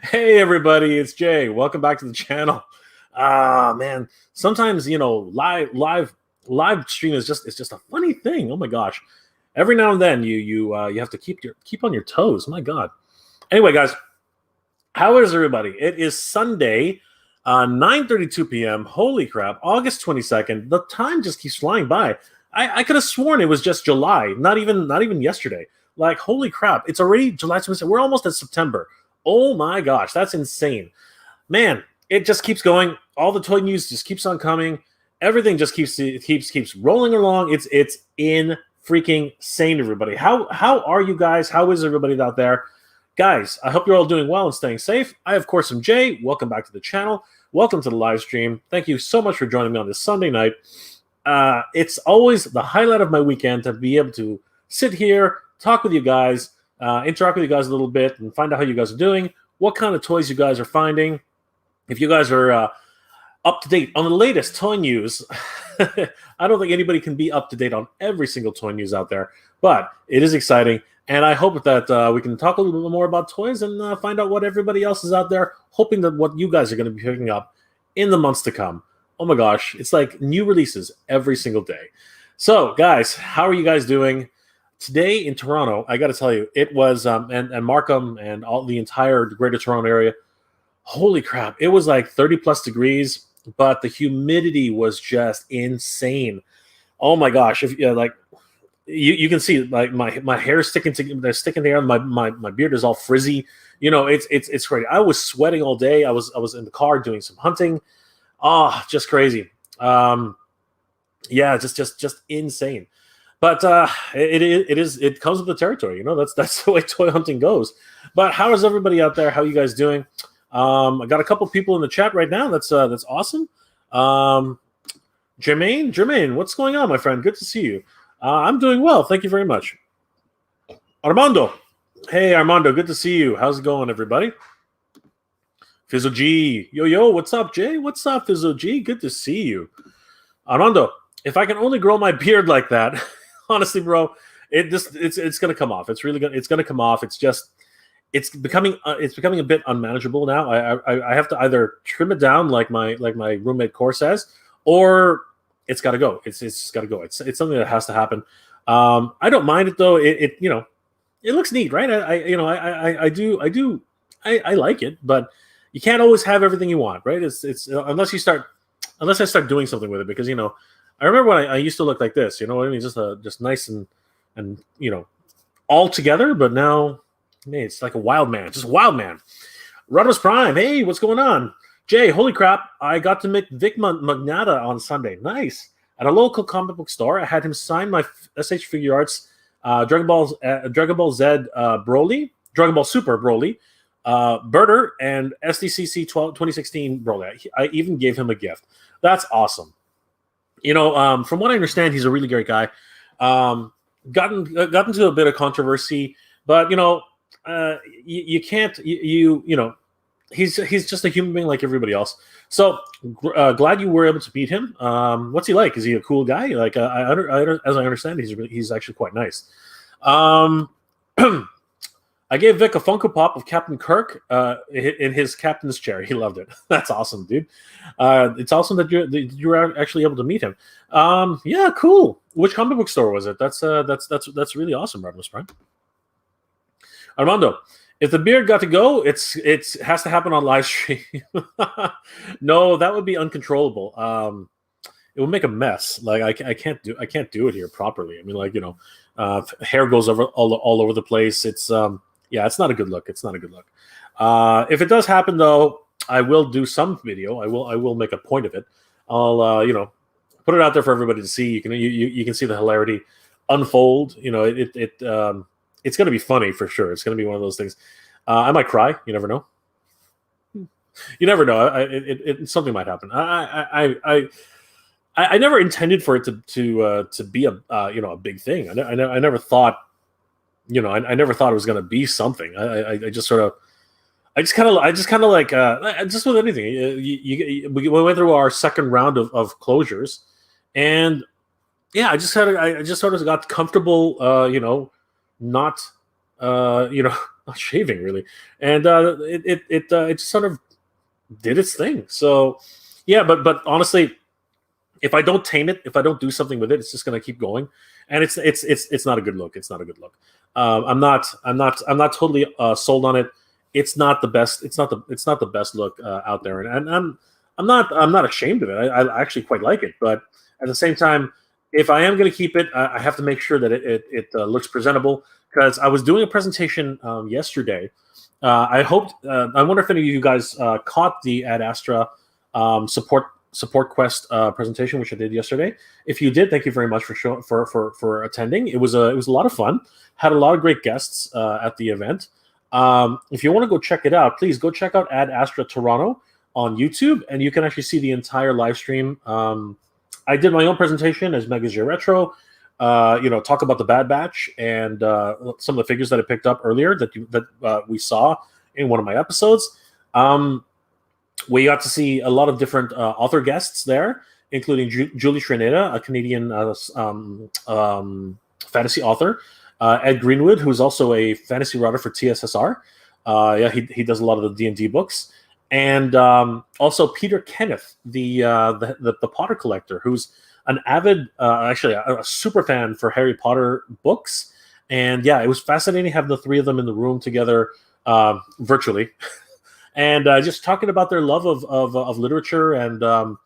Hey everybody, it's Jay. Welcome back to the channel. Ah man, sometimes live stream is just it's just a funny thing. Oh my gosh. Every now and then you have to keep on your toes. My God. Anyway, guys, how is everybody? It is Sunday, 9:32 p.m. Holy crap, August 22nd. The time just keeps flying by. I could have sworn it was just July, not even yesterday. Like, holy crap, it's already July 22nd. We're almost at September. Oh my gosh, that's insane. Man, it just keeps going. All the toy news just keeps on coming. Everything just keeps rolling along. It's in freaking insane, everybody. How are you guys? How is everybody out there? Guys, I hope you're all doing well and staying safe. I, of course, am Jay. Welcome back to the channel. Welcome to the live stream. Thank you so much for joining me on this Sunday night. It's always the highlight of my weekend to be able to sit here, talk with you guys, interact with you guys a little bit, and find out how you guys are doing, what kind of toys you guys are finding. If you guys are up to date on the latest toy news, I don't think anybody can be up to date on every single toy news out there, but it is exciting. And I hope that we can talk a little bit more about toys and find out what everybody else is out there, hoping that what you guys are going to be picking up in the months to come. Oh my gosh, it's like new releases every single day. So, guys, how are you guys doing? Today in Toronto, I got to tell you, it was, and Markham and all the entire Greater Toronto area, holy crap, it was like 30 plus degrees, but the humidity was just insane. Oh my gosh, if like, you can see like my hair sticking together. My beard is all frizzy. You know, it's crazy. I was sweating all day. I was in the car doing some hunting. Just crazy. Yeah, just insane. But it comes with the territory. You know, that's the way toy hunting goes. But how is everybody out there? How are you guys doing? I got a couple people in the chat right now. That's awesome. Jermaine, what's going on, my friend? Good to see you. I'm doing well. Thank you very much. Armando. Hey, Armando. Good to see you. How's it going, everybody? Fizzle G. Yo, what's up, Jay? What's up, Fizzle G? Good to see you. Armando, if I can only grow my beard like that, honestly, bro, it's going to come off. It's going to come off. It's becoming a bit unmanageable now. I have to either trim it down like my roommate Core says, or it's got to go. It's just got to go. It's something that has to happen. I don't mind it though. It looks neat, right? I like it, but you can't always have everything you want, right? It's unless I start doing something with it, because I remember when I used to look like this. You know what I mean? Just nice and all together. But now, man, it's like a wild man, just a wild man. Rudder's Prime. Hey, what's going on? Jay, holy crap, I got to meet Vic Magnata on Sunday. Nice. At a local comic book store, I had him sign my SH Figure Arts Dragon Ball Z Broly, Dragon Ball Super Broly, Birder, and SDCC 2016 Broly. I even gave him a gift. That's awesome. From what I understand, he's a really great guy. Got into a bit of controversy, but you can't he's just a human being like everybody else. So glad you were able to meet him. What's he like? Is he a cool guy? Like as I understand, he's actually quite nice. I gave Vic a Funko Pop of Captain Kirk in his captain's chair. He loved it. That's awesome, dude. It's awesome that you were actually able to meet him. Yeah, cool. Which comic book store was it? That's really awesome, Radimus Prime. Armando, if the beard got to go, it has to happen on live stream. No, that would be uncontrollable. It would make a mess. Like I can't do it here properly. I mean, hair goes all over the place. It's it's not a good look. It's not a good look. If it does happen though, I will do some video. I will make a point of it. I'll put it out there for everybody to see. You can see the hilarity unfold. It's going to be funny for sure. It's going to be one of those things. I might cry. You never know. You never know. Something might happen. I never intended for it to be a big thing. I never thought, I never thought it was going to be something. I just kind of like just with anything. We went through our second round of closures, and yeah, I just sort of got comfortable, not not shaving really, and it just sort of did its thing. So yeah, but honestly, if I don't tame it, if I don't do something with it, it's just going to keep going, and it's not a good look. It's not a good look. I'm not totally sold on it. It's not the best. It's not the best look out there, and I'm not ashamed of it. I actually quite like it, but at the same time, if I am going to keep it, I have to make sure that it looks presentable. Because I was doing a presentation yesterday. I wonder if any of you guys caught the Ad Astra support quest presentation, which I did yesterday. If you did, thank you very much for attending. It was a lot of fun. Had a lot of great guests at the event. If you want to go check it out, please go check out Ad Astra Toronto on YouTube, and you can actually see the entire live stream. I did my own presentation as Megas J Retro. Talk about the Bad Batch and some of the figures that I picked up earlier that we saw in one of my episodes. We got to see a lot of different author guests there, including Julie Shreneda, a Canadian fantasy author, Ed Greenwood, who's also a fantasy writer for TSSR. He does a lot of the D&D books, and also Peter Kenneth, the Potter collector, who's an avid, actually a super fan for Harry Potter books. And yeah, it was fascinating having the three of them in the room together virtually. And just talking about their love of literature and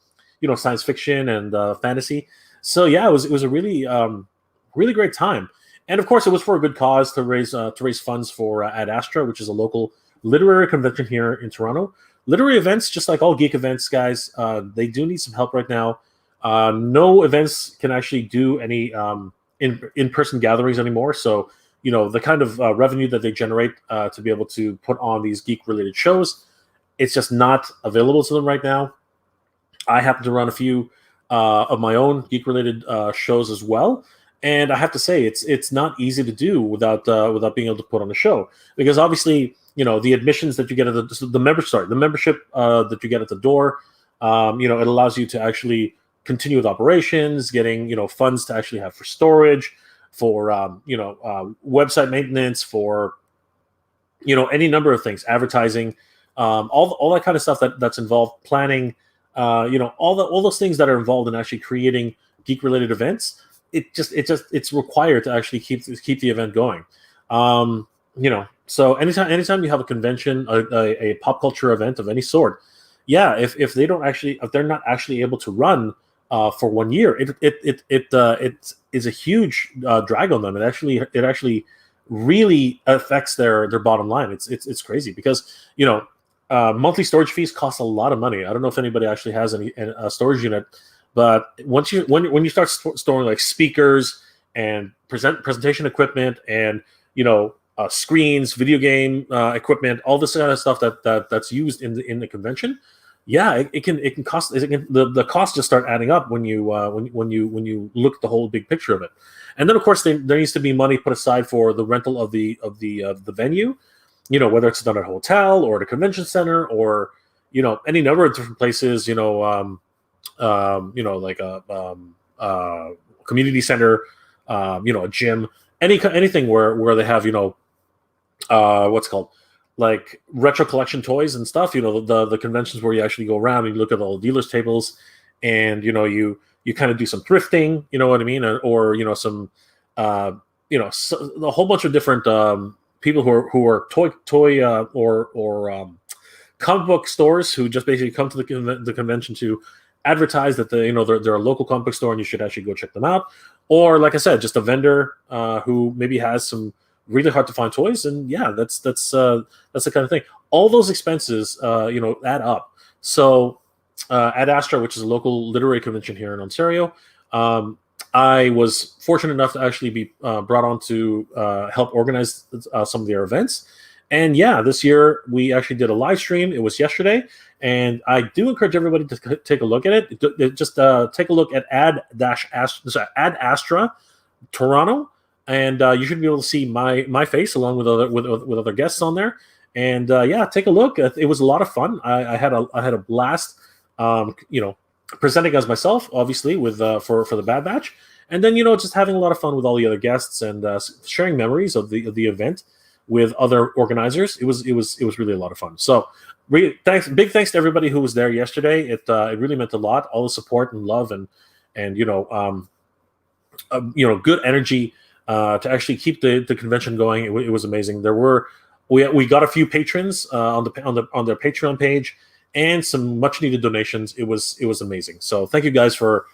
science fiction and fantasy. So yeah, it was a really really great time. And of course, it was for a good cause to raise funds for Ad Astra, which is a local literary convention here in Toronto. Literary events, just like all geek events, guys, they do need some help right now. No events can actually do any in-person gatherings anymore. So the kind of revenue that they generate to be able to put on these geek-related shows, it's just not available to them right now. I happen to run a few of my own geek-related shows as well, and I have to say it's not easy to do without being able to put on a show, because obviously the admissions that you get at the membership that you get at the door, it allows you to actually continue with operations, getting funds to actually have for storage, for website maintenance, for any number of things, advertising, all that kind of stuff that's involved, planning, all those things that are involved in actually creating geek related events. It's required to actually keep the event going. So anytime you have a convention, a pop culture event of any sort, yeah, if they're not actually able to run for 1 year, it is a huge drag on them. It actually really affects their bottom line. It's crazy because monthly storage fees cost a lot of money. I don't know if anybody actually has a storage unit, but when you start storing like speakers and presentation equipment and screens, video game equipment, all this kind of stuff that's used in the convention. Yeah, it can cost. The costs just start adding up when you look at the whole big picture of it, and then of course there needs to be money put aside for the rental of the venue, whether it's done at a hotel or at a convention center or any number of different places, like a community center, a gym, anything where they have what's called like retro collection toys and stuff, the conventions where you actually go around and you look at all the dealers tables and you kind of do some thrifting, you know what I mean, or some so a whole bunch of different people who are toy or comic book stores who just basically come to the convention to advertise that they're a local comic book store and you should actually go check them out, or like I said, just a vendor who maybe has some really hard to find toys, and yeah, that's the kind of thing. All those expenses, add up. So, at Astra, which is a local literary convention here in Ontario, I was fortunate enough to actually be brought on to help organize some of their events. And yeah, this year we actually did a live stream. It was yesterday, and I do encourage everybody to take a look at it. Just take a look at Ad Astra Toronto. And you should be able to see my face along with other guests on there. And yeah, take a look. It was a lot of fun. I had a blast. Presenting as myself, obviously, with for the Bad Batch, and then just having a lot of fun with all the other guests and sharing memories of the event. with other organizers. It was really a lot of fun. So big thanks to everybody who was there yesterday. It really meant a lot. All the support and love and good energy to actually keep the convention going. It was amazing. We got a few patrons on their Patreon page and some much needed donations. It was amazing. So thank you guys for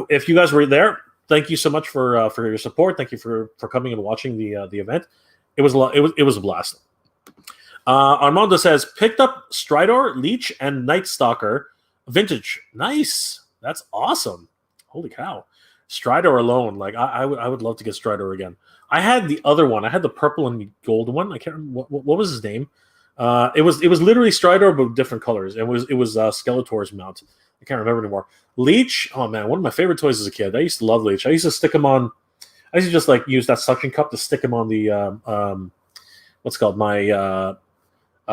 if you guys were there. Thank you so much for your support. Thank you for coming and watching the event. It was a lot. It was a blast. Armando says picked up Stridor, Leech, and Night Stalker vintage. Nice. That's awesome. Holy cow. Stridor alone, like I would love to get Stridor again. I had the other one. I had the purple and gold one. I can't remember what was his name. It was literally Stridor but different colors. It was Skeletor's mount. I can't remember anymore. Leech, oh man, one of my favorite toys as a kid. I used to love Leech. I used to stick him on. I used to just use that suction cup to stick him on the what's called my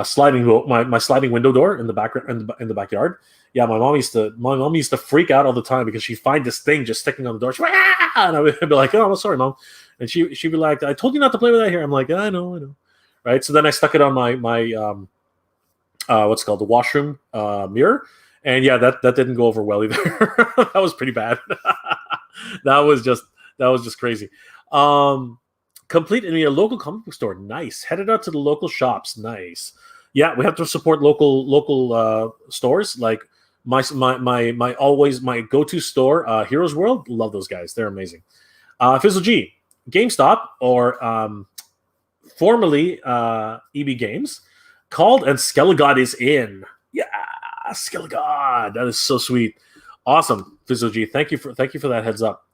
sliding window door in the back in the backyard. Yeah, my mom used to freak out all the time because she'd find this thing just sticking on the door. And I would be like, "Oh, sorry, mom," and she'd be like, "I told you not to play with that here." I'm like, "I know," right? So then I stuck it on my what's called the washroom mirror. And yeah, that didn't go over well either. That was pretty bad. that was just crazy. Complete in a local comic book store. Nice. Headed out to the local shops. Nice. Yeah, we have to support local stores. Like my go-to store, Heroes World. Love those guys. They're amazing. Fizzle G, GameStop, or formerly EB Games, called and Skelegod is in. Yeah. Skelegod, that is so sweet, awesome. Fizzle G, thank you for that heads up.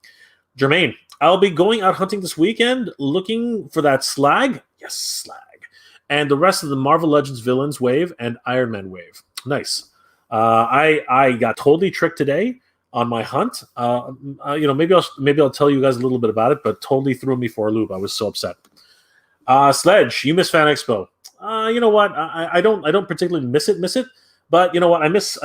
Jermaine, I'll be going out hunting this weekend, looking for that Slag, yes, Slag, and the rest of the Marvel Legends villains wave and Iron Man wave. Nice. I got totally tricked today on my hunt. Maybe I'll tell you guys a little bit about it, but totally threw me for a loop. I was so upset. Sledge, you miss Fan Expo. You know what? I don't particularly miss it. But you know what? I miss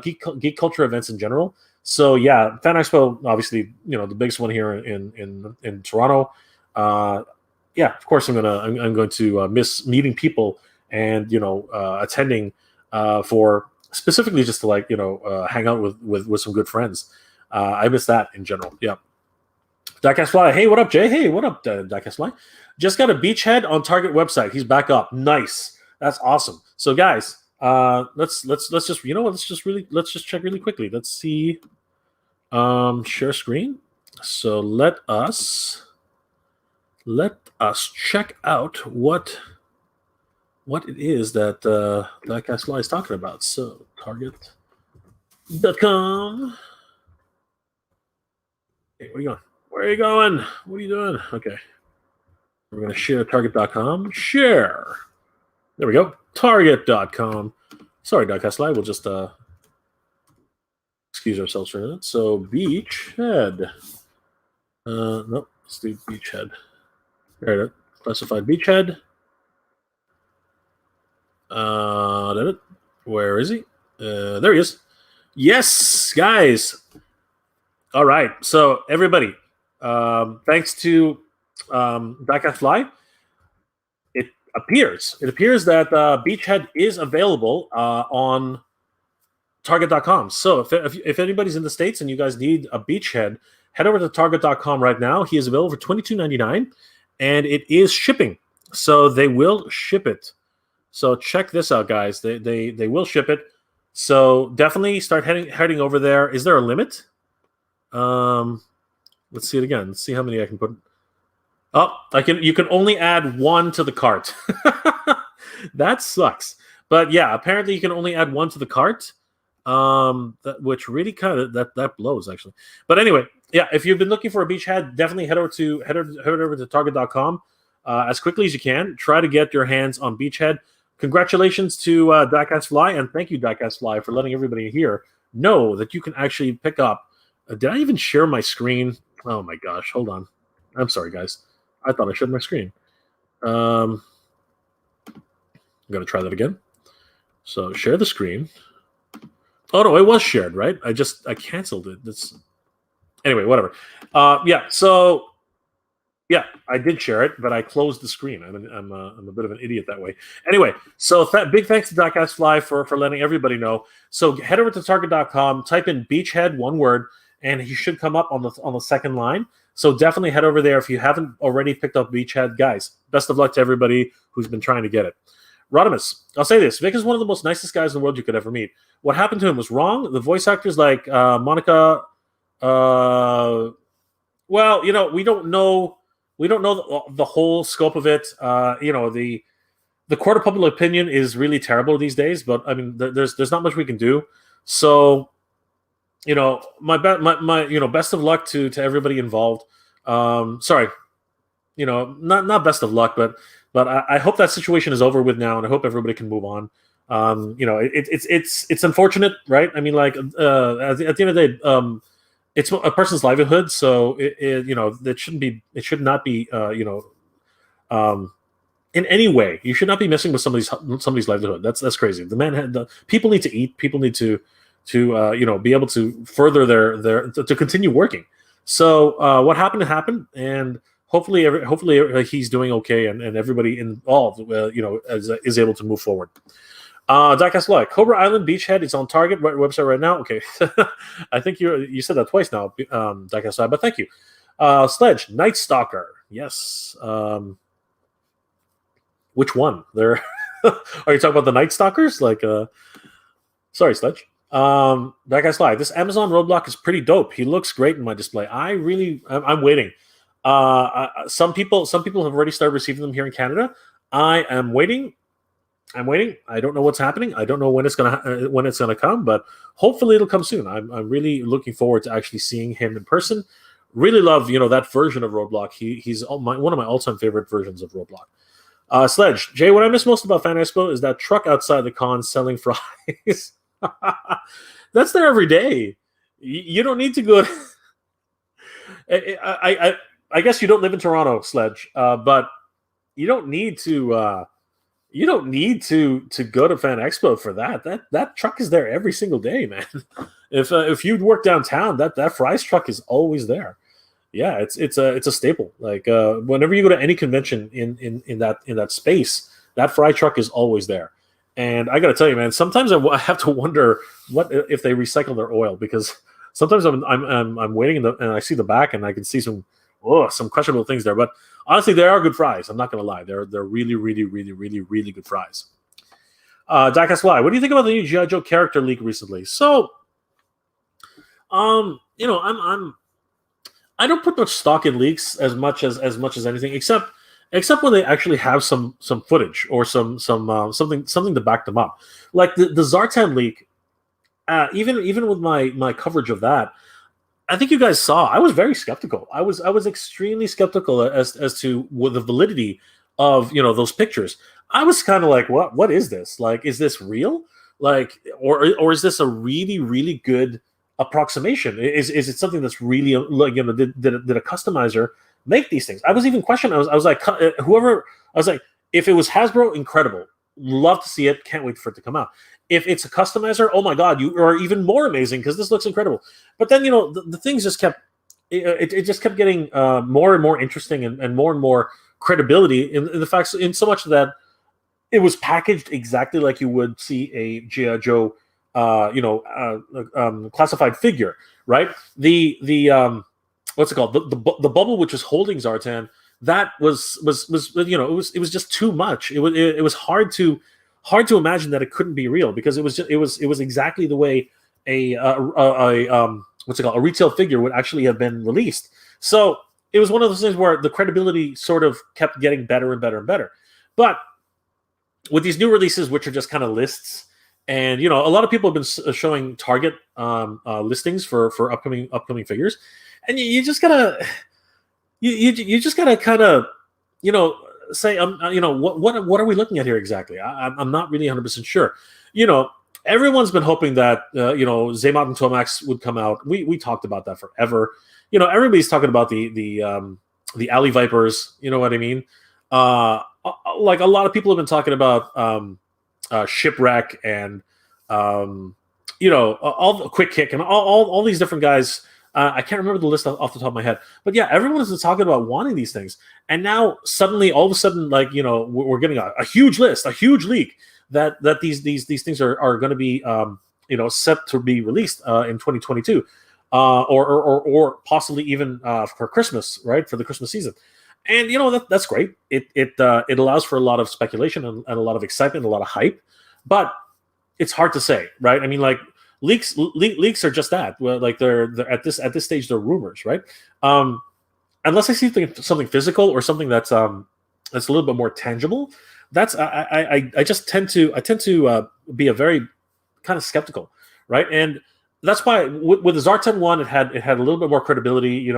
geek culture events in general. So yeah, Fan Expo, obviously, the biggest one here in Toronto. Yeah, of course I'm going to miss meeting people and attending for specifically just to hang out with some good friends. I miss that in general. Yeah. Diecast Fly, hey, what up, Jay? Hey, what up, Diecast Fly? Just got a beachhead on Target website. He's back up. Nice. That's awesome. So guys. Let's just let's just check really quickly. Let's see. Share screen. So let us check out what it is that Diecast Fly is talking about. So Target.com. Hey, where are you going? Where are you going? What are you doing? Okay. We're gonna share Target.com. Share. There we go. Target.com. Sorry, Diecast Live. We'll just excuse ourselves for a minute. So, Beachhead. Nope. Let's do Beachhead. There it is. Classified Beachhead. Where is he? There he is. Yes, guys. All right. So, everybody, thanks to Diecast Live, it appears that Beachhead is available on Target.com. So if anybody's in the States and you guys need a Beachhead, head over to Target.com right now. He is available for $22.99, and it is shipping. So they will ship it. So check this out, guys. They will ship it. So definitely start heading over there. Is there a limit? Let's see it again. Let's see how many I can put. Oh, you can only add one to the cart. That sucks. But yeah, apparently you can only add one to the cart. Which really kind of that blows actually. But anyway, yeah, if you've been looking for a Beachhead, definitely head over to Target.com as quickly as you can. Try to get your hands on Beachhead. Congratulations to Diecast Fly, and thank you, Diecast Fly, for letting everybody here know that you can actually pick up. Did I even share my screen? Oh my gosh, hold on. I'm sorry, guys. I thought I shared my screen. I'm going to try that again. So share the screen. Oh, no, it was shared, right? I canceled it. Anyway, whatever. Yeah, so Yeah, I did share it, but I closed the screen. I'm a bit of an idiot that way. Anyway, so big thanks to Diecast Fly for letting everybody know. So head over to Target.com, type in Beachhead, one word, and he should come up on the second line. So definitely head over there if you haven't already picked up Beachhead. Guys, best of luck to everybody who's been trying to get it. Rodimus, I'll say this. Vic is one of the most nicest guys in the world you could ever meet. What happened to him was wrong. The voice actors like Monica, well, we don't know the whole scope of it. The court of public opinion is really terrible these days, but I mean, there's not much we can do. So, my best of luck to everybody involved. Sorry, not best of luck, but I hope that situation is over with now, and I hope everybody can move on. It's unfortunate, right? I mean, like at the end of the day, it's a person's livelihood, so it should not be in any way. You should not be messing with somebody's livelihood. That's crazy. People need to eat. People need to be able to further to continue working. So what happened, and hopefully he's doing okay, and everybody involved is able to move forward. Diecast Live, Cobra Island Beachhead is on Target website right now. Okay, I think you said that twice now, Diecast Live, but thank you. Sledge Night Stalker, yes. Which one? There are you talking about the Night Stalkers? Like, sorry, Sledge. Diecast Live, this Amazon Roadblock is pretty dope. He looks great in my display. I'm waiting. Some people have already started receiving them here in Canada. I am waiting. I don't know what's happening. I don't know when it's gonna come, but hopefully it'll come soon. I'm really looking forward to actually seeing him in person. Really love that version of Roadblock. He's one of my all-time favorite versions of Roadblock. Sledge Jay, what I miss most about Fan Expo is that truck outside the con selling fries. That's there every day. You don't need to go. I guess you don't live in Toronto, Sledge, but you don't need to. You don't need to go to Fan Expo for that. That truck is there every single day, man. If you work downtown, that fries truck is always there. Yeah, it's a staple. Like whenever you go to any convention in that space, that fry truck is always there. And I got to tell you, man, sometimes I have to wonder what if they recycle their oil, because sometimes I'm waiting and I see the back and I can see some questionable things there, but honestly, they are good fries. I'm not going to lie. They're really, really, really, really, really good fries. Diecast Fly, what do you think about the new G.I. Joe character leak recently? So, I don't put much stock in leaks as much as anything, except when they actually have some footage or something to back them up. Like the Zartan leak, even with my coverage of that, I think you guys saw, I was very skeptical. I was extremely skeptical as to the validity of those pictures. I was kind of like, what is this? Like, is this real? Like, or is this a really, really good approximation? Is it something that's really like did a customizer make these things? I was even questioning. I was like, if it was Hasbro, incredible. Love to see it. Can't wait for it to come out. If it's a customizer, oh my God, you are even more amazing because this looks incredible. But then the things just kept just kept getting more and more interesting and more credibility in the fact, in so much that it was packaged exactly like you would see a G.I. Joe classified figure, right? The what's it called? The bubble which was holding Zartan, that was it was just too much. It was hard to imagine that it couldn't be real, because it was exactly the way a retail figure would actually have been released. So it was one of those things where the credibility sort of kept getting better and better and better. But with these new releases, which are just kind of lists, and a lot of people have been showing Target listings for upcoming figures, and you just gotta kind of say, what are we looking at here exactly? I'm not really 100% sure. Everyone's been hoping that Zaymot and Tomax would come out. We talked about that forever. Everybody's talking about the Alley Vipers. You know what I mean? Like a lot of people have been talking about Shipwreck and all the Quick Kick and all these different guys I can't remember the list off the top of my head, but yeah, everyone is talking about wanting these things, and now suddenly, all of a sudden, like we're getting a huge list, a huge leak that these things are going to be set to be released in 2022, or possibly even for Christmas, right, for the Christmas season. And that's great. It allows for a lot of speculation and a lot of excitement, a lot of hype, but it's hard to say, right? I mean, like leaks are just that. Well, like they're at this stage, they're rumors, right? Unless I see something physical or something that's a little bit more tangible, that's I tend to be a very kind of skeptical, right? And that's why with the Zartan one, it had a little bit more credibility.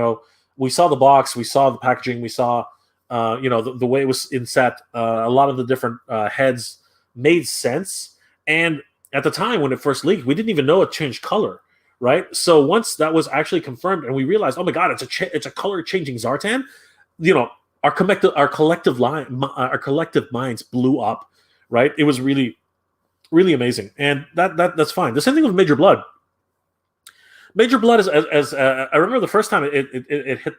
We saw the box, we saw the packaging, we saw the way it was inset. A lot of the different heads made sense, and at the time when it first leaked, we didn't even know it changed color, right? So once that was actually confirmed, and we realized, oh my god, it's a color changing Zartan, our collective minds blew up, right? It was really, really amazing, and that's fine. The same thing with Major Blood. Major Blood is as I remember the first time it hit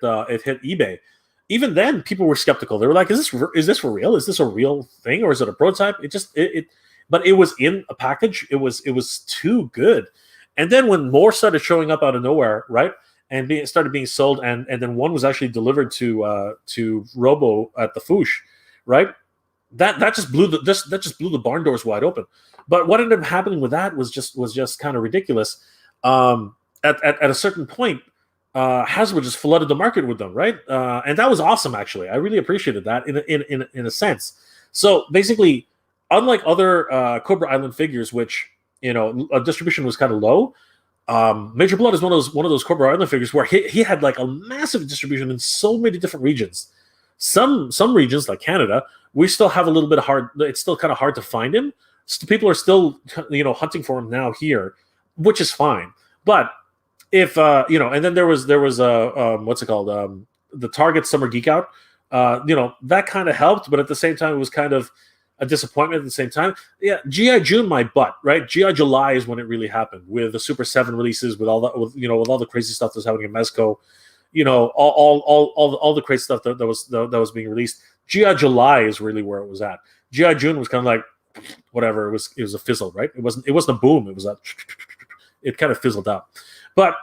eBay. Even then, people were skeptical. They were like, "Is this for real? Is this a real thing, or is it a prototype?" But it was in a package. It was too good. And then when more started showing up out of nowhere, right, and started being sold, and then one was actually delivered to Robo at the Foosh, right? That just blew the barn doors wide open. But what ended up happening with that was just kind of ridiculous. At a certain point, Hasbro just flooded the market with them, right? And that was awesome, actually. I really appreciated that in a sense. So basically, unlike other Cobra Island figures, which distribution was kind of low, Major Blood is one of those Cobra Island figures where he had like a massive distribution in so many different regions. Some regions like Canada, we still have a little bit hard. It's still kind of hard to find him. So people are still hunting for him now here, which is fine. But if and then there was what's it called, the Target Summer Geek Out, that kind of helped, but at the same time it was kind of a disappointment at the same time. Yeah, GI June my butt, right? GI July is when it really happened with the Super 7 releases, with all that, with all the crazy stuff that's happening in Mezco, all the crazy stuff that was being released. GI July is really where it was at. GI June was kind of like whatever. It was a fizzle, right? It wasn't a boom. It was it kind of fizzled out. But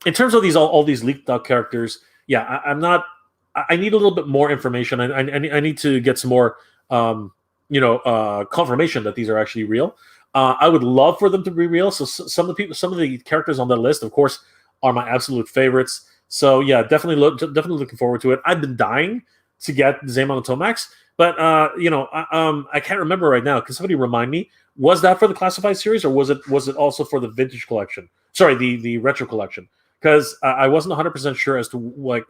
in terms of all these leaked out characters, yeah, I'm not. I need a little bit more information. I need to get some more, confirmation that these are actually real. I would love for them to be real. So some of the characters on that list, of course, are my absolute favorites. So yeah, definitely looking forward to it. I've been dying to get Zaymon and Tomax, but I can't remember right now. Can somebody remind me? Was that for the classified series, or was it also for the vintage collection? Sorry, the retro collection, because I wasn't 100% sure as to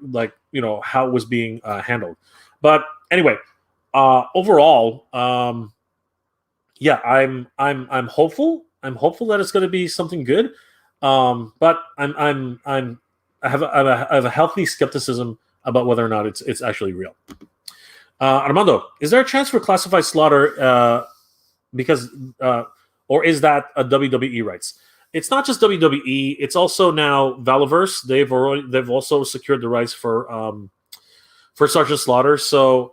how it was being handled. But anyway, overall, yeah, I'm hopeful. I'm hopeful that it's going to be something good. But I have a healthy skepticism about whether or not it's actually real. Armando, is there a chance for classified slaughter? Or is that a WWE rights? It's not just WWE. It's also now Valiverse. They've also secured the rights for Sergeant Slaughter. So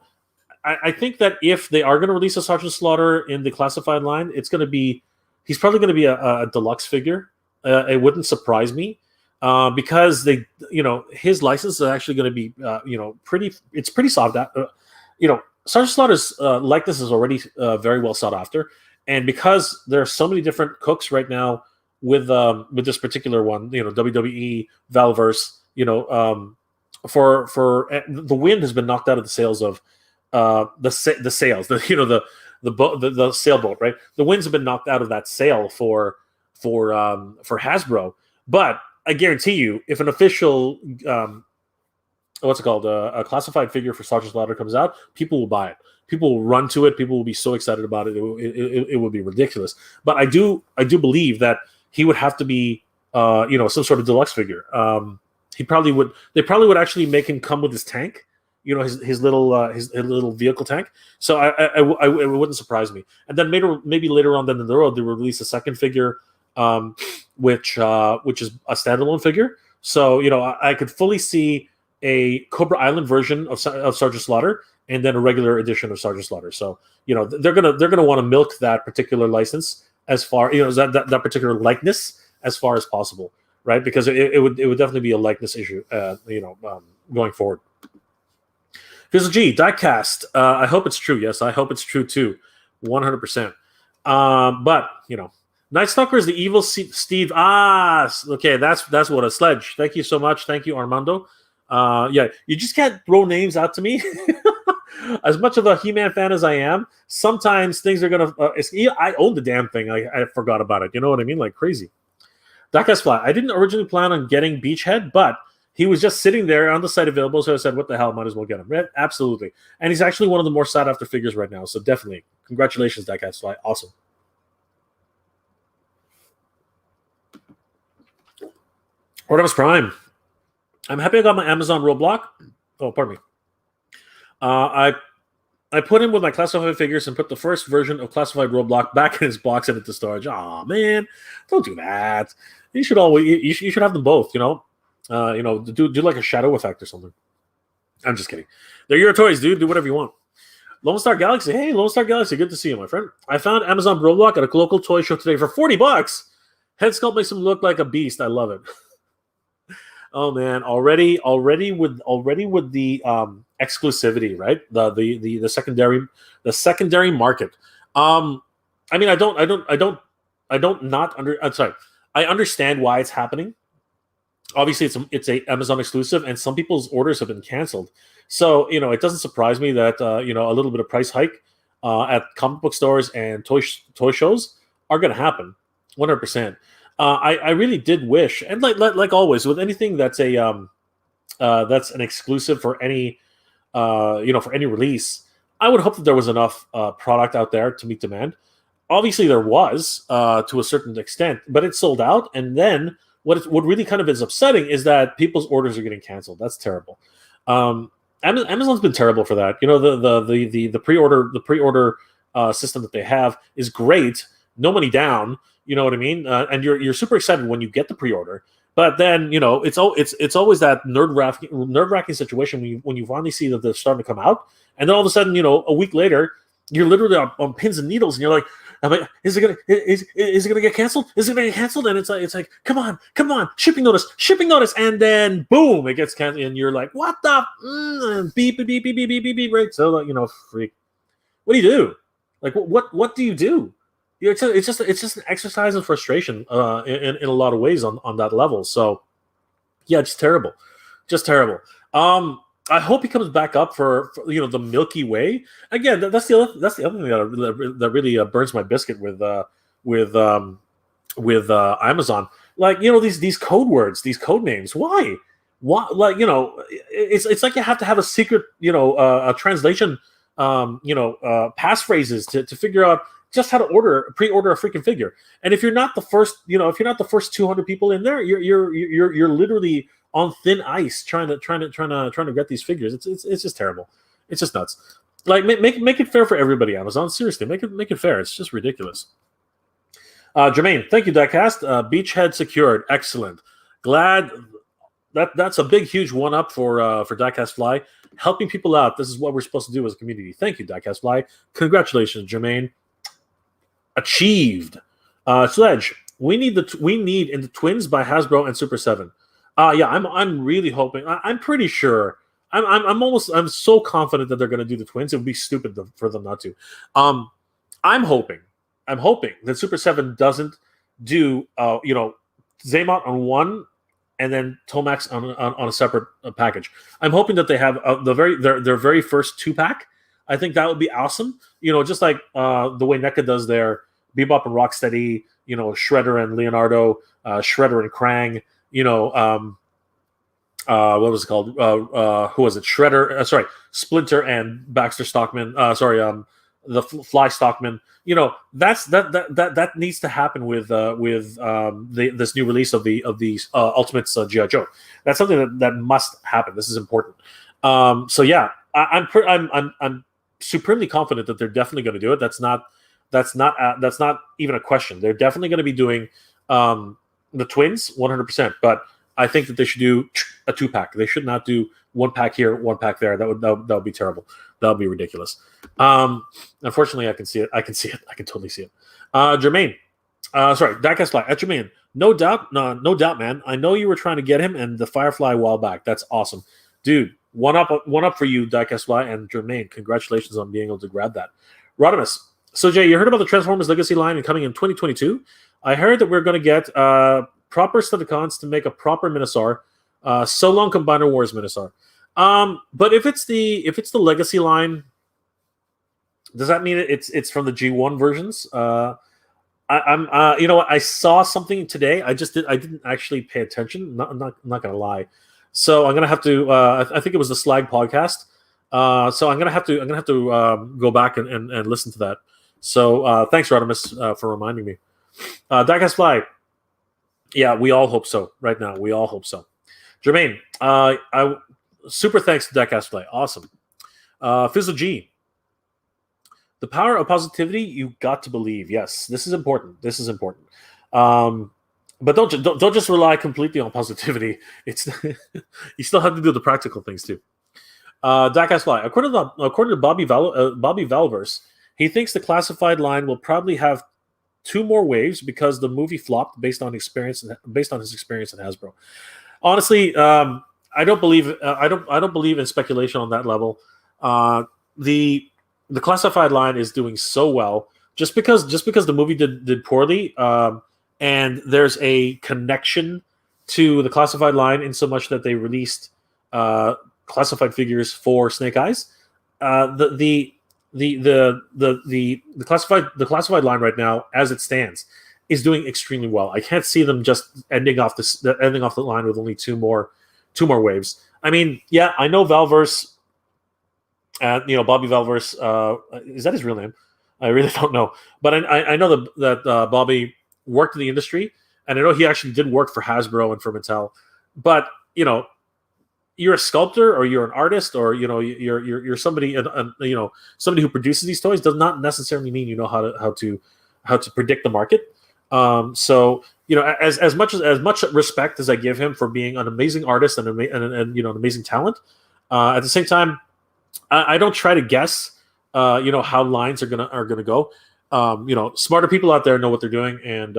I think that if they are going to release a Sergeant Slaughter in the classified line, he's probably going to be a deluxe figure. It wouldn't surprise me because his license is actually going to be it's pretty sought after. Sergeant Slaughter's likeness is already very well sought after, and because there are so many different cooks right now with this particular one, WWE, Valiverse, for the wind has been knocked out of the sails of the sails, the sailboat, right? The winds have been knocked out of that sail for Hasbro. But I guarantee you, if an official a classified figure for Sergeant Slaughter comes out, people will buy it. People will run to it. People will be so excited about it. It would be ridiculous. But I do believe that he would have to be some sort of deluxe figure. They probably would actually make him come with his tank, his little vehicle tank. So it wouldn't surprise me. And then maybe later on down the road, they will release a second figure, which is a standalone figure. So I could fully see a Cobra Island version of Sergeant Slaughter, and then a regular edition of Sergeant Slaughter. So they're gonna want to milk that particular license as far that particular likeness as far as possible, right? Because it would definitely be a likeness issue, going forward. Fizzle G, diecast. I hope it's true. Yes, I hope it's true too, 100%. But Night Stalker is the evil Steve. Okay, that's what a Sledge. Thank you so much. Thank you, Armando. Yeah, you just can't throw names out to me. As much of a He-Man fan as I am, sometimes things are gonna. I own the damn thing. I forgot about it. You know what I mean? Like crazy. Diecast Fly. I didn't originally plan on getting Beachhead, but he was just sitting there on the site available, so I said, "What the hell? Might as well get him." Right? Absolutely. And he's actually one of the more sought after figures right now. So definitely, congratulations, Diecast Fly. Awesome. Ortimus Prime. I'm happy I got my Amazon Roadblock. Oh, pardon me. I put him with my classified figures and put the first version of classified Roadblock back in his box and into storage. Aw, man, don't do that. You should have them both. Do like a shadow effect or something. I'm just kidding. They're your toys, dude. Do whatever you want. Lone Star Galaxy. Hey, Lone Star Galaxy. Good to see you, my friend. I found Amazon Roadblock at a local toy show today for $40. Head sculpt makes him look like a beast. I love it. Oh man, already with the exclusivity, right? The secondary market. I mean, I understand why it's happening. Obviously, it's a Amazon exclusive, and some people's orders have been canceled. So it doesn't surprise me that a little bit of price hike at comic book stores and toy shows are going to happen, 100%. I really did wish, and like always with anything that's that's an exclusive for any for any release, I would hope that there was enough product out there to meet demand. Obviously, there was to a certain extent, but it sold out. And then what really kind of is upsetting is that people's orders are getting canceled. That's terrible. Amazon's been terrible for that. The pre-order system that they have is great. No money down. You know what I mean? And you're super excited when you get the pre-order, but then it's always that nerve-wracking situation when you finally see that they're starting to come out, and then all of a sudden a week later you're literally on pins and needles, and you're like, is it gonna get canceled? Is it gonna get canceled? And it's like come on, shipping notice, and then boom, it gets canceled, and you're like, what the beep beep beep beep beep beep beep, right? So freak. What do you do? Like what do you do? It's just an exercise in frustration in a lot of ways on that level. So yeah, just terrible. I hope he comes back up for the Milky Way again. That's the other thing that really burns my biscuit with Amazon. Like these code words, these code names. Why? Like it's like you have to have a secret a translation passphrases to figure out just how to pre-order a freaking figure. And if you're not the first, if you're not the first 200 people in there, you're literally on thin ice trying to get these figures. It's just terrible. It's just nuts. Like make it fair for everybody, Amazon. Seriously, make it fair. It's just ridiculous. Jermaine, thank you, Diecast. Beachhead secured. Excellent. Glad that's a big, huge one up for Diecast Fly, helping people out. This is what we're supposed to do as a community. Thank you, Diecast Fly. Congratulations, Jermaine. Achieved. Sledge. We need in the Twins by Hasbro and Super 7. Yeah, I'm really hoping. I'm pretty sure. I'm so confident that they're going to do the Twins. It would be stupid for them not to. I'm hoping that Super 7 doesn't do Zaymot on one and then Tomax on a separate package. I'm hoping that they have their very first 2-pack. I think that would be awesome. Just like the way NECA does their Bebop and Rocksteady, Shredder and Leonardo, Shredder and Krang, what was it called? Who was it? Shredder, Splinter and Baxter Stockman. The Fly Stockman. That needs to happen with this new release of these Ultimates G.I. Joe. That's something that must happen. This is important. So yeah, I'm supremely confident that they're definitely going to do it. That's not even a question. They're definitely going to be doing the Twins 100%. But I think that they should do a 2-pack. They should not do 1-pack here, 1-pack there. That would be terrible. That would be ridiculous. Unfortunately, I can see it. I can totally see it. Jermaine, Diecast Fly at Jermaine. No doubt, man. I know you were trying to get him and the Firefly a while back. That's awesome, dude. One up for you, Diecast Fly and Jermaine. Congratulations on being able to grab that. Rodimus. So Jay, you heard about the Transformers Legacy line and coming in 2022? I heard that we're going to get proper Studdicons to make a proper Minosaur. So long, Combiner Wars Minosaur. But if it's the Legacy line, does that mean it's from the G1 versions? I'm you know what? I saw something today. I didn't actually pay attention. I'm not gonna lie. So I'm gonna have to. I think it was the Slag podcast. So I'm gonna have to go back and listen to that. So thanks, Rodimus, for reminding me. Diecast Fly. Yeah, we all hope so. Right now, we all hope so. Jermaine, I super thanks to Diecast Fly. Awesome. Fizzle G. The power of positivity, you got to believe. Yes, this is important. This is important. But don't just rely completely on positivity. It's you still have to do the practical things too. Diecast Fly. According to Bobby Valverse, he thinks the classified line will probably have 2 more waves because the movie flopped based on his experience in Hasbro. Honestly, I don't believe in speculation on that level. The classified line is doing so well just because the movie did poorly, and there's a connection to the classified line in so much that they released classified figures for Snake Eyes. The classified line right now, as it stands, is doing extremely well. I can't see them just ending off the line with only two more waves. I mean, yeah, I know Valverse. Bobby Valverse, is that his real name? I really don't know. But I know that Bobby worked in the industry, and I know he actually did work for Hasbro and for Mattel. But, you're a sculptor or you're an artist or, you're somebody, somebody who produces these toys does not necessarily mean you know how to predict the market. So, as much respect as I give him for being an amazing artist and an amazing talent, at the same time, I don't try to guess, how lines are gonna go. Smarter people out there know what they're doing, and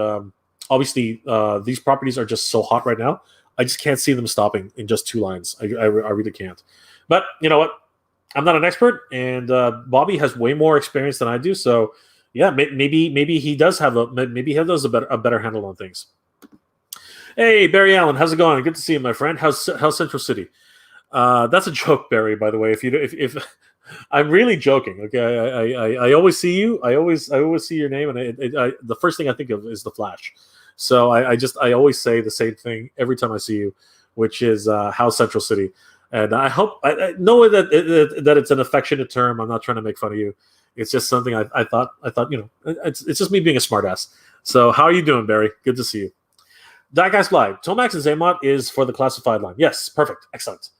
obviously these properties are just so hot right now. I just can't see them stopping in just 2 lines. I really can't. But you know what? I'm not an expert, and Bobby has way more experience than I do. So yeah, maybe he does have a better handle on things. Hey, Barry Allen, how's it going? Good to see you, my friend. How's Central City? That's a joke, Barry. By the way, if I'm really joking, okay, I always see you. I always see your name, and the first thing I think of is the Flash. So I always say the same thing every time I see you, which is how's Central City, and I hope I know that it's an affectionate term. I'm not trying to make fun of you. It's just something I thought it's just me being a smartass. So how are you doing, Barry? Good to see you. That guy's live. Tomax and Zaymot is for the classified line. Yes, perfect, excellent.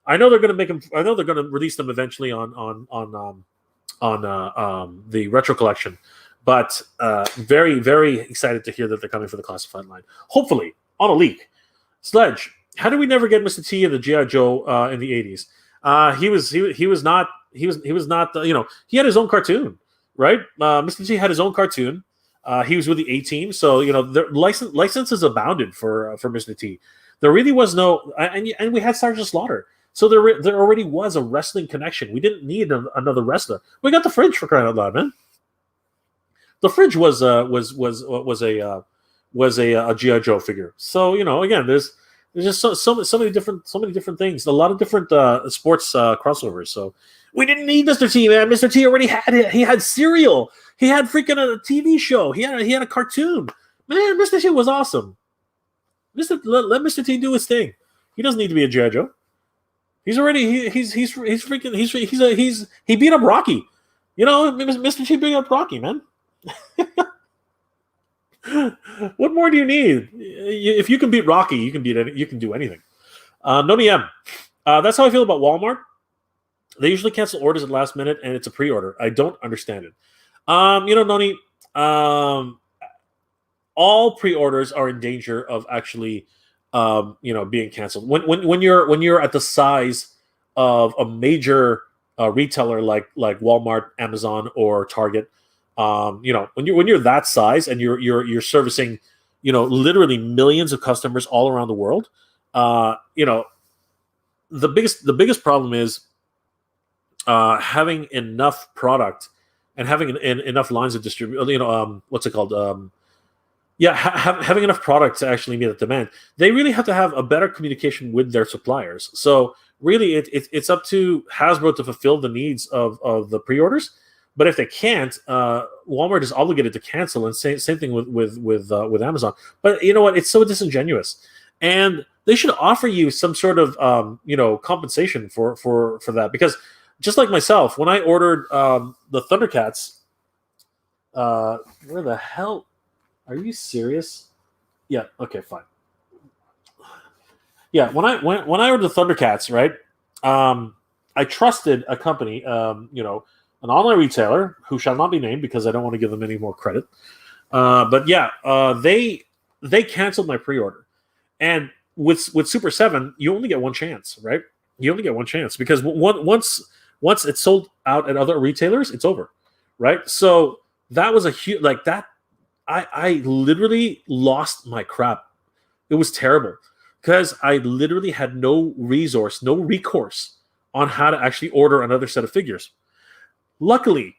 I know they're going to make them. I know they're going to release them eventually on the retro collection, but very, very excited to hear that they're coming for the classified line. Hopefully on a leak. Sledge, how did we never get Mr. T in the G.I. Joe in the 80s? He was not. He had his own cartoon, right? Mr. T had his own cartoon. He was with the A-Team, so the licenses abounded for Mr. T. There really was no, and we had Sergeant Slaughter. So there already was a wrestling connection. We didn't need another wrestler. We got the Fridge, for crying out loud, man. The Fridge was a G.I. Joe figure. So again, there's just so many different things. A lot of different sports crossovers. So we didn't need Mr. T, man. Mr. T already had it. He had Serial. He had freaking a TV show. He had a cartoon. Man, Mr. T was awesome. Let Mr. T do his thing. He doesn't need to be a G.I. Joe. He's already he beat up Rocky. Mr. T beat up Rocky, man. What more do you need? If you can beat Rocky, you can do anything. Noni M. That's how I feel about Walmart. They usually cancel orders at the last minute, and it's a pre-order. I don't understand it. Noni, all pre-orders are in danger of actually being canceled. When you're at the size of a major retailer like Walmart, Amazon, or Target, when you're that size and you're servicing, literally millions of customers all around the world, the biggest problem is having enough product and having enough lines of distribution. What's it called? Having enough product to actually meet the demand. They really have to have a better communication with their suppliers. So really, it's up to Hasbro to fulfill the needs of the pre-orders. But if they can't, Walmart is obligated to cancel, and same thing with Amazon. But you know what? It's so disingenuous, and they should offer you some sort of compensation for that, because just like myself, when I ordered the Thundercats, where the hell are you serious? Yeah, okay, fine. Yeah, when I ordered the Thundercats, right? I trusted a company, an online retailer who shall not be named because I don't want to give them any more credit. But yeah, they canceled my pre-order, and with Super 7, you only get one chance, right? You only get one chance because once it's sold out at other retailers, it's over, right? So that was a huge that. I literally lost my crap. It was terrible because I literally had no recourse on how to actually order another set of figures. Luckily,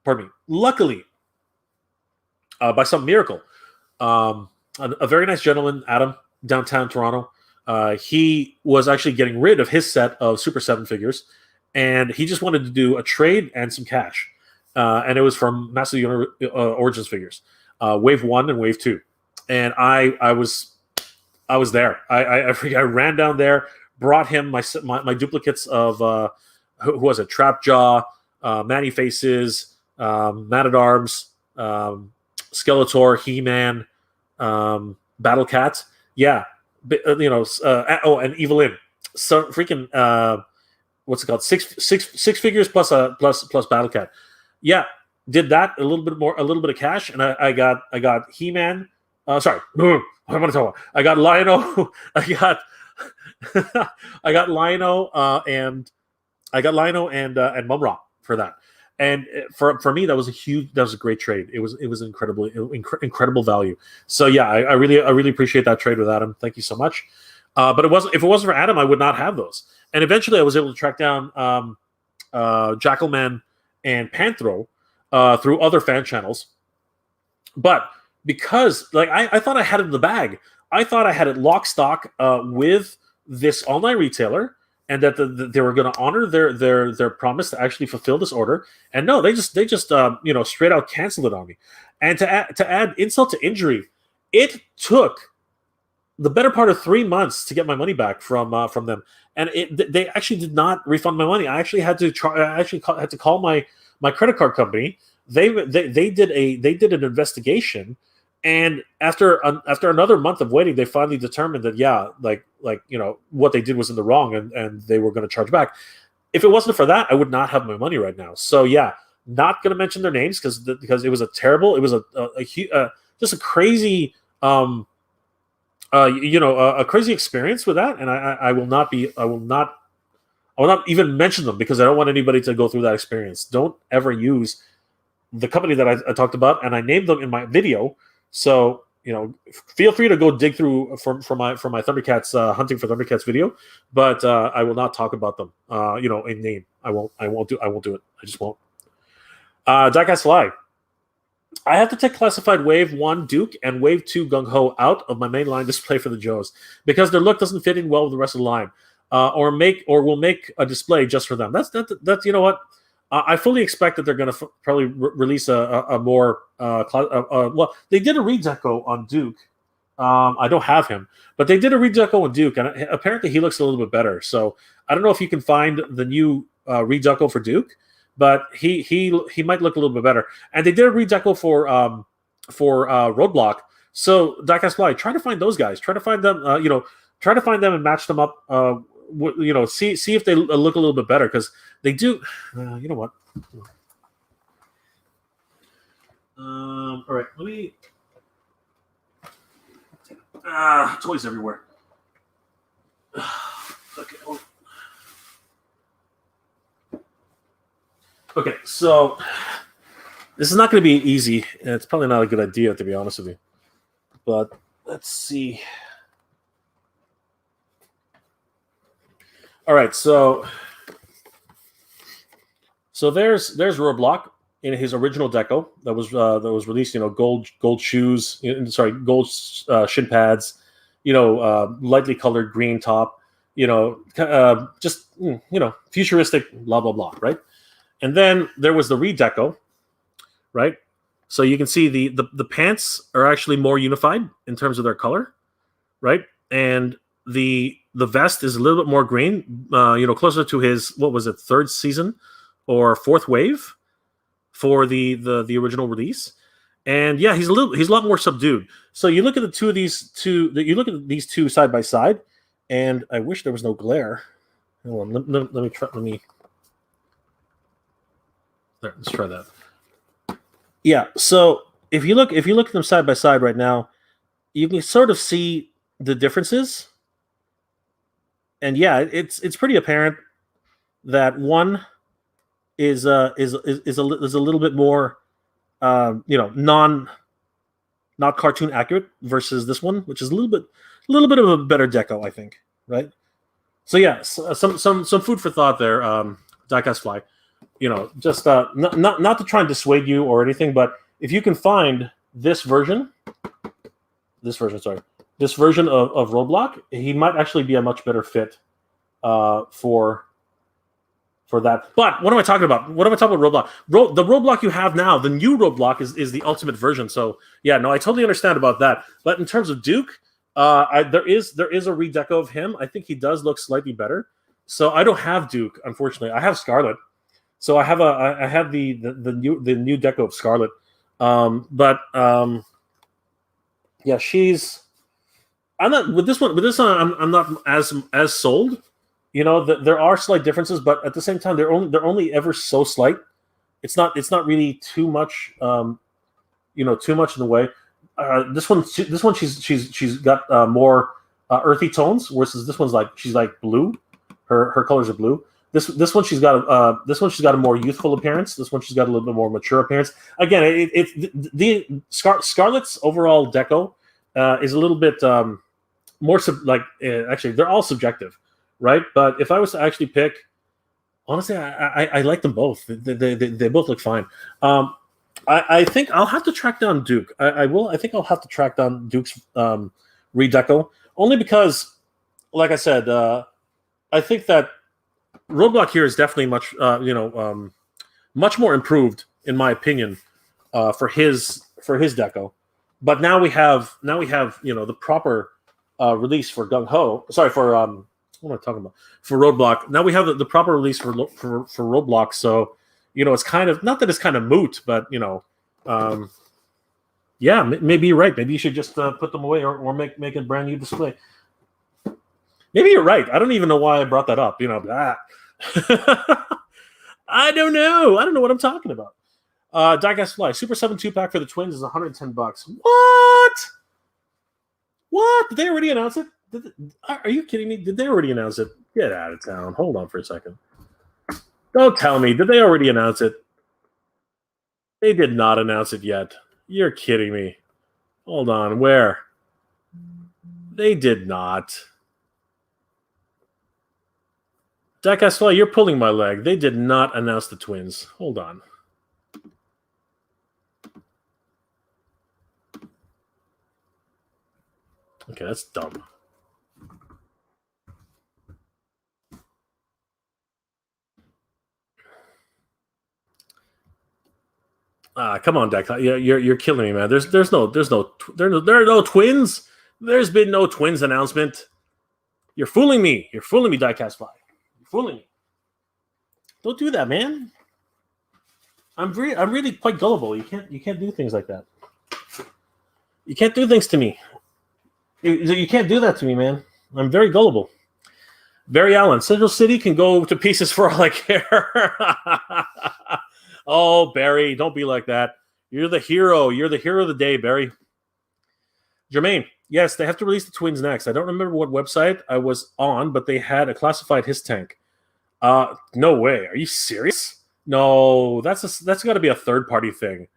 by some miracle, a very nice gentleman, Adam, downtown Toronto, he was actually getting rid of his set of Super 7 figures, and he just wanted to do a trade and some cash. And it was from Massive Origins figures, Wave 1 and Wave 2. And I was there. I ran down there, brought him my duplicates of who was it? Trapjaw, Manny Faces, Man-at-Arms, Skeletor, He-Man, Battle Cat. Yeah, and evil-lyn. So freaking what's it called? Six figures plus Battle Cat. Yeah, did that a little bit of cash, and I got He-Man. Sorry, what am I talking about? I got Lion-O. I got Lion-O and Mum-Ra for that. And for me, that was a great trade. It was incredible value. So yeah, I really appreciate that trade with Adam. Thank you so much. But if it wasn't for Adam, I would not have those. And eventually, I was able to track down Jackalman and Panthro through other fan channels. But because I thought I had it in the bag, I thought I had it lock stock with this online retailer, and that they were going to honor their promise to actually fulfill this order. And no, they just straight out canceled it on me. And to add insult to injury, it took the better part of 3 months to get my money back from them, and they actually did not refund my money. I actually had to had to call my credit card company. They did an investigation, and after another month of waiting, they finally determined that what they did was in the wrong, and they were going to charge back. If it wasn't for that, I would not have my money right now. So yeah, not going to mention their names because it was just a crazy a crazy experience with that, and I will not even mention them because I don't want anybody to go through that experience. Don't ever use the company that I talked about, and I named them in my video. So feel free to go dig through for my Thundercats hunting for Thundercats video, but I will not talk about them. In name, I won't do it. I just won't. Diecast Fly. I have to take classified Wave 1 Duke and Wave 2 Gung Ho out of my mainline display for the Joes because their look doesn't fit in well with the rest of the line, or will make a display just for them. That's you know what? I fully expect that they're going to probably release a more well, they did a redeco on Duke. I don't have him, but they did a redeco on Duke, and apparently he looks a little bit better. So I don't know if you can find the new redeco for Duke, but he might look a little bit better. And they did a redeco for Roadblock. So Diecast Fly, try to find those guys. Try to find them. Try to find them and match them up. See if they look a little bit better because they do. You know what? All right, let me. Toys everywhere. Okay. Okay, so this is not going to be easy, and it's probably not a good idea, to be honest with you. But let's see. All right, so there's Roadblock in his original deco that was released. Gold shoes, gold shin pads. Lightly colored green top. Just futuristic, blah blah blah, right? And then there was the redeco, right? So you can see the pants are actually more unified in terms of their color, right? And the vest is a little bit more green, closer to his, what was it, third season or fourth wave for the original release. And yeah, he's a lot more subdued. So you look at these two side by side, and I wish there was no glare. Hold on, let me try. Let's try that. Yeah. So if you look at them side by side right now, you can sort of see the differences. And yeah, it's pretty apparent that one is a little bit more, not cartoon accurate versus this one, which is a little bit of a better deco, I think, right? So yeah, some food for thought there, Diecast Fly. Just not to try and dissuade you or anything, but if you can find this version of Roadblock, he might actually be a much better fit for that. But what am I talking about? What am I talking about? Roadblock. The Roadblock you have now, the new Roadblock is the ultimate version. So yeah, no, I totally understand about that. But in terms of Duke, there is a redeco of him. I think he does look slightly better. So I don't have Duke, unfortunately. I have Scarlet. So I have the new deco of Scarlet. Yeah, I'm not with this one. With this one, I'm not as sold. There are slight differences, but at the same time, they're only ever so slight. It's not really too much. Too much in the way. This one, she's got more earthy tones, versus this one's she's blue. Her colors are blue. This one she's got a more youthful appearance. This one she's got a little bit more mature appearance. Again, the Scarlet's overall deco is a little bit more actually they're all subjective, right? But if I was to actually pick, honestly, I like them both. They both look fine. I think I'll have to track down Duke. I will. I think I'll have to track down Duke's redeco, only because, like I said, I think that Roadblock here is definitely much more improved, in my opinion, for his deco. But now we have the proper release for Gung Ho. Sorry, for what am I talking about? For Roadblock. Now we have the proper release for Roadblock. So it's kind of, not that it's kind of moot, but yeah, maybe you're right. Maybe you should just put them away or make a brand new display. Maybe you're right. I don't even know why I brought that up. I don't know. I don't know what I'm talking about. Diecast Fly Super 7 2-pack for the twins is $110. What? Did they already announce it? Are you kidding me? Did they already announce it? Get out of town. Hold on for a second. Don't tell me. Did they already announce it? They did not announce it yet. You're kidding me. Hold on. Where? They did not. Diecast Fly, you're pulling my leg. They did not announce the twins. Hold on. Okay, that's dumb. Come on, Deck. You're killing me, man. There are no twins. There's been no twins announcement. You're fooling me. You're fooling me, Diecast Fly. You're fooling me. Don't do that, man. I'm really quite gullible. You can't do things like that. You can't do things to me. You can't do that to me, man. I'm very gullible. Barry Allen, Central City can go to pieces for all I care. Oh, Barry, don't be like that. You're the hero. You're the hero of the day, Barry. Jermaine, Yes, they have to release the twins next. I don't remember what website I was on, but they had a classified his tank. No way. Are you serious? No, that's got to be a third-party thing.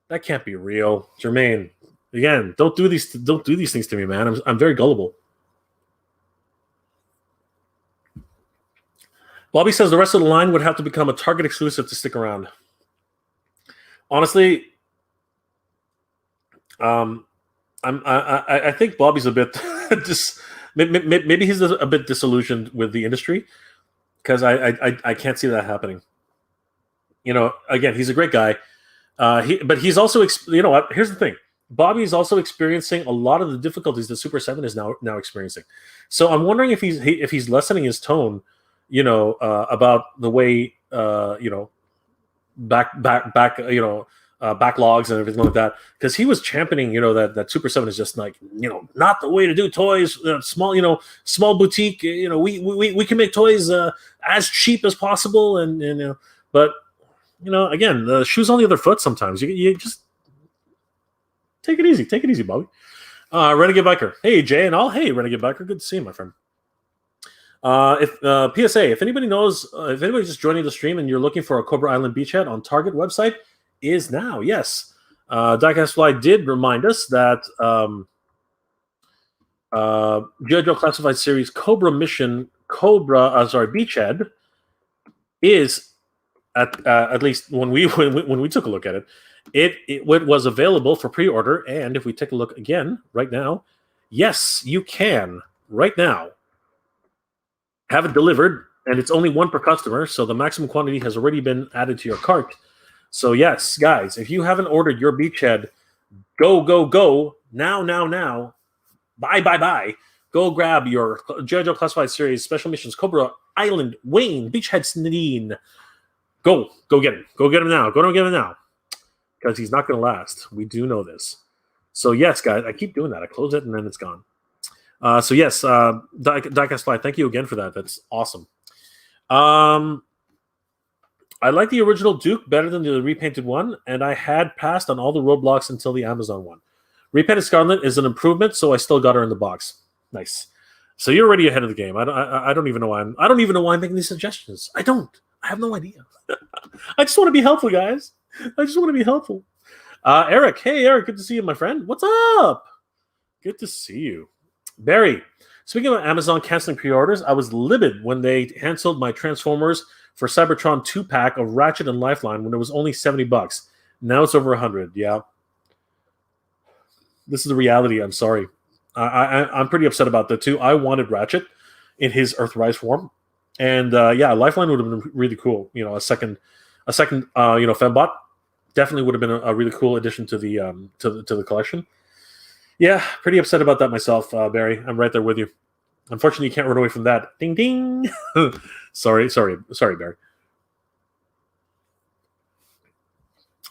That can't be real, Jermaine. Again, don't do these things to me, man. I'm very gullible. Bobby says the rest of the line would have to become a Target exclusive to stick around. Honestly, I think Bobby's a bit just maybe he's a bit disillusioned with the industry because I can't see that happening. You know, again, he's a great guy, but he's also you know what? Here's the thing: Bobby is also experiencing a lot of the difficulties that Super 7 is now experiencing. So I'm wondering if he's lessening his tone, you know, about the way you know backlogs and everything like that, because he was championing, you know, that Super 7 is just like, you know, not the way to do toys, small, you know, small boutique, you know, we can make toys as cheap as possible, and you know, but you know, again, the shoe's on the other foot sometimes. You just take it easy, Bobby. Renegade Biker, hey Jay and all, hey Renegade Biker, good to see you, my friend. If PSA, if anybody knows, if anybody's just joining the stream and you're looking for a Cobra Island beachhead on Target website, is now, yes. Diecast Fly did remind us that G.I. Joe Classified Series Cobra Mission Beachhead is at least when we took a look at it, it was available for pre-order, and if we take a look again right now, yes, you can right now have it delivered, and it's only one per customer, so the maximum quantity has already been added to your cart. So yes, guys, if you haven't ordered your beachhead, go now, buy. Go grab your G.I. Joe Classified Series Special Missions Cobra Island Wayne Beachhead Snedeen. Go get him. Go get him now. Go get him now, because he's not going to last. We do know this. So yes, guys, I keep doing that. I close it and then it's gone. So yes, Diecast Fly, thank you again for that. That's awesome. I like the original Duke better than the repainted one, and I had passed on all the roadblocks until the Amazon one. Repainted Scarlet is an improvement, so I still got her in the box. Nice. So you're already ahead of the game. I don't even know why I'm making these suggestions. I have no idea. I just want to be helpful, guys. I just want to be helpful. Eric, hey Eric, good to see you, my friend. What's up? Good to see you. Barry, speaking of Amazon canceling pre-orders, I was livid when they canceled my Transformers for Cybertron 2-pack of Ratchet and Lifeline when it was only $70. Now it's over $100. Yeah. This is the reality. I'm sorry. I'm pretty upset about that too. I wanted Ratchet in his Earthrise form. And yeah, Lifeline would have been really cool. You know, a second you know, Fembot definitely would have been a really cool addition to the collection. Yeah, pretty upset about that myself, Barry. I'm right there with you. Unfortunately, you can't run away from that. Ding, ding. sorry, Barry.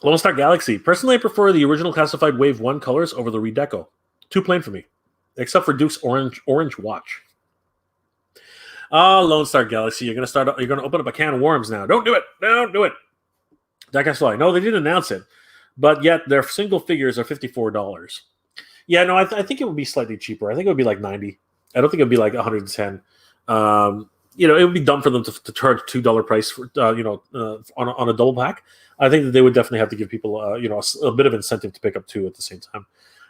Lone Star Galaxy. Personally, I prefer the original Classified Wave 1 colors over the redeco. Too plain for me, except for Duke's orange watch. Lone Star Galaxy. You're gonna open up a can of worms now. Don't do it. Diecast Fly. No, they didn't announce it, but yet their single figures are $54. Yeah, no, I think it would be slightly cheaper. I think it would be like $90. I don't think it would be like $110. You know, it would be dumb for them to charge $2 price for on a double pack. I think that they would definitely have to give people you know, a bit of incentive to pick up two at the same time.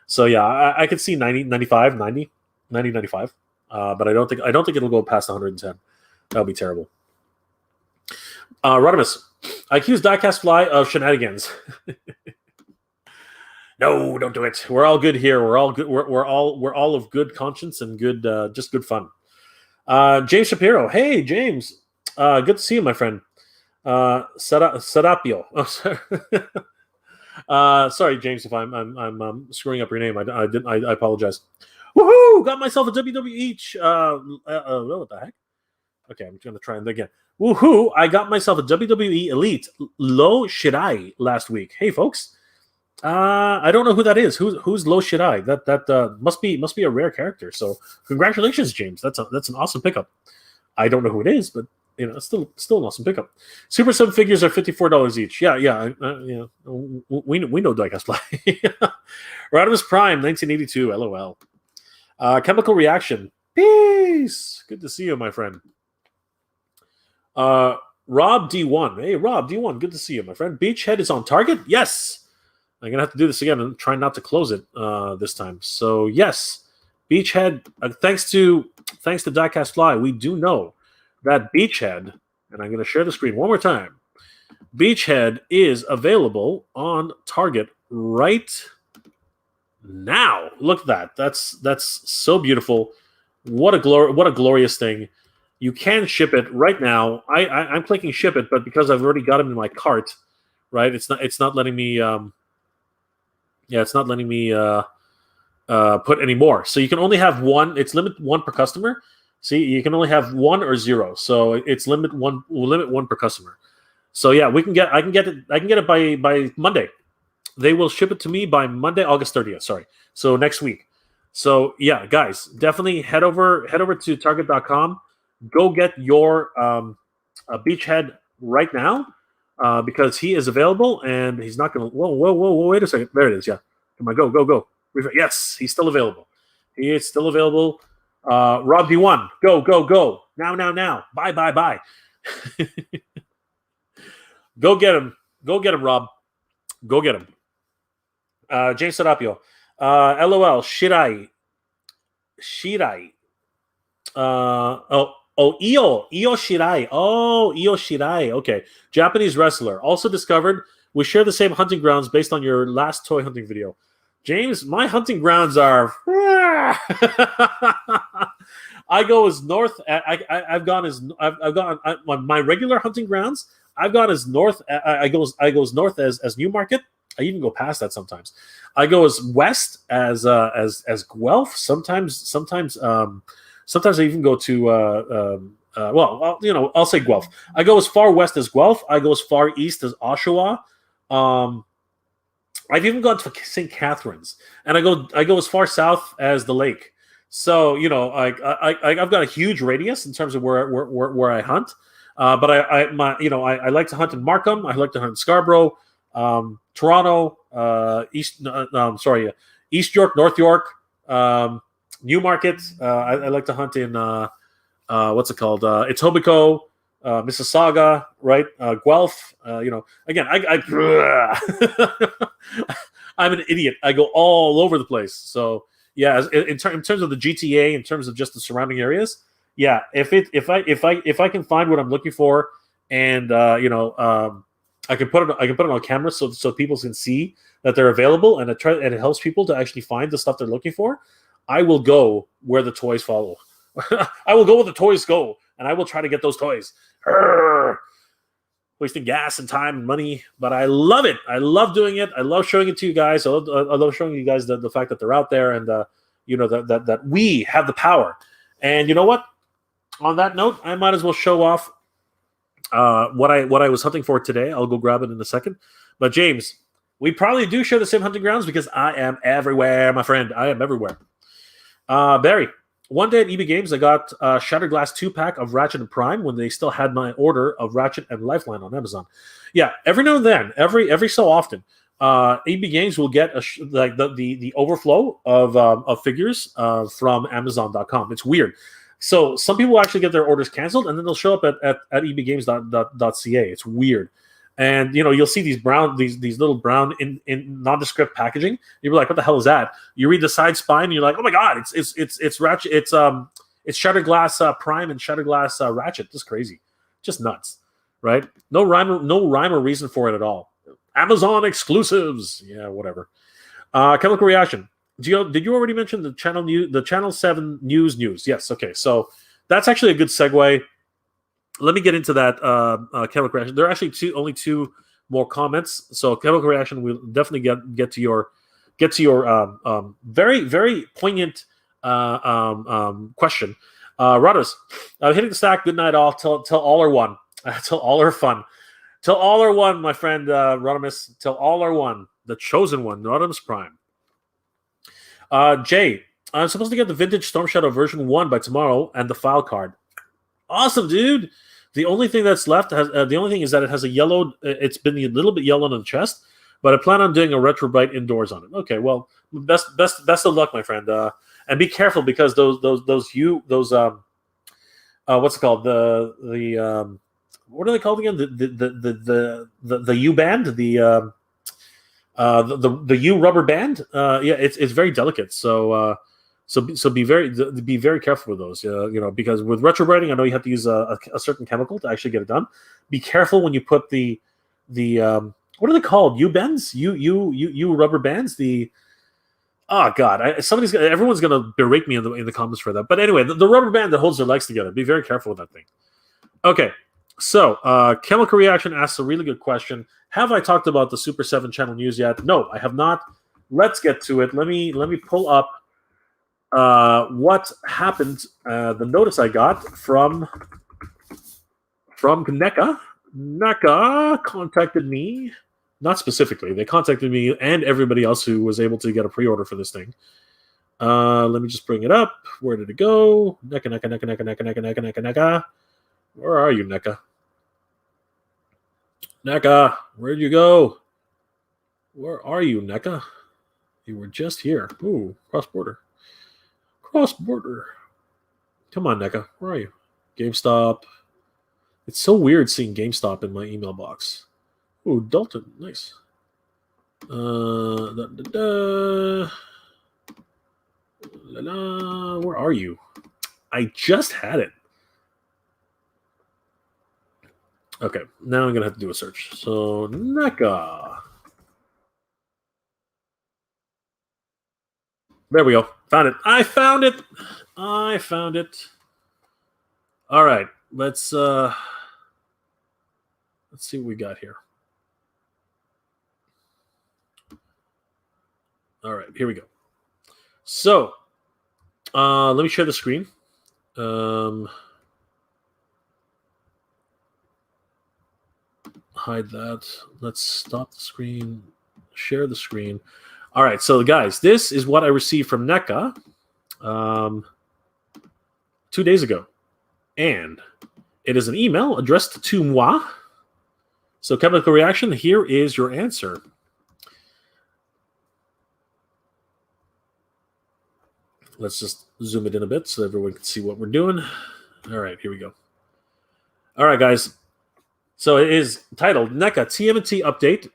So yeah, I could see 90, 95, 90, 90, 95. But I don't think it'll go past 110. That would be terrible. Rodimus, I accuse Diecast Fly of shenanigans. No, don't do it. We're all good here. We're all good. We're all of good conscience and good, just good fun. James Shapiro, hey James, good to see you, my friend. Serapio. Oh, sorry, James, if I'm screwing up your name. I apologize. Woohoo! Got myself a WWE. What the heck? Okay, I'm going to try it again. Woohoo! I got myself a WWE Elite Low Shirai last week. Hey, folks. I don't know who that is. Who's Low Shirai? That must be a rare character. So congratulations, James. That's an awesome pickup. I don't know who it is, but you know, it's still an awesome pickup. Super Sub figures are $54 each. Yeah. We know Diecast Fly. Rodimus Prime, 1982. LOL. Chemical Reaction. Peace. Good to see you, my friend. Rob D1. Hey, Rob D1. Good to see you, my friend. Beachhead is on target. Yes. I'm going to have to do this again and try not to close it this time. So, yes. Beachhead, thanks to Diecast Fly, we do know that Beachhead, and I'm going to share the screen one more time. Beachhead is available on Target right now. Look at that. That's so beautiful. What a glorious thing. You can ship it right now. I'm clicking ship it, but because I've already got them in my cart, right? It's not letting me it's not letting me put any more. So you can only have one. It's limit one per customer. See, you can only have 1 or 0. So it's limit one per customer. So yeah, I can get it by Monday. They will ship it to me by Monday, August 30th. Sorry. So next week. So yeah, guys, definitely head over to Target.com. Go get your Beachhead right now because he is available and he's not going to. Whoa! Wait a second. There it is. Yeah, come on, go. Yes, he's still available. He is still available. Rob D1, go now. Bye. Go get him, Rob. Go get him. James Serapio. LOL. Shirai. Io Shirai. Oh, Io Shirai. Okay. Japanese wrestler. Also discovered we share the same hunting grounds based on your last toy hunting video. James, my hunting grounds are. I go as north. I've gone my regular hunting grounds. I've gone as north. I go as north as Newmarket. I even go past that sometimes. I go as west as Guelph. Sometimes I even go to I'll say Guelph. I go as far west as Guelph. I go as far east as Oshawa. I've even gone to St. Catharines, and I go as far south as the lake. So I've got a huge radius in terms of where I hunt. But I like to hunt in Markham. I like to hunt in Scarborough, Toronto, East York, North York, Newmarket. I like to hunt in what's it called? Etobicoke, Mississauga, right? Guelph. Again, I'm an idiot. I go all over the place. So yeah, in terms of the GTA, in terms of just the surrounding areas, yeah. If I can find what I'm looking for, and I can put it on camera so people can see that they're available, and it helps people to actually find the stuff they're looking for. I will go where the toys follow. I will go where the toys go, and I will try to get those toys. Wasting gas and time and money, but I love it. I love doing it. I love showing it to you guys. I love showing you guys the fact that they're out there, and that we have the power. And you know what? On that note, I might as well show off what I was hunting for today. I'll go grab it in a second. But James, we probably do share the same hunting grounds because I am everywhere, my friend. I am everywhere. Barry, one day at EB Games, I got a Shattered Glass 2-pack of Ratchet and Prime when they still had my order of Ratchet and Lifeline on Amazon. Yeah, every now and then, every so often, EB Games will get the overflow of figures from Amazon.com. It's weird. So some people actually get their orders canceled, and then they'll show up at ebgames.ca. It's weird. And you'll see these little brown in nondescript packaging. You're like, what the hell is that? You read the side spine, and you're like, oh my god, it's Ratchet, it's Shattered Glass Prime and Shattered Glass Ratchet. Just crazy, just nuts, right? No rhyme or reason for it at all. Amazon exclusives, yeah, whatever. Chemical Reaction. Did you already mention the Channel 7 news? Yes. Okay, so that's actually a good segue. Let me get into that Chemical Reaction. There are actually only two more comments. So Chemical Reaction will definitely get to your very, very poignant question. Rudders, hitting the stack. Good night, all. Till all are one. Till all are fun. Till all are one, my friend Rodimus. Till all are one. The chosen one, Rodimus Prime. Jay, I'm supposed to get the vintage Storm Shadow version 1 by tomorrow and the file card. Awesome, dude. The only thing that's left the only thing is that it has a yellowed. It's been a little bit yellowed on the chest, but I plan on doing a retrobite indoors on it. Okay, well, best of luck, my friend. and be careful because those what's it called, the what are they called again, the U band, the U rubber band, yeah, it's very delicate, so be very careful with those, because with retrobrighting, I know you have to use a certain chemical to actually get it done. Be careful when you put the what are they called, U bends, U rubber bands, oh God, everyone's gonna berate me in the comments for that. But anyway, the rubber band that holds their legs together. Be very careful with that thing. Okay, so Chemical Reaction asks a really good question. Have I talked about the Super 7 channel news yet? No, I have not. Let's get to it. Let me pull up what happened. The notice I got from NECA. NECA contacted me. Not specifically. They contacted me and everybody else who was able to get a pre-order for this thing. Let me just bring it up. Where did it go? NECA. Where are you, NECA? NECA, where'd you go? Where are you, NECA? You were just here. Ooh, cross-border. Cross-border. Come on, NECA. Where are you? GameStop. It's so weird seeing GameStop in my email box. Ooh, Dalton. Nice. Where are you? I just had it. Okay, now I'm going to have to do a search. So, NECA. There we go. Found it. I found it. All right, let's see what we got here. All right, here we go. So, let me share the screen. Hide that. Let's stop the screen. Share the screen. All right, so guys, this is what I received from NECA 2 days ago. And it is an email addressed to moi. So, Chemical Reaction, here is your answer. Let's just zoom it in a bit so everyone can see what we're doing. All right, here we go. All right, guys. So it is titled NECA TMNT Update.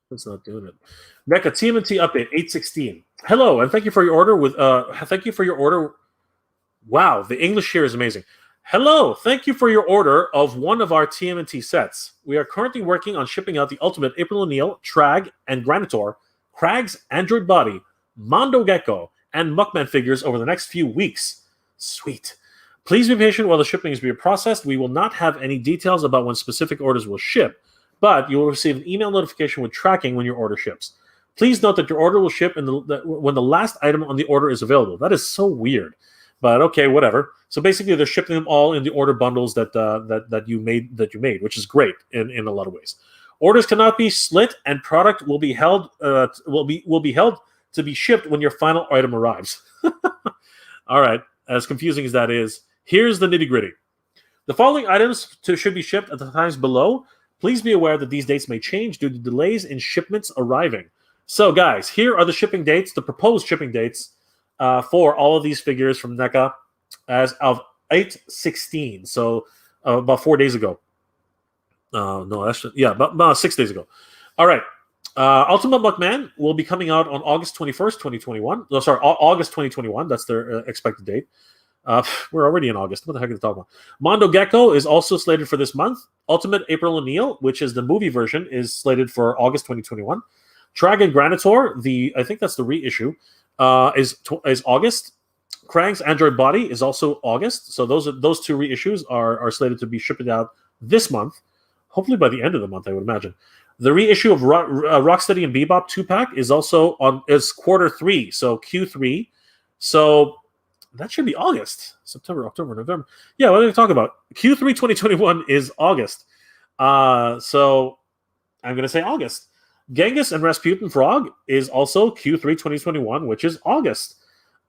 It's not doing it. NECA TMNT Update 816. Hello, and thank you for your order. Wow, the English here is amazing. Hello, thank you for your order of one of our TMNT sets. We are currently working on shipping out the ultimate April O'Neil, Trag, and Granitor, Krag's Android Body, Mondo Gecko, and Muckman figures over the next few weeks. Sweet. Please be patient while the shipping is being processed. We will not have any details about when specific orders will ship, but you will receive an email notification with tracking when your order ships. Please note that your order will ship when the last item on the order is available. That is so weird, but okay, whatever. So basically, they're shipping them all in the order bundles that you made, which is great in a lot of ways. Orders cannot be split, and product will be held to be shipped when your final item arrives. All right, as confusing as that is, here's the nitty-gritty. The following items should be shipped at the times below. Please be aware that these dates may change due to delays in shipments arriving. So, guys, here are the shipping dates, the proposed shipping dates for all of these figures from NECA as of 8/16. So, about 4 days ago. About 6 days ago. All right. Ultimate Muckman will be coming out on August 21st, 2021. No, sorry, August 2021. That's their expected date. We're already in August. What the heck are they talking about? Mondo Gecko is also slated for this month. Ultimate April O'Neil, which is the movie version, is slated for August 2021. Dragon Granitor, I think that's the reissue, is August. Krang's Android Body is also August. So those two reissues are slated to be shipped out this month. Hopefully by the end of the month, I would imagine. The reissue of Rocksteady and Bebop 2-pack is also is Q3, so Q3. So that should be August, September, October, November. Yeah, what are we talking about? Q3 2021 is August. So I'm going to say August. Genghis and Rasputin Frog is also Q3 2021, which is August.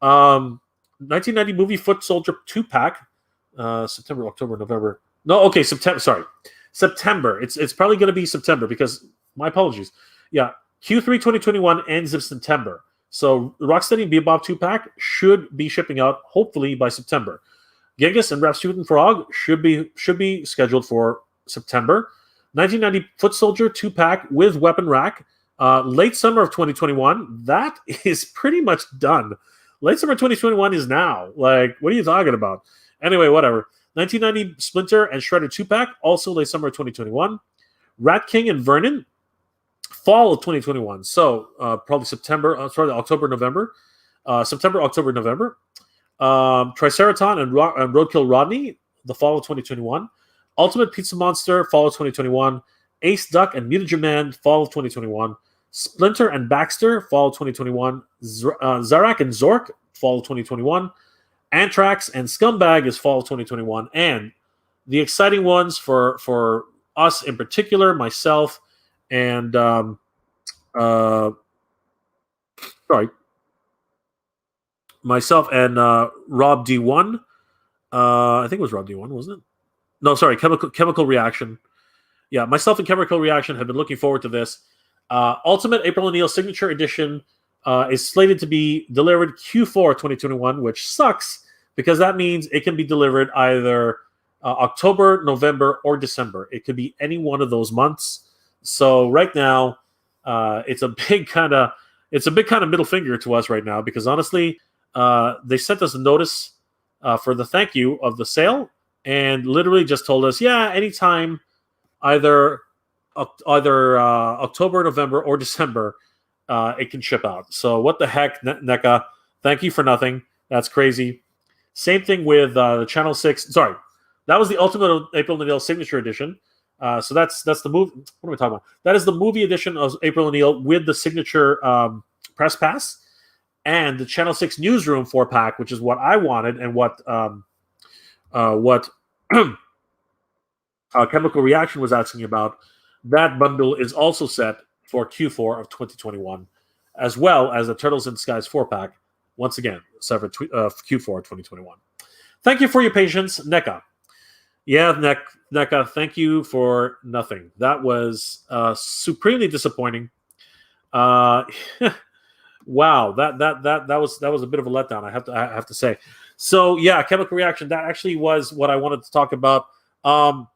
1990 movie Foot Soldier 2-pack, September, October, November. No, okay, September. Sorry. September. It's probably going to be September because my apologies. Yeah, Q3 2021 ends in September. So Rocksteady Bebop 2-pack should be shipping out hopefully by September. Genghis and Rasputin Frog should be scheduled for September. 1990 Foot Soldier 2-pack with weapon rack, late summer of 2021. That is pretty much done. Late summer 2021 is now. Like, what are you talking about? Anyway, whatever. 1990 Splinter and Shredder 2-pack, also late summer of 2021. Rat King and Vernon, fall of 2021. So probably October, November. September, October, November. Triceraton and Roadkill Rodney, the fall of 2021. Ultimate Pizza Monster, fall of 2021. Ace Duck and Mutagen Man, fall of 2021. Splinter and Baxter, fall of 2021. Zarak and Zork, fall of 2021. Anthrax and Scumbag is fall of 2021. And the exciting ones for us in particular, myself and Rob D1. I think it was Rob D1, wasn't it? No, sorry, Chemical Reaction. Yeah, myself and Chemical Reaction have been looking forward to this. Ultimate April O'Neil Signature Edition is slated to be delivered Q4 2021, which sucks because that means it can be delivered either October, November, or December. It could be any one of those months. So right now, it's a big kind of middle finger to us right now because honestly, they sent us a notice for the thank you of the sale and literally just told us, yeah, anytime, either October, November, or December, it can ship out. So what the heck, NECA? Thank you for nothing. That's crazy. Same thing with the Channel 6. Sorry, that was the Ultimate April O'Neil Signature Edition. So that's the movie. What am I talking about? That is the movie edition of April O'Neil with the signature press pass and the Channel 6 Newsroom 4-pack, which is what I wanted and what Chemical Reaction was asking about. That bundle is also set for Q4 of 2021, as well as the Turtles in Disguise 4-pack. Once again, set for Q4 2021. Thank you for your patience, NECA. Yeah, NECA, thank you for nothing. That was supremely disappointing. Wow, that was a bit of a letdown. I have to say. So yeah, Chemical Reaction. That actually was what I wanted to talk about. But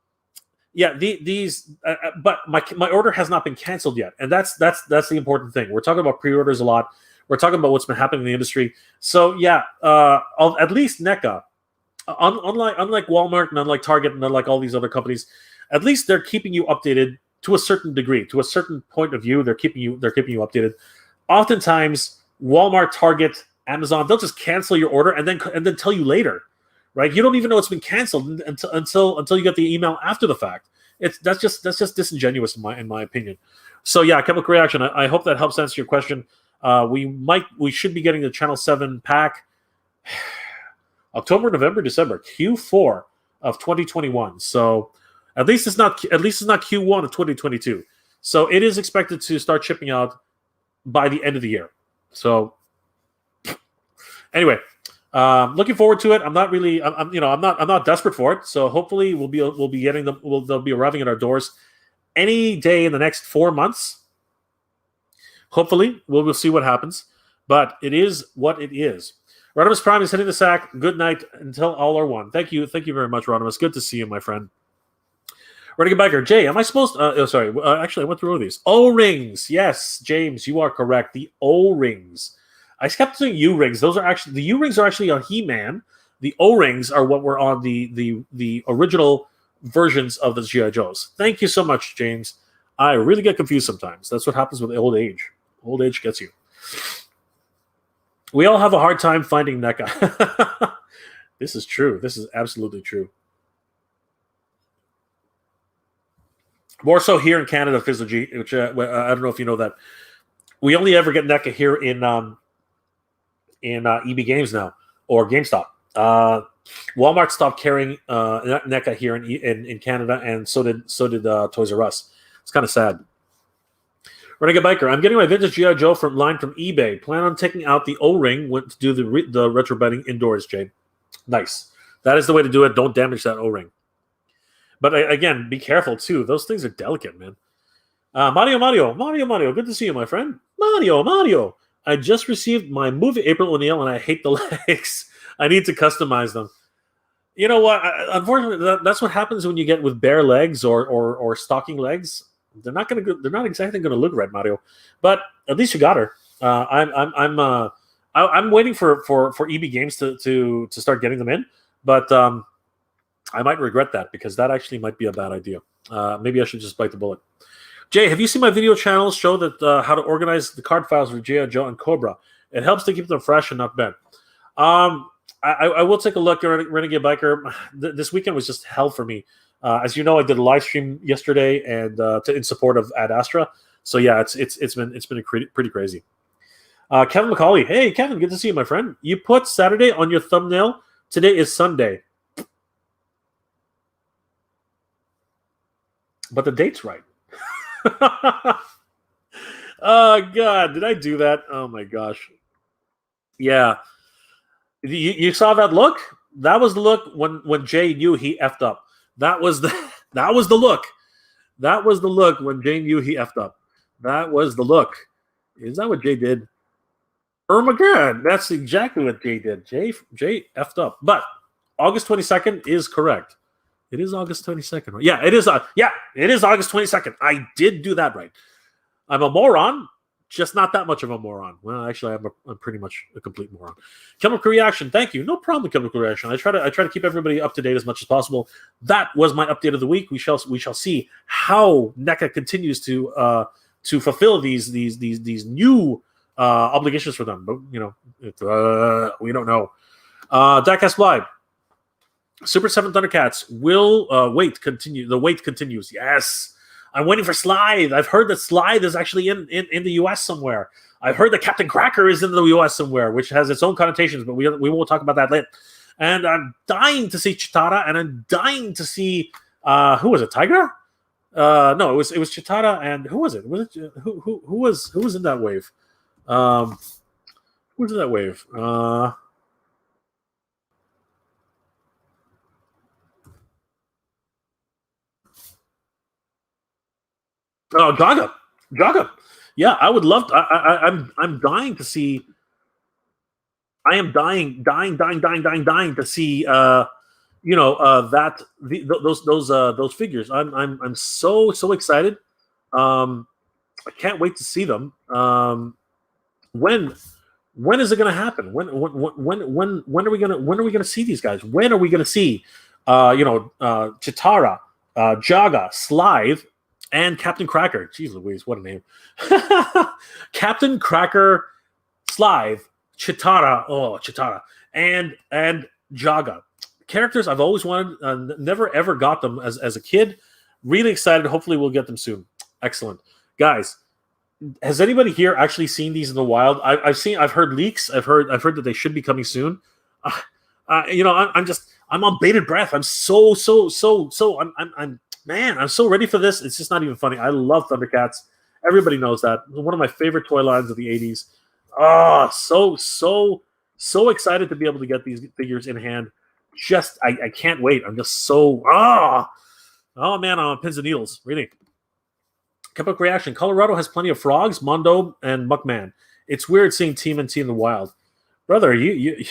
my order has not been canceled yet, and that's the important thing. We're talking about pre-orders a lot. We're talking about what's been happening in the industry. So yeah, at least NECA, unlike Walmart and unlike Target and unlike all these other companies, at least they're keeping you updated to a certain degree, to a certain point of view. They're keeping you updated. Oftentimes, Walmart, Target, Amazon, they'll just cancel your order and then tell you later, right? You don't even know it's been canceled until you get the email after the fact. That's just disingenuous in my opinion. So yeah, Chemical Reaction. I hope that helps answer your question. We should be getting the Channel 7 pack October, November, December, Q4 of 2021. So at least it's not Q1 of 2022. So it is expected to start shipping out by the end of the year. So anyway, looking forward to it. I'm not really, I'm not desperate for it. So hopefully we'll be getting them. They'll be arriving at our doors any day in the next 4 months. Hopefully we'll see what happens, but it is what it is. Rodimus Prime is hitting the sack. Good night until all are one. Thank you very much, Rodimus. Good to see you, my friend. Renegade Biker, Jay, am I supposed to... actually, I went through all these. O-rings. Yes, James, you are correct. The O-rings. I kept saying U-rings. The U-rings are actually on He-Man. The O-rings are what were on the original versions of the G.I. Joes. Thank you so much, James. I really get confused sometimes. That's what happens with old age. Old age gets you. We all have a hard time finding NECA. This is true. This is absolutely true. More so here in Canada, Fizzy, which I don't know if you know that. We only ever get NECA here in EB Games now, or GameStop. Walmart stopped carrying NECA here in Canada, and so did Toys R Us. It's kind of sad. Renegade Biker, I'm getting my vintage G.I. Joe from eBay. Plan on taking out the O-ring to do the retro betting indoors, Jay. Nice. That is the way to do it. Don't damage that O-ring. But again, be careful too. Those things are delicate, man. Mario. Good to see you, my friend. Mario. I just received my movie April O'Neil, and I hate the legs. I need to customize them. You know what? Unfortunately, that's what happens when you get with bare legs or stocking legs. They're not gonna. They're not exactly gonna look right, Mario. But at least you got her. I'm waiting for EB Games to start getting them in, but I might regret that because that actually might be a bad idea. Maybe I should just bite the bullet. Jay, have you seen my video channels show that how to organize the card files for G.I. Joe and Cobra? It helps to keep them fresh and not bent. I will take a look at Renegade Biker. This weekend was just hell for me. As you know, I did a live stream yesterday and in support of Ad Astra. So yeah, it's been pretty crazy. Kevin McCauley, hey Kevin, good to see you, my friend. You put Saturday on your thumbnail. Today is Sunday, but the date's right. Oh God, did I do that? Oh my gosh. Yeah. You saw that look? That was the look when Jay knew he effed up. That was the look. That was the look when Jay knew he effed up. That was the look. Is that what Jay did? Oh my God, that's exactly what Jay did. Jay effed up. But August 22nd is correct. It is August 22nd. Yeah, it is. It is August 22nd. I did do that right. I'm a moron, just not that much of a moron. Well, actually, I'm pretty much a complete moron. Chemical Reaction, thank you. No problem, Chemical Reaction. I try to keep everybody up to date as much as possible. That was my update of the week. We shall see how NECA continues to fulfill these new obligations for them. But you know, we don't know. Diecast Live. Super 7 Thundercats will wait. Continue. The wait continues. Yes. I'm waiting for Slithe. I've heard that Slithe is actually in the U.S. somewhere. I've heard that Captain Cracker is in the U.S. somewhere, which has its own connotations, but we won't talk about that later. And I'm dying to see Chitara, and I'm dying to see who was it? Tigra? No, it was Chitara, and who was it? Was it who was in that wave? Who was in that wave? Oh, Jaga. Yeah, I would love to. I'm dying to see. I am dying to see. Those figures. I'm so excited. I can't wait to see them. When is it going to happen? When are we going to see these guys? When are we going to see Chitara, Jaga, Slithe, and Captain Cracker? Jeez Louise, what a name. Captain Cracker, Slithe, Chitara, and Jaga. Characters I've always wanted, never ever got them as a kid. Really excited. Hopefully we'll get them soon. Excellent. Guys, has anybody here actually seen these in the wild? I've heard leaks. I've heard that they should be coming soon. I'm on bated breath. I'm so I'm so ready for this. It's just not even funny. I love Thundercats. Everybody knows that. One of my favorite toy lines of the 80s. So excited to be able to get these figures in hand. Just I can't wait. I'm just so man, I'm on pins and needles. Really. Chemical Reaction. Colorado has plenty of frogs, Mondo, and Muckman. It's weird seeing TMNT in the wild. Brother, you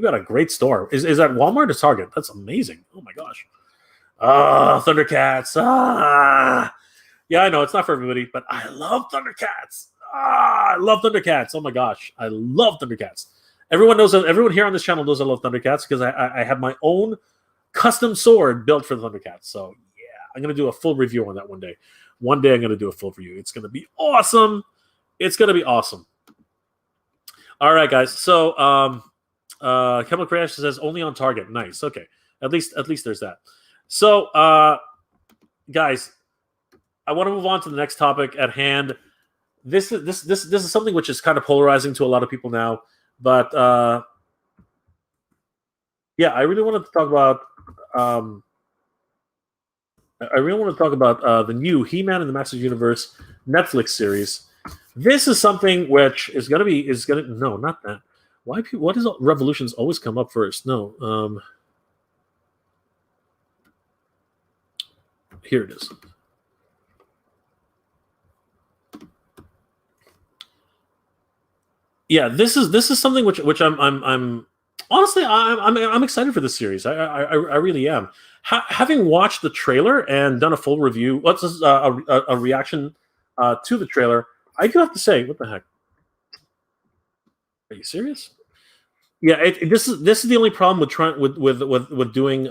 got a great store. Is that Walmart or Target? That's amazing. Oh my gosh. Thundercats. Yeah, I know it's not for everybody, but I love Thundercats. I love Thundercats. Oh my gosh, I love Thundercats. Everyone knows that. Everyone here on this channel knows I love Thundercats because I have my own custom sword built for the Thundercats. So yeah, I'm gonna do a full review on that one day. One day I'm gonna do a full review. It's gonna be awesome. It's gonna be awesome. All right, guys. So Chemical Crash says only on Target. Nice. Okay. At least there's that. So guys, I want to move on to the next topic at hand. This is something which is kind of polarizing to a lot of people now, but yeah, I really wanted to talk about the new He-Man in the Masters Universe Netflix series. This is something which is gonna no, not that. Why does Revolutions always come up first? No, here it is. yeah, this is something which I'm honestly I'm excited for this series. I really am. Having watched the trailer and done a full review, what's this, a reaction to the trailer, I do have to say, what the heck? Are you serious? Yeah, this is the only problem with trying with doing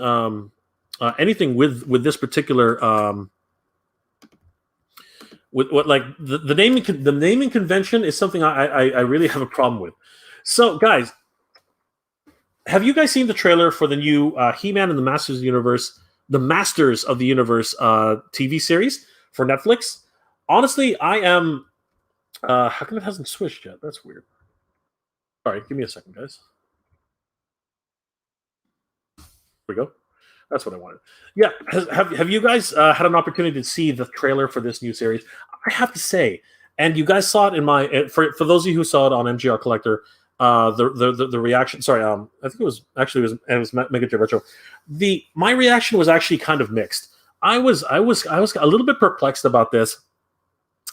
anything with this particular with what like the naming convention is something I really have a problem with. So, guys, have you guys seen the trailer for the new He-Man and the Masters of the Universe, TV series for Netflix? Honestly, I am. How come it hasn't switched yet? That's weird. Sorry, give me a second, guys. Here we go. That's what I wanted. Yeah, have you guys had an opportunity to see the trailer for this new series? I have to say, and you guys saw it in my for those of you who saw it on MGR Collector, the reaction. Sorry, I think it was Mega J Retro. My reaction was actually kind of mixed. I was a little bit perplexed about this,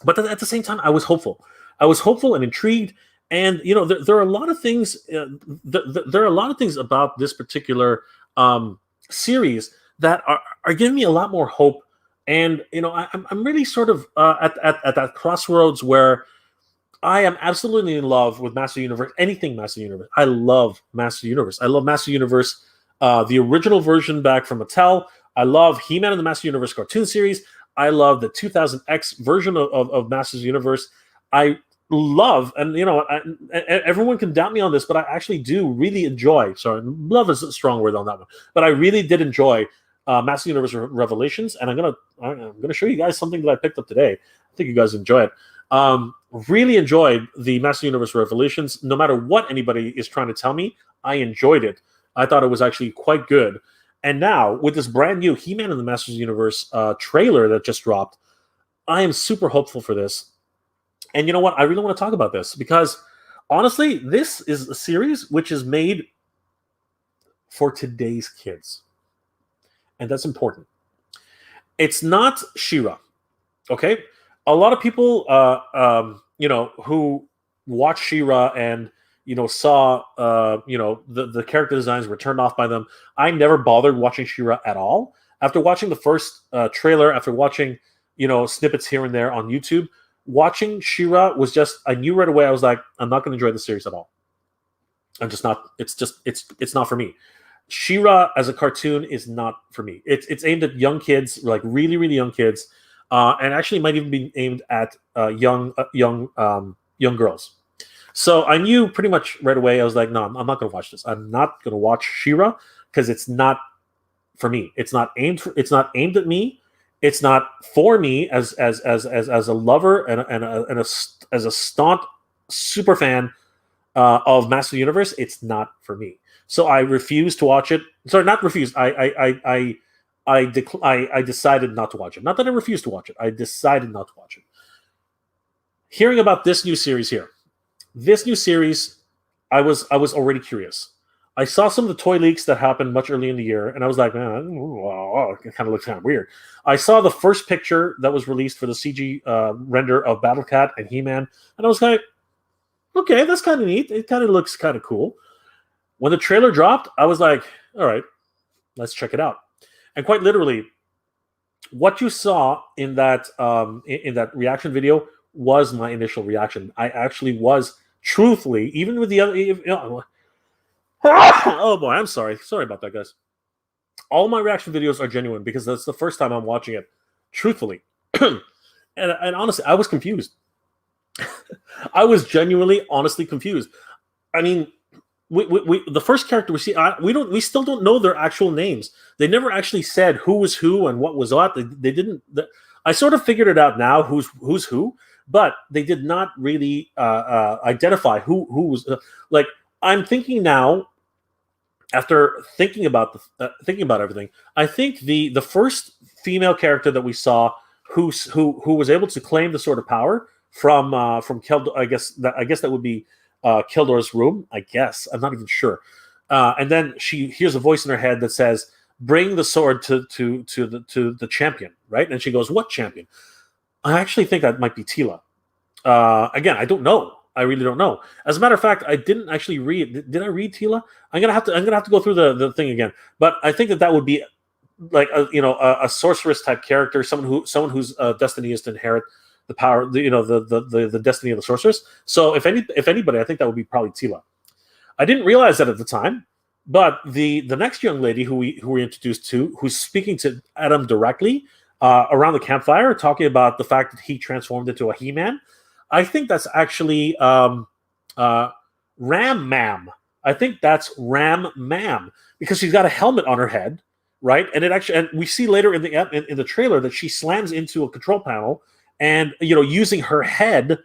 but at the same time, I was hopeful. I was hopeful and intrigued. And there are a lot of things. There are a lot of things about this particular series that are giving me a lot more hope. And I'm really sort of at that crossroads where I am absolutely in love with Master Universe. Anything Master Universe. I love Master Universe. I love Master Universe, the original version back from Mattel. I love He-Man and the Master Universe cartoon series. I love the 2000X version of Masters Universe. I love, and everyone can doubt me on this, but I actually do really enjoy. Sorry, love is a strong word on that one, but I really did enjoy Master Universe Revelations, and I'm gonna show you guys something that I picked up today. I think you guys enjoy it. Really enjoyed the Master Universe Revelations. No matter what anybody is trying to tell me, I enjoyed it. I thought it was actually quite good. And now with this brand new He-Man and the Masters Universe trailer that just dropped, I am super hopeful for this. And you know what? I really want to talk about this because, honestly, this is a series which is made for today's kids. And that's important. It's not She-Ra, okay? A lot of people, who watch She-Ra and, saw, the character designs were turned off by them. I never bothered watching She-Ra at all. After watching the first trailer, after watching, snippets here and there on YouTube, watching She-Ra was just, I knew right away, I was like, I'm not going to enjoy the series at all. I'm just not, it's not for me. She-Ra as a cartoon is not for me. It's aimed at young kids, like really, really young kids, and actually might even be aimed at young girls. So I knew pretty much right away, I was like, no, I'm not going to watch this. I'm not going to watch She-Ra because it's not for me. It's not aimed at me. It's not for me as a lover and as a staunch super fan of Master Universe. It's not for me. So I refused to watch it. Sorry, not refused. I decided not to watch it. Not that I refused to watch it. I decided not to watch it. Hearing about this new series here, I was already curious. I saw some of the toy leaks that happened much early in the year, and I was like, man, it kind of looks kind of weird. I saw the first picture that was released for the CG render of Battle Cat and He-Man, and I was like, okay, that's kind of neat. It kind of looks kind of cool. When the trailer dropped, I was like, all right, let's check it out. And quite literally, what you saw in that reaction video was my initial reaction. I actually was, truthfully, even with the other... oh boy, I'm sorry. Sorry about that, guys. All my reaction videos are genuine because that's the first time I'm watching it, truthfully. and honestly, I was confused. I was genuinely, honestly confused. I mean, we the first character we see, we still don't know their actual names. They never actually said who was who and what was what. They didn't. I sort of figured it out now who's who, but they did not really identify who was like. I'm thinking now, after thinking about everything, I think the first female character that we saw who was able to claim the Sword of Power from Keldor, I guess that would be Keldor's room. I guess I'm not even sure. And then she hears a voice in her head that says, "Bring the sword to the champion," right? And she goes, "What champion?" I actually think that might be Tila. Again, I don't know. I really don't know. As a matter of fact, I didn't actually read. Did I read Tila? I'm gonna have to go through the thing again. But I think that would be like a sorceress type character, someone whose destiny is to inherit the power, the destiny of the sorceress. So if anybody, I think that would be probably Tila. I didn't realize that at the time, but the next young lady who we introduced to, who's speaking to Adam directly around the campfire, talking about the fact that he transformed into a He-Man. I think that's actually Ram Mam. I think that's Ram Mam because she's got a helmet on her head, right? And we see later in the trailer that she slams into a control panel and using her head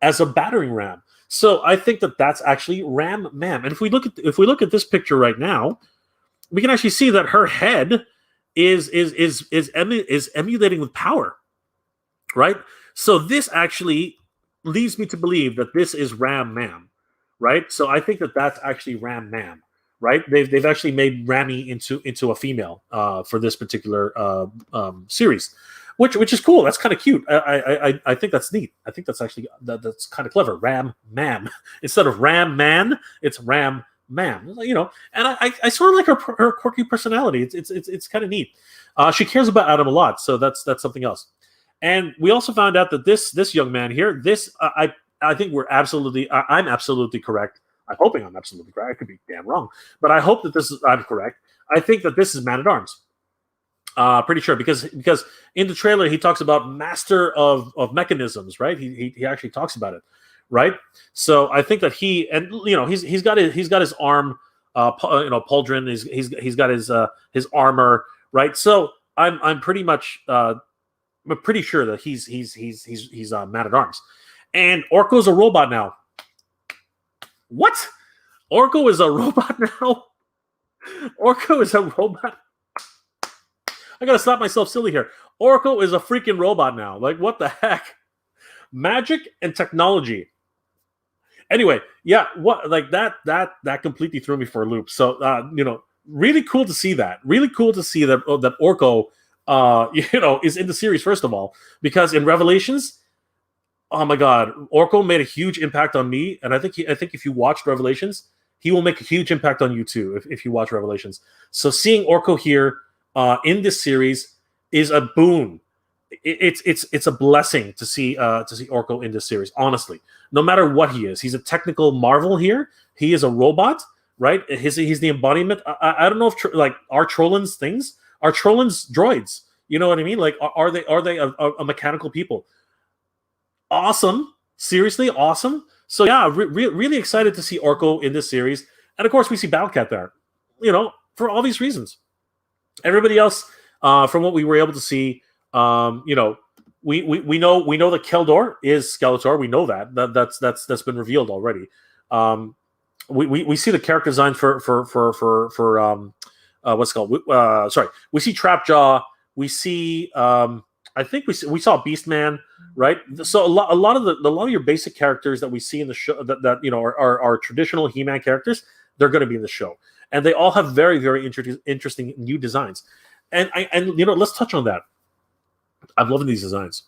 as a battering ram. So I think that that's actually Ram Mam. And if we look at this picture right now, we can actually see that her head is emulating with power, right? So this actually leads me to believe that this is Ram Mam, right? So I think that that's actually Ram Mam, right? They've actually made Rami into a female for this particular series, which is cool. That's kind of cute. I think that's neat. I think that's actually that's kind of clever. Ram Mam instead of Ram Man, it's Ram Mam. And I sort of like her quirky personality. It's kind of neat. She cares about Adam a lot, so that's something else. And we also found out that this young man here, I think I'm absolutely correct. I'm hoping I'm absolutely correct. I could be damn wrong, but I hope that I'm correct. I think that this is Man-at-Arms. Pretty sure because in the trailer he talks about master of mechanisms, right? He actually talks about it, right? So I think that he's got his arm, pauldron. He's got his armor, right? So I'm pretty sure that he's Man-at-Arms, and Orko's a robot now. What? Orko is a robot now? Orko is a robot. I gotta stop myself silly here. Orko is a freaking robot now. Like, what the heck? Magic and technology. Anyway, yeah, that completely threw me for a loop. So really cool to see that. Really cool to see that Orko is in the series, first of all, because in Revelations, oh my God, Orko made a huge impact on me, and I think if you watched Revelations, he will make a huge impact on you too if you watch Revelations. So seeing Orko here in this series is a boon. It's a blessing to see Orko in this series. Honestly, no matter what he is, he's a technical marvel here. He is a robot, right? He's the embodiment. I don't know if are Trollins things? Are Trollins droids? You know what I mean? Like, are they a mechanical people? Awesome, seriously awesome. So yeah, really excited to see Orko in this series, and of course we see Battlecat there. For obvious reasons. Everybody else, from what we were able to see, we know that Keldor is Skeletor. We know that's been revealed already. We see the character design for what's it called? We see Trapjaw. We see I think we saw Beastman, right? So a lot of your basic characters that we see in the show that are traditional He-Man characters, they're going to be in the show, and they all have very, very interesting new designs. And let's touch on that. I'm loving these designs.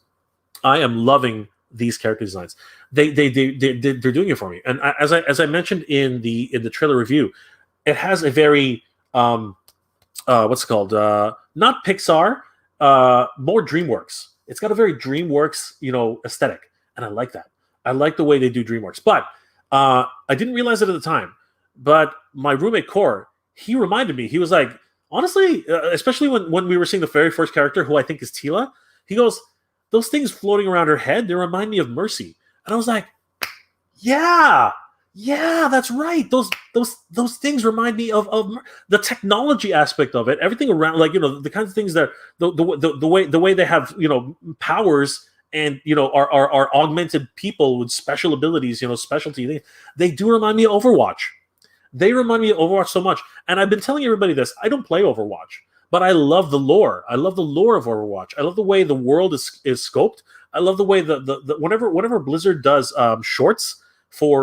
I am loving these character designs. They're doing it for me. And as I mentioned in the trailer review, it has a very what's it called? Not Pixar, more DreamWorks. It's got a very DreamWorks, aesthetic, and I like that. I like the way they do DreamWorks. But I didn't realize it at the time. But my roommate Core, he reminded me. He was like, honestly, especially when we were seeing the very first character, who I think is Tila, he goes, those things floating around her head, they remind me of Mercy. And I was like, yeah, that's right. Those things remind me of the technology aspect of it. Everything around, the kinds of things that the way they have, powers and are augmented people with special abilities, specialty. They do remind me of Overwatch. They remind me of Overwatch so much. And I've been telling everybody this. I don't play Overwatch, but I love the lore. I love the lore of Overwatch. I love the way the world is scoped. I love the way the whenever Blizzard does shorts for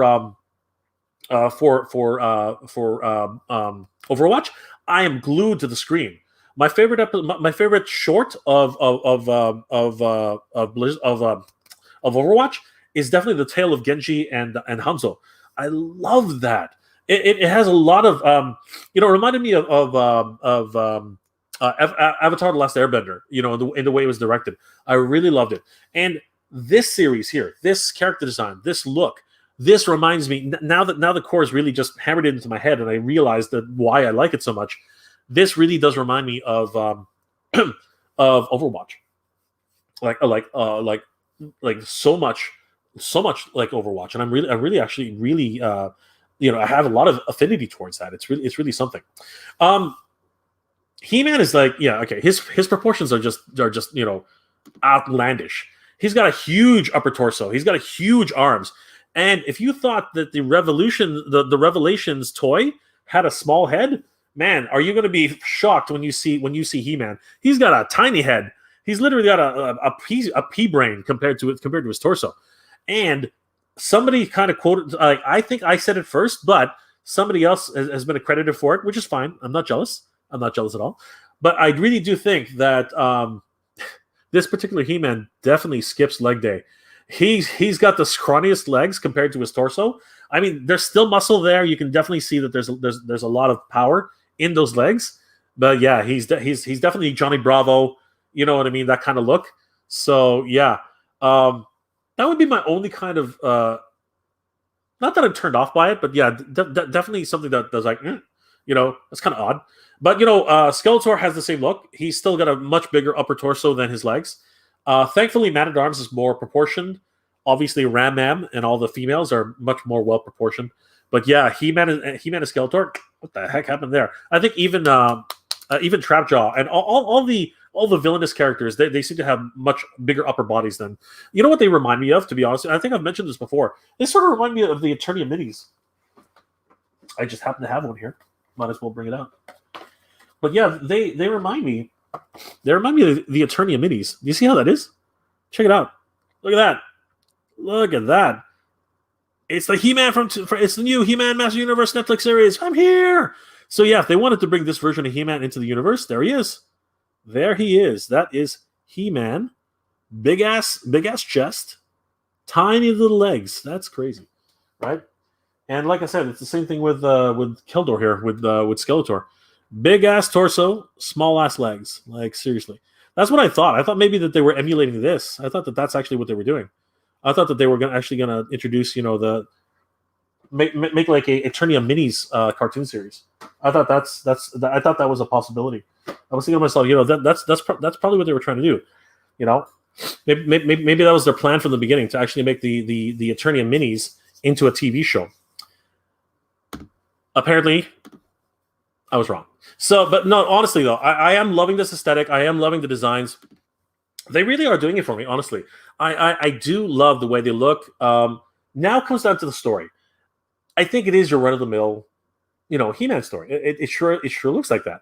Overwatch, I am glued to the screen. My favorite short of Overwatch is definitely the tale of Genji and Hanzo. I love that. It has a lot of it reminded me of Avatar: The Last Airbender. In the way it was directed. I really loved it. And this series here, this character design, this look, this reminds me now that the core is really just hammered into my head, and I realized that why I like it so much. This really does remind me of of Overwatch, like so much like Overwatch, and I really actually really I have a lot of affinity towards that. It's really something. He-Man is like, okay, his proportions are just outlandish. He's got a huge upper torso. He's got a huge arms. And if you thought that the Revelations toy had a small head, man, are you going to be shocked when you see He-Man? He's got a tiny head. He's literally got a pea brain compared to his torso. And somebody kind of quoted, I think I said it first, but somebody else has been accredited for it, which is fine. I'm not jealous. I'm not jealous at all. But I really do think that this particular He-Man definitely skips leg day. He's got the scrawniest legs compared to his torso. I mean, there's still muscle there. You can definitely see that there's a lot of power in those legs. But yeah, he's definitely Johnny Bravo. You know what I mean? That kind of look. So yeah, that would be my only kind of not that I'm turned off by it, but yeah, definitely something that does like that's kind of odd. But Skeletor has the same look. He's still got a much bigger upper torso than his legs. Thankfully, Man at Arms is more proportioned. Obviously, Ram-Man and all the females are much more well proportioned. But yeah, He-Man and Skeletor. What the heck happened there? I think even Trapjaw and all the villainous characters, they seem to have much bigger upper bodies than. You know what they remind me of? To be honest, I think I've mentioned this before. They sort of remind me of the Eternia minis. I just happen to have one here. Might as well bring it out. But yeah, they remind me. They remind me of the Eternia minis. Do you see how that is? Check it out. Look at that. Look at that. It's the He-Man it's the new He-Man Master Universe Netflix series. I'm here. So yeah, if they wanted to bring this version of He-Man into the universe, there he is. There he is. That is He-Man. Big ass chest. Tiny little legs. That's crazy. Right? And like I said, it's the same thing with Keldor here, with Skeletor. Big ass torso, small ass legs. Like seriously, that's what I thought. I thought maybe that they were emulating this. I thought that that's actually what they were doing. I thought that they were actually going to introduce, the make like a Eternia minis cartoon series. I thought I thought that was a possibility. I was thinking to myself, that's probably what they were trying to do. Maybe that was their plan from the beginning, to actually make the Eternia minis into a TV show. Apparently, I was wrong. So, but no, honestly though, I am loving this aesthetic. I am loving the designs. They really are doing it for me, honestly. I do love the way they look. Now it comes down to the story. I think it is your run-of-the-mill, He-Man story. It sure looks like that.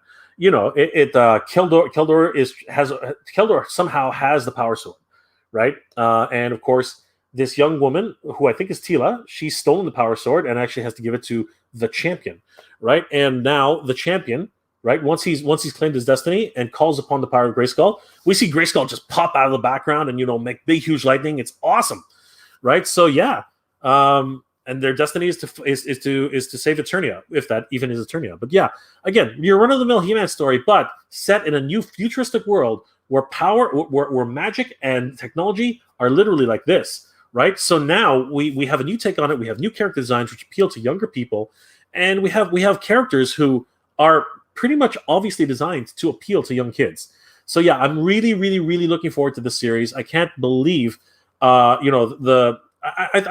Keldor somehow has the power sword, right? And of course, this young woman, who I think is Tila, she's stolen the power sword and actually has to give it to the champion, right? And now the champion, right, once he's claimed his destiny and calls upon the power of Grayskull, we see Grayskull just pop out of the background and make big, huge lightning. It's awesome, right? So yeah, and their destiny is to save Eternia, if that even is Eternia. But yeah, again, your run-of-the-mill He-Man story, but set in a new futuristic world where where magic and technology are literally like this. Right, so now we have a new take on it. We have new character designs which appeal to younger people, and we have characters who are pretty much obviously designed to appeal to young kids. So yeah, I'm really, really, really looking forward to this series. I can't believe, I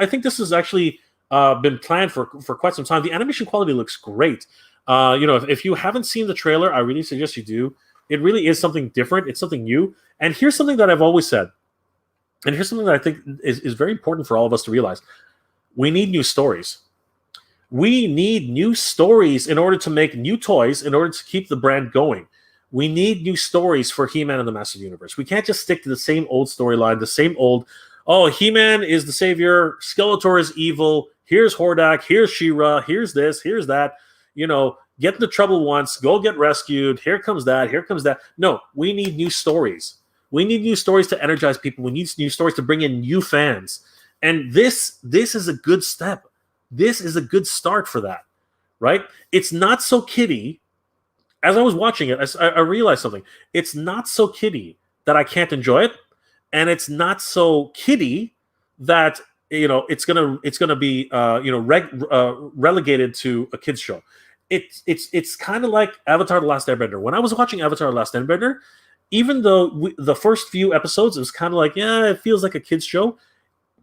think this has actually been planned for quite some time. The animation quality looks great. If you haven't seen the trailer, I really suggest you do. It really is something different. It's something new. And here's something that I've always said. And here's something that I think is very important for all of us to realize. We need new stories. We need new stories in order to make new toys, in order to keep the brand going. We need new stories for He-Man and the Master Universe. We can't just stick to the same old storyline, the same old, He-Man is the savior, Skeletor is evil, here's Hordak, here's She-Ra, here's this, here's that. Get into trouble once, go get rescued, here comes that. No, we need new stories. We need new stories to energize people. We need new stories to bring in new fans. And this is a good step. This is a good start for that, right? It's not so kiddie. As I was watching it, I realized something. It's not so kiddie that I can't enjoy it, and it's not so kiddie that it's gonna be relegated to a kids show. It's kind of like Avatar: The Last Airbender. When I was watching Avatar: The Last Airbender, even though the first few episodes it was kind of like, yeah, it feels like a kids show.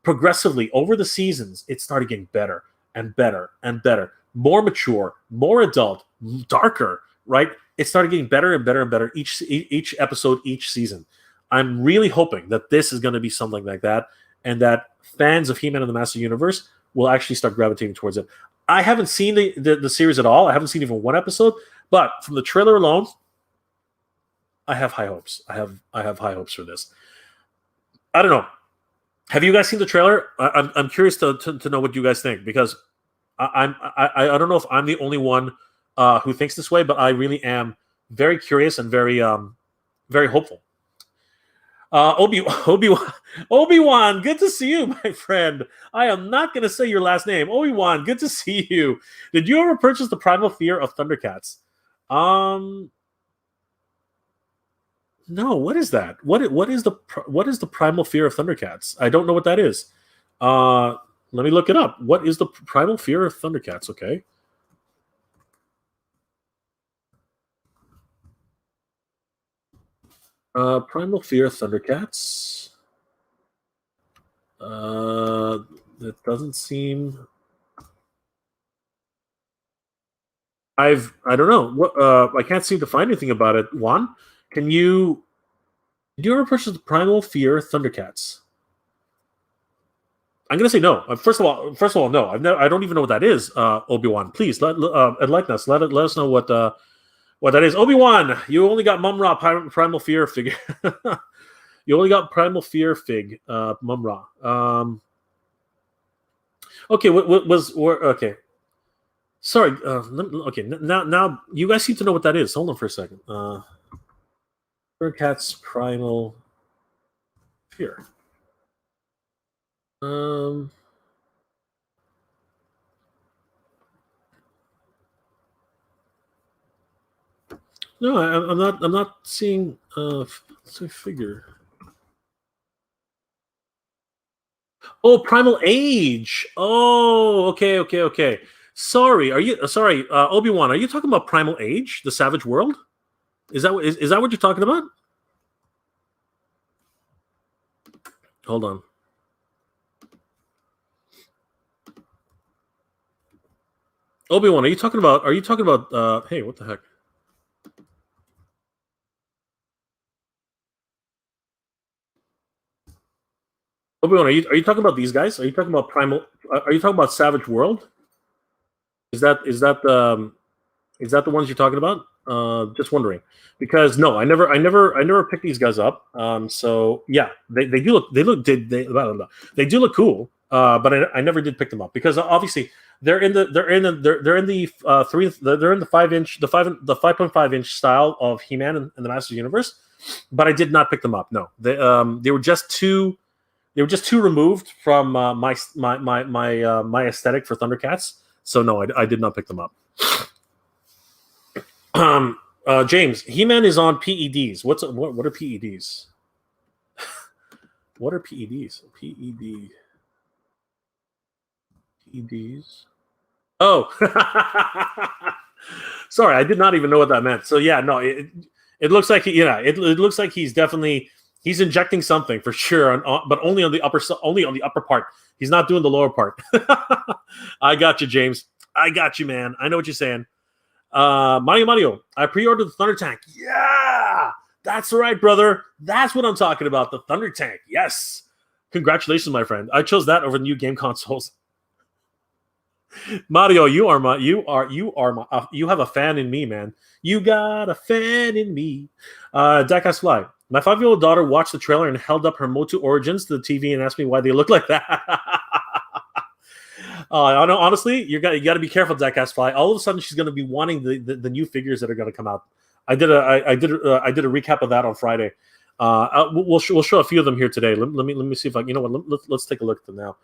Progressively over the seasons, it started getting better and better and better, more mature, more adult, darker. Right? It started getting better and better and better each episode, each season. I'm really hoping that this is going to be something like that, and that fans of He-Man and the Master Universe will actually start gravitating towards it. I haven't seen the series at all. I haven't seen even one episode, but from the trailer alone, I have high hopes. I have high hopes for this. I don't know. Have you guys seen the trailer? I'm curious to know what you guys think, because I don't know if I'm the only one who thinks this way, but I really am very curious and very hopeful. Obi-Wan, good to see you, my friend. I am not going to say your last name. Obi-Wan, good to see you. Did you ever purchase the Primal Fear of Thundercats? No, what is that? What is the Primal Fear of Thundercats? I don't know what that is. Let me look it up. What is the Primal Fear of Thundercats? Okay. Primal Fear of Thundercats. That doesn't seem. I don't know. What I can't seem to find anything about it. Juan, did you ever purchase the Primal Fear Thundercats? I'm gonna say no. First of all, no. I don't even know what that is. Obi-Wan, please enlighten us. Let us know what that is. Obi-Wan, you only got Mum Ra Primal Fear figure. You only got Primal Fear fig, Mum Ra. Okay, okay. Sorry. Okay, now you guys seem to know what that is. Hold on for a second. Cat's Primal Fear. No, I'm not. I'm not seeing figure. Oh, Primal Age. Oh, okay. Sorry, Obi-Wan? Are you talking about Primal Age, the Savage World? Is that what you're talking about? Hold on. Obi-Wan, are you talking about? Hey, what the heck? Obi-Wan, are you talking about these guys? Are you talking about Primal? Are you talking about Savage World? Is that the ones you're talking about? Just wondering, because no, I never picked these guys up. So yeah, they do look cool. But I never did pick them up, because obviously they're in the 5.5 inch style of He-Man and the Master Universe. But I did not pick them up. No, they were just too removed from my aesthetic for Thundercats. So no, I did not pick them up. James, He-Man is on PEDs. What are PEDs? What are PEDs? PEDs. Oh, sorry, I did not even know what that meant. So yeah, no, it looks like it looks like he's injecting something for sure, but only on the upper part. He's not doing the lower part. I got you, James. I got you, man. I know what you're saying. Mario, I pre-ordered the Thunder Tank. Yeah, that's right, brother. That's what I'm talking about. The Thunder Tank. Yes. Congratulations, my friend. I chose that over the new game consoles. Mario, you have a fan in me, man. You got a fan in me. Diecast Fly. My 5-year-old daughter watched the trailer and held up her MOTU Origins to the TV and asked me why they look like that. Honestly, you got to be careful, Diecast Fly. All of a sudden, she's going to be wanting the new figures that are going to come out. I did a recap of that on Friday. We'll show a few of them here today. Let me see if I, you know what, let's take a look at them now.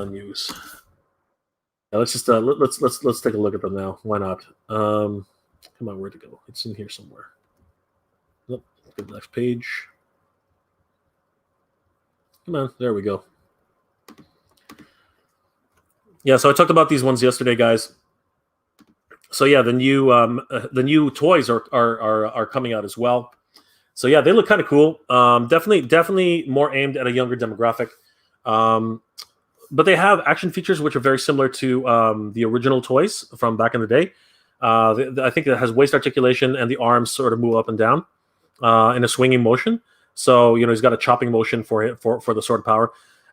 News. Yeah, let's just let's take a look at them now. Why not? Come on, where'd it go? It's in here somewhere. Nope. Go to the next page. Come on, there we go. Yeah, so I talked about these ones yesterday, guys. So yeah, the new toys are coming out as well. So yeah, they look kind of cool. Definitely more aimed at a younger demographic. But they have action features which are very similar to the original toys from back in the day. I think it has waist articulation and the arms sort of move up and down in a swinging motion. So he's got a chopping motion for the sword power.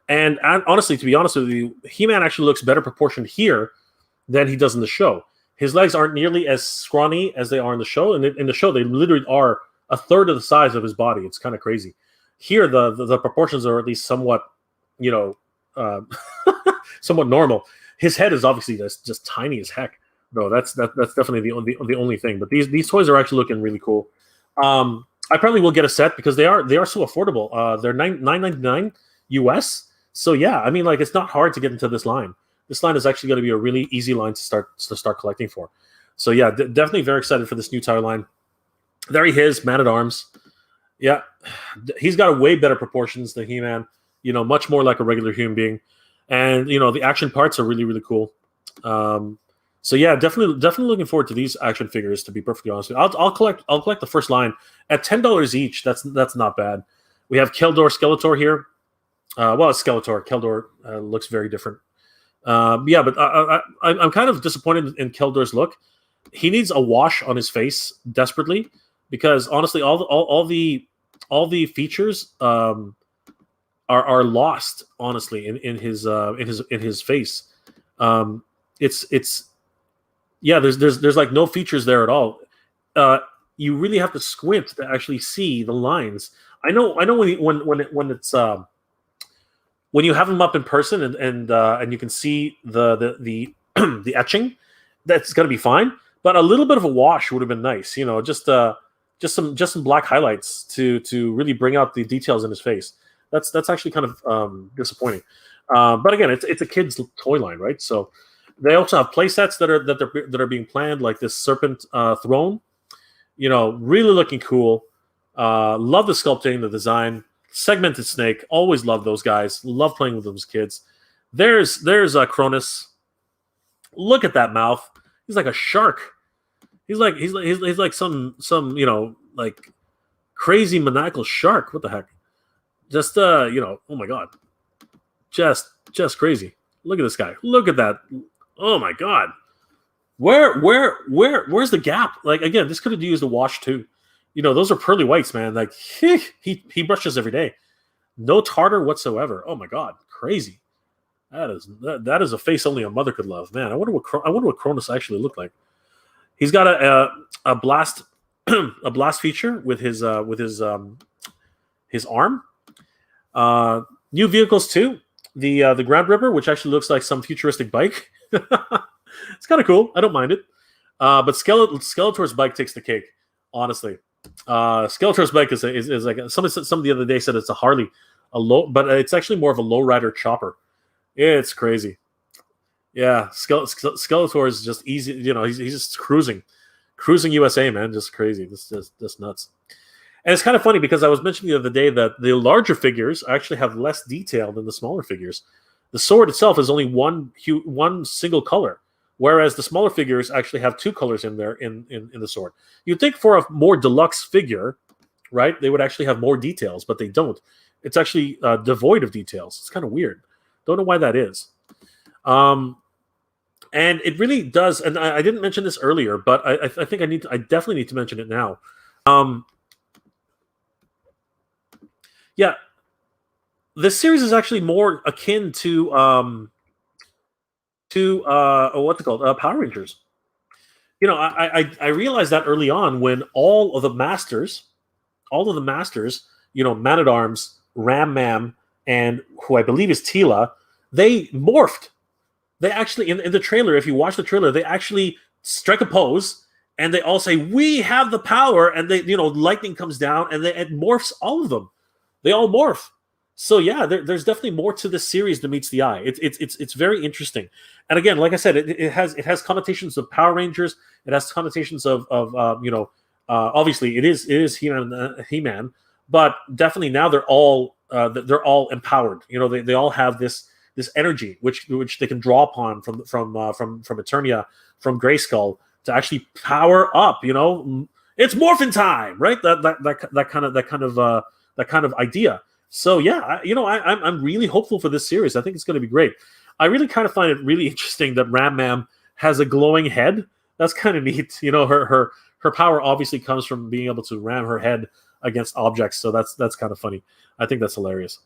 And honestly, to be honest with you, He-Man actually looks better proportioned here than he does in the show. His legs aren't nearly as scrawny as they are in the show. And in the show, they literally are a third of the size of his body. It's kind of crazy. Here, the proportions are at least somewhat, somewhat normal. His head is obviously just tiny as heck. No, that's definitely the only thing. But these toys are actually looking really cool. I probably will get a set because they are so affordable. They're $9.99 US. So yeah, I mean, like, it's not hard to get into this line. This line is actually going to be a really easy line to start collecting for. So yeah, definitely very excited for this new tire line. There he is, Man-at-Arms. Yeah, he's got a way better proportions than He-Man. Much more like a regular human being, and the action parts are really, really cool. So yeah, definitely looking forward to these action figures. To be perfectly honest with you, I'll collect the first line at $10 each. That's not bad. We have Keldor Skeletor here. Well, it's Skeletor. Keldor looks very different. Yeah, but I'm kind of disappointed in Keldor's look. He needs a wash on his face desperately because honestly, all the features are lost honestly in his face. It's yeah. There's like no features there at all. You really have to squint to actually see the lines. I know when it's when you have them up in person and you can see the the etching, that's gonna be fine. But a little bit of a wash would have been nice, just some black highlights to really bring out the details in his face. That's actually kind of disappointing. But again, it's a kid's toy line, right? So they also have play sets that are being planned, like this serpent throne. Really looking cool. Love the sculpting, the design. Segmented Snake, always love those guys. Love playing with those kids. There's Cronus. Look at that mouth. He's like a shark. He's like some like crazy maniacal shark. What the heck? Just oh my god, just crazy. Look at this guy. Look at that. Oh my god. Where's the gap? Like, again, this could have used a wash too. Those are pearly whites, man. Like he brushes every day. No tartar whatsoever. Oh my god, crazy. That is a face only a mother could love, man. I wonder what Cronus actually looked like. He's got a blast a blast feature with his arm. New vehicles too. The Ground Ripper, which actually looks like some futuristic bike. It's kind of cool. I don't mind it. But Skeletor's bike takes the cake, honestly. Skeletor's bike is like somebody the other day said it's a Harley, but it's actually more of a lowrider chopper. It's crazy. Yeah, Skeletor is just easy. He's just cruising USA, man. Just crazy. Just nuts. And it's kind of funny because I was mentioning the other day that the larger figures actually have less detail than the smaller figures. The sword itself is only one single color, whereas the smaller figures actually have two colors in there in the sword. You'd think for a more deluxe figure, right, they would actually have more details, but they don't. It's actually devoid of details. It's kind of weird. Don't know why that is. And it really does. And I didn't mention this earlier, but I think I definitely need to mention it now. Yeah, this series is actually more akin to what's it called? Power Rangers. I realized that early on when all of the masters, Man-at-Arms, Ram-Man, and who I believe is Tila, they morphed. They actually, in the trailer, if you watch the trailer, they actually strike a pose and they all say, we have the power, and they, lightning comes down, and it morphs all of them. They all morph. So yeah, there's definitely more to this series than meets the eye. It's very interesting. And again, like I said, it has connotations of Power Rangers. It has connotations of obviously it is He-Man, but definitely now they're all empowered. They all have this energy which they can draw upon from Eternia, from Grayskull, to actually power up. It's morphin' time, right? That kind of idea. So yeah, I'm really hopeful for this series. I think it's going to be great. I really kind of find it really interesting that Ram-Man has a glowing head. That's kind of neat. Her power obviously comes from being able to ram her head against objects. So that's kind of funny. I think that's hilarious.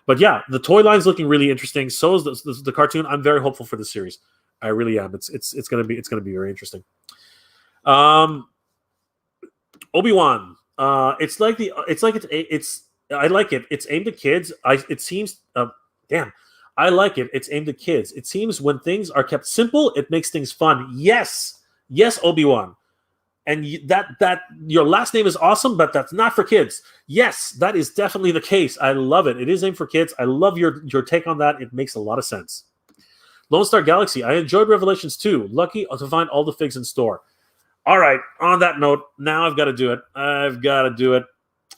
But yeah, the toy line's looking really interesting. So is the cartoon. I'm very hopeful for this series. I really am. It's gonna be very interesting. Obi-Wan. I like it. It's aimed at kids. I like it. It's aimed at kids. It seems when things are kept simple, it makes things fun. Yes, Obi-Wan. And that your last name is awesome, but that's not for kids. Yes, that is definitely the case. I love it. It is aimed for kids. I love your take on that. It makes a lot of sense. Lone Star Galaxy. I enjoyed Revelations 2. Lucky to find all the figs in store. All right. On that note, now I've got to do it.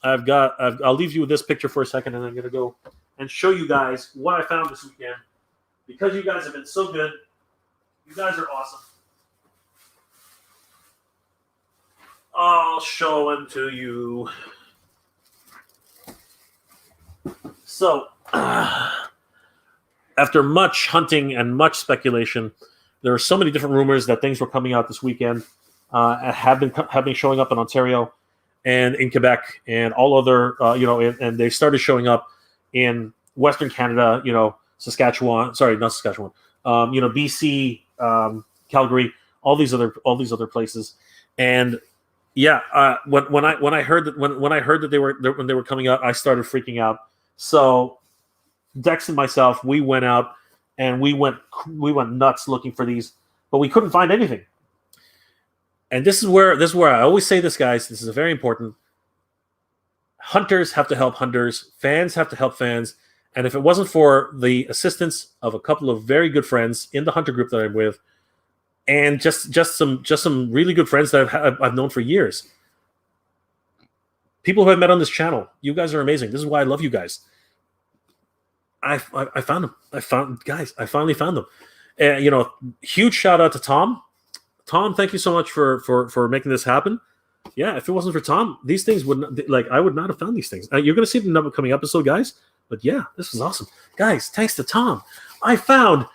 I'll leave you with this picture for a second, and I'm going to go and show you guys what I found this weekend. Because you guys have been so good. You guys are awesome. I'll show them to you. So, after much hunting and much speculation, there are so many different rumors that things were coming out this weekend. Have been showing up in Ontario and in Quebec and all other, and they started showing up in Western Canada, Saskatchewan. Sorry, not Saskatchewan. BC, Calgary, all these other places. And yeah, when I heard that they were coming out, I started freaking out. So Dex and myself, we went out and we went nuts looking for these, but we couldn't find anything. And this is where I always say this, guys. This is very important. Hunters have to help hunters. Fans have to help fans. And if it wasn't for the assistance of a couple of very good friends in the hunter group that I'm with, and just some really good friends that I've known for years, people who I've met on this channel, you guys are amazing. This is why I love you guys. I found them. I finally found them. Huge shout out to Tom. Tom, thank you so much for making this happen. Yeah, if it wasn't for Tom, these things I would not have found these things. You're going to see them in the upcoming episode, guys. But yeah, this was awesome. Guys, thanks to Tom, I found,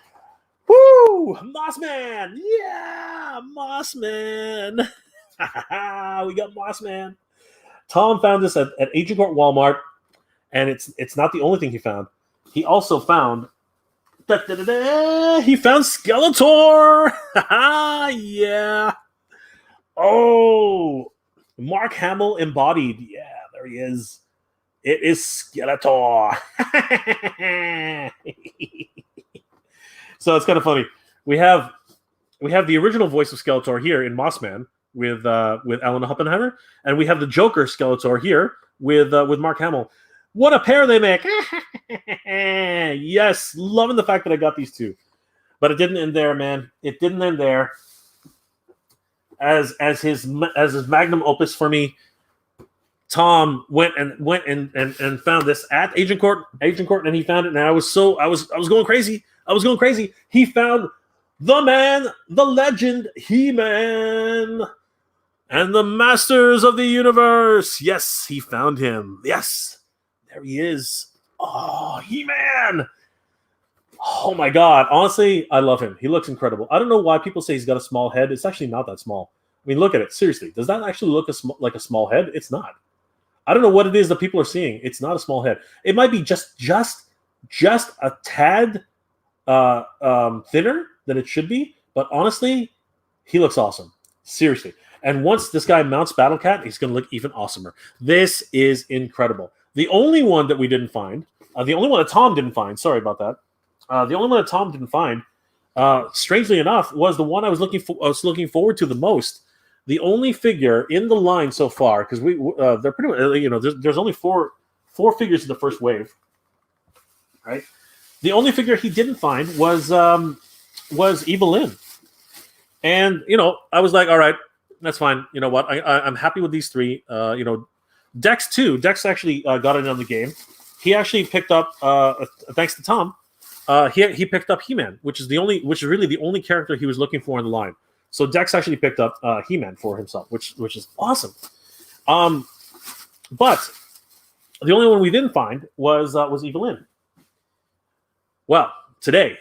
Mossman. Yeah, Mossman. We got Mossman. Tom found this at Agincourt Walmart, and it's not the only thing he found. He also found he found Skeletor. Yeah. Oh, Mark Hamill embodied. Yeah, there he is. It is Skeletor. So it's kind of funny. We have the original voice of Skeletor here in Mossman with Alan Oppenheimer, and we have the Joker Skeletor here with Mark Hamill. What a pair they make! Yes, loving the fact that I got these two, but it didn't end there, man. It didn't end there. As his magnum opus for me, Tom went and found this at Agincourt, and he found it, and I was going crazy. I was going crazy. He found the man, the legend, He-Man, and the Masters of the Universe. Yes, he found him. Yes. There he is. Oh, He-Man. Oh, my God. Honestly, I love him. He looks incredible. I don't know why people say he's got a small head. It's actually not that small. I mean, look at it. Seriously. Does that actually look like a small head? It's not. I don't know what it is that people are seeing. It's not a small head. It might be just a tad thinner than it should be. But honestly, he looks awesome. Seriously. And once this guy mounts Battle Cat, he's going to look even awesomer. This is incredible. The only one that we didn't find, the only one that Tom didn't find, sorry about that. The only one that Tom didn't find, strangely enough, was the one I was looking forward to the most. The only figure in the line so far, because they're pretty much, there's only four figures in the first wave, right? The only figure he didn't find was evil-lyn. And, I was like, all right, that's fine. You know what? I'm happy with these three. Dex too. Dex actually got in on the game. He actually picked up, thanks to Tom, he picked up He-Man, which is really the only character he was looking for in the line. So Dex actually picked up He-Man for himself, which is awesome. But the only one we didn't find was evil-lyn. Well, today,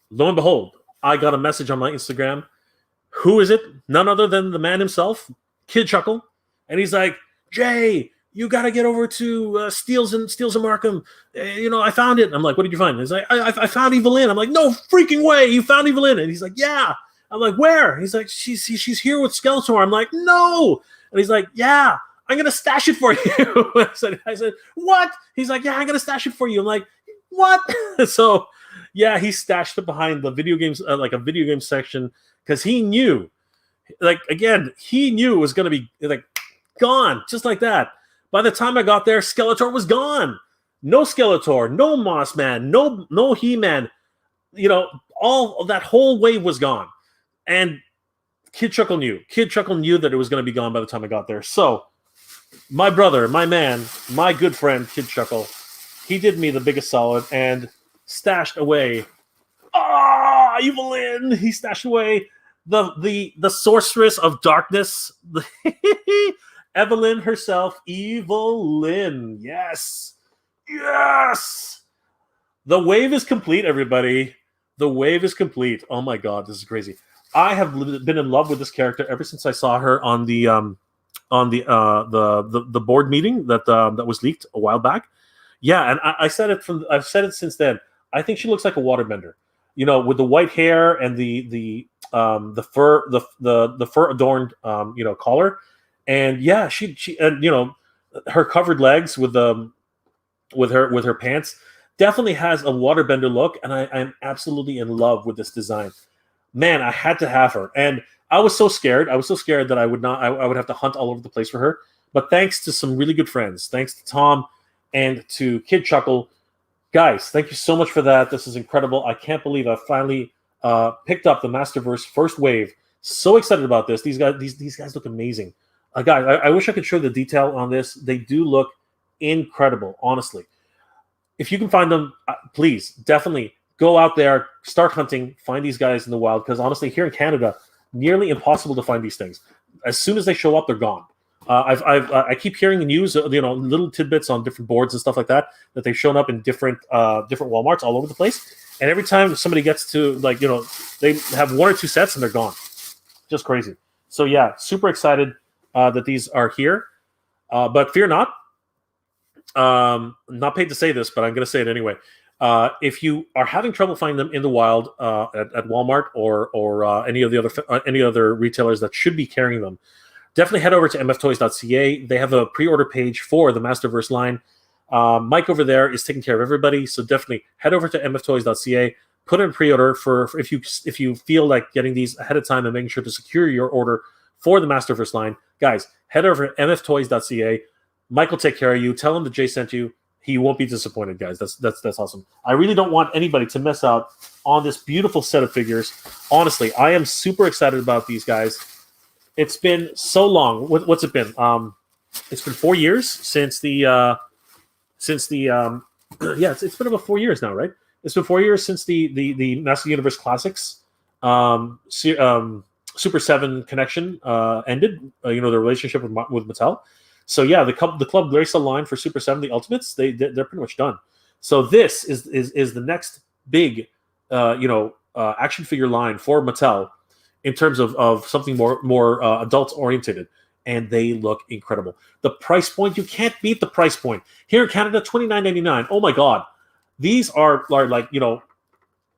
lo and behold, I got a message on my Instagram. Who is it? None other than the man himself, Kid Chuckle. And he's like, Jay, you got to get over to Steels and Markham. I found it. I'm like, what did you find? He's like, I found evil-lyn. I'm like, no freaking way. You found evil-lyn. And he's like, yeah. I'm like, where? He's like, she's here with Skeletor. I'm like, no. And he's like, yeah, I'm going to stash it for you. I said, what? He's like, yeah, I'm going to stash it for you. I'm like, what? So, yeah, he stashed it behind the video games, like a video game section, because he knew, he knew it was going to be gone, just like that. By the time I got there, Skeletor was gone. No Skeletor, no Moss Man, no He-Man. All of that whole wave was gone. And Kid Chuckle knew. Kid Chuckle knew that it was going to be gone by the time I got there. So, my brother, my man, my good friend, Kid Chuckle, he did me the biggest solid and stashed away. Evil-lyn! He stashed away the sorceress of darkness, Evil-lyn herself, Evil-lyn. Yes. The wave is complete, everybody. The wave is complete. Oh my God, this is crazy. I have been in love with this character ever since I saw her on the board meeting that was leaked a while back. Yeah, and I've said it since then. I think she looks like a waterbender. With the white hair and the fur adorned collar, and yeah, she and her covered legs with her pants definitely has a waterbender look, and I'm absolutely in love with this design. Man, I had to have her, and I was so scared. I was so scared that I would have to hunt all over the place for her. But thanks to some really good friends, thanks to Tom and to Kid Chuckle, guys, thank you so much for that. This is incredible. I can't believe I finally picked up the Masterverse first wave. So excited about this. These guys look amazing. Guys, I wish I could show the detail on this. They do look incredible, honestly. If you can find them, please, definitely go out there, start hunting, find these guys in the wild, because honestly, here in Canada, nearly impossible to find these things. As soon as they show up, they're gone. I keep hearing the news, little tidbits on different boards and stuff like that they've shown up in different Walmarts all over the place. And every time somebody gets to they have one or two sets and they're gone. Just crazy. So yeah, super excited that these are here. But fear not. Not paid to say this, but I'm going to say it anyway. If you are having trouble finding them in the wild at Walmart or any of the any other retailers that should be carrying them, definitely head over to mftoys.ca. They have a pre-order page for the Masterverse line. Mike over there is taking care of everybody, so definitely head over to mftoys.ca. Put in pre-order for if you feel like getting these ahead of time and making sure to secure your order for the Masterverse line. Guys, head over to mftoys.ca. Mike will take care of you. Tell him that Jay sent you. He won't be disappointed, guys. That's awesome. I really don't want anybody to miss out on this beautiful set of figures. Honestly, I am super excited about these guys. It's been so long. What's it been? It's been 4 years since the yeah. It's been about 4 years now, right? It's been 4 years since the Master Universe Classics Super 7 connection ended. The relationship with Mattel. So yeah, the Club Grayskull line for Super 7, the Ultimates, they're pretty much done. So this is the next big action figure line for Mattel in terms of something more adult oriented, and they look incredible. The price point, you can't beat the price point. Here in Canada, $29.99. Oh my God, these are like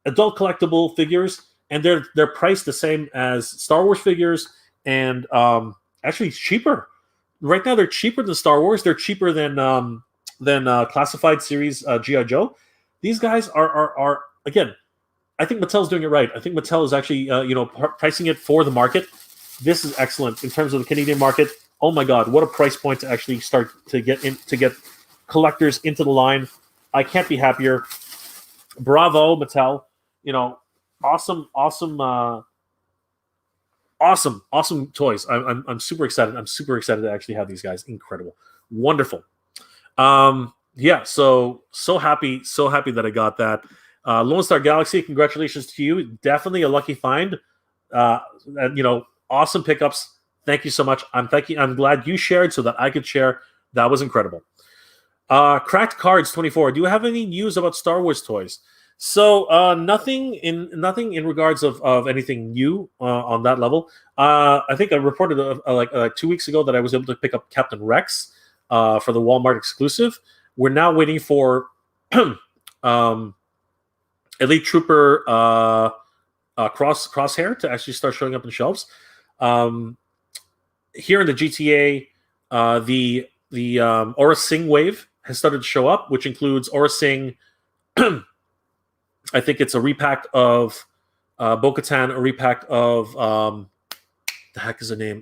adult collectible figures, and they're priced the same as Star Wars figures, and actually cheaper. Right now, they're cheaper than Star Wars. They're cheaper than classified series G.I. Joe. These guys are again. I think Mattel's doing it right. I think Mattel is actually pricing it for the market, This is excellent in terms of the Canadian market. Oh my God, what a price point to actually start to get collectors into the line. I can't be happier. Bravo, Mattel. You know, awesome toys. I'm super excited. I'm super excited to actually have these guys. Incredible, wonderful. Yeah, so happy that I got that. Lone Star Galaxy, congratulations to you. Definitely a lucky find. And, you know, awesome pickups. Thank you so much. I'm glad you shared so that I could share. That was incredible. Cracked Cards 24. Do you have any news about Star Wars toys? So nothing in regards of anything new on that level. I think I reported like 2 weeks ago that I was able to pick up Captain Rex for the Walmart exclusive. We're now waiting for Elite Trooper Crosshair to actually start showing up in shelves. Here in the GTA, the Aura Sing wave has started to show up, which includes Aura Sing. I think it's a repack of Bo-Katan, a repack of the heck is the name?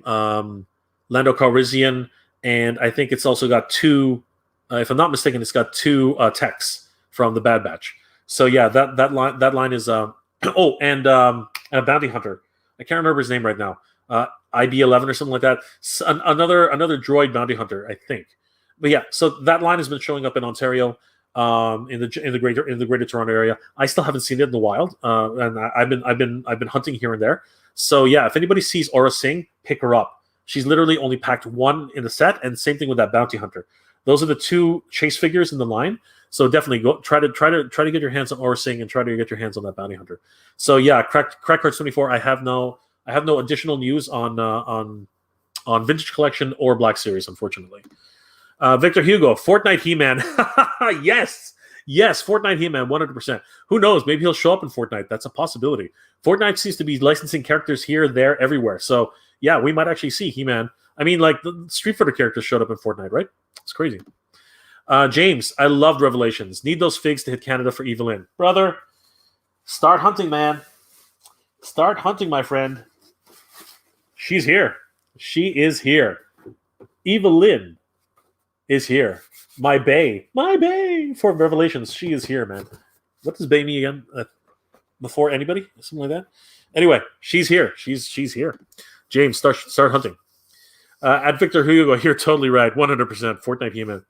Lando Calrissian, and I think it's also got two. If I'm not mistaken, it's got two techs from the Bad Batch. So yeah, that line is and a bounty hunter. I can't remember his name right now. IB-11 or something like that. Another droid bounty hunter, I think. But yeah, so that line has been showing up in Ontario, in the greater Toronto area. I still haven't seen it in the wild, and I've been hunting here and there. So yeah, if anybody sees Aura Sing, pick her up. She's literally only packed one in the set, and same thing with that bounty hunter. Those are the two chase figures in the line. So definitely go try to get your hands on Aura Sing and try to get your hands on that bounty hunter. So yeah, Crack Cards 24. I have no additional news on Vintage Collection or Black Series, unfortunately. Victor Hugo, Fortnite He-Man. Yes, Fortnite He-Man, 100%. Who knows? Maybe he'll show up in Fortnite. That's a possibility. Fortnite seems to be licensing characters here, there, everywhere. So yeah, we might actually see He-Man. I mean, like the Street Fighter characters showed up in Fortnite, right? It's crazy. James, I loved Revelations. Need those figs to hit Canada for Evil-lyn. Brother, start hunting, man. Start hunting, my friend. She's here. She is here. Evil-lyn is here. My bae for Revelations. She is here, man. What does bae mean again? Before anybody? Something like that? Anyway, she's here. She's here. James, start hunting. At Victor Hugo, you're totally right. 100%. Fortnite He-Man.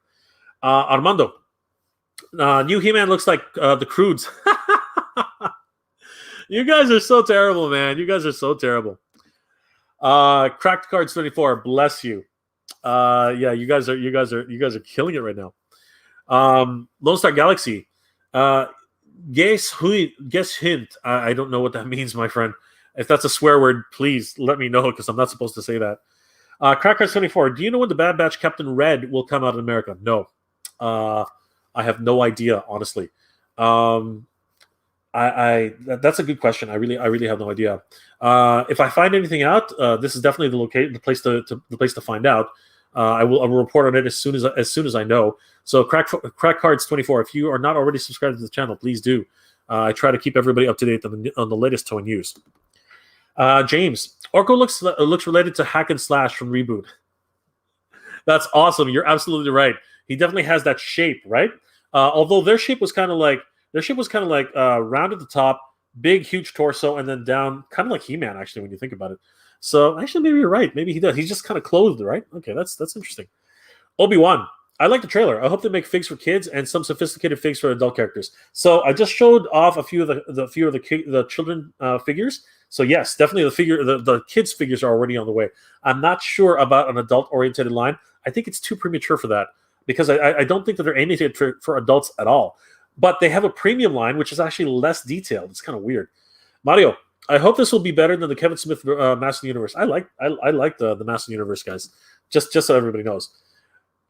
Armando. New He-Man looks like the Croods. You guys are so terrible, man. You guys are so terrible. Cracked Cards 24. Bless you. Yeah, you guys are killing it right now. Lone Star Galaxy. Guess hint. I don't know what that means, my friend. If that's a swear word, please let me know because I'm not supposed to say that. Crack Cards 24. Do you know when the Bad Batch Captain Red will come out in America? No. I have no idea, honestly. That's a good question. I really have no idea. If I find anything out, this is definitely the place to find out. I will report on it as soon as I know. So Crack Cards 24. If you are not already subscribed to the channel, please do. I try to keep everybody up to date on the latest toy news. James, Orko looks related to Hack and Slash from Reboot. That's awesome. You're absolutely right. He definitely has that shape, right? Although their shape was kind of like round at the top, big, huge torso, and then down, kind of like He-Man, actually, when you think about it. So actually, maybe you're right. Maybe he does. He's just kind of clothed, right? Okay, that's interesting. Obi-Wan. I like the trailer. I hope they make figs for kids and some sophisticated figs for adult characters. So I just showed off a few of the children figures. So yes, definitely the kids figures are already on the way. I'm not sure about an adult oriented line. I think it's too premature for that because I don't think that they're aiming for adults at all. But they have a premium line which is actually less detailed. It's kind of weird. Mario, I hope this will be better than the Kevin Smith Master of the Universe. I like the Master of the Universe guys. Just so everybody knows.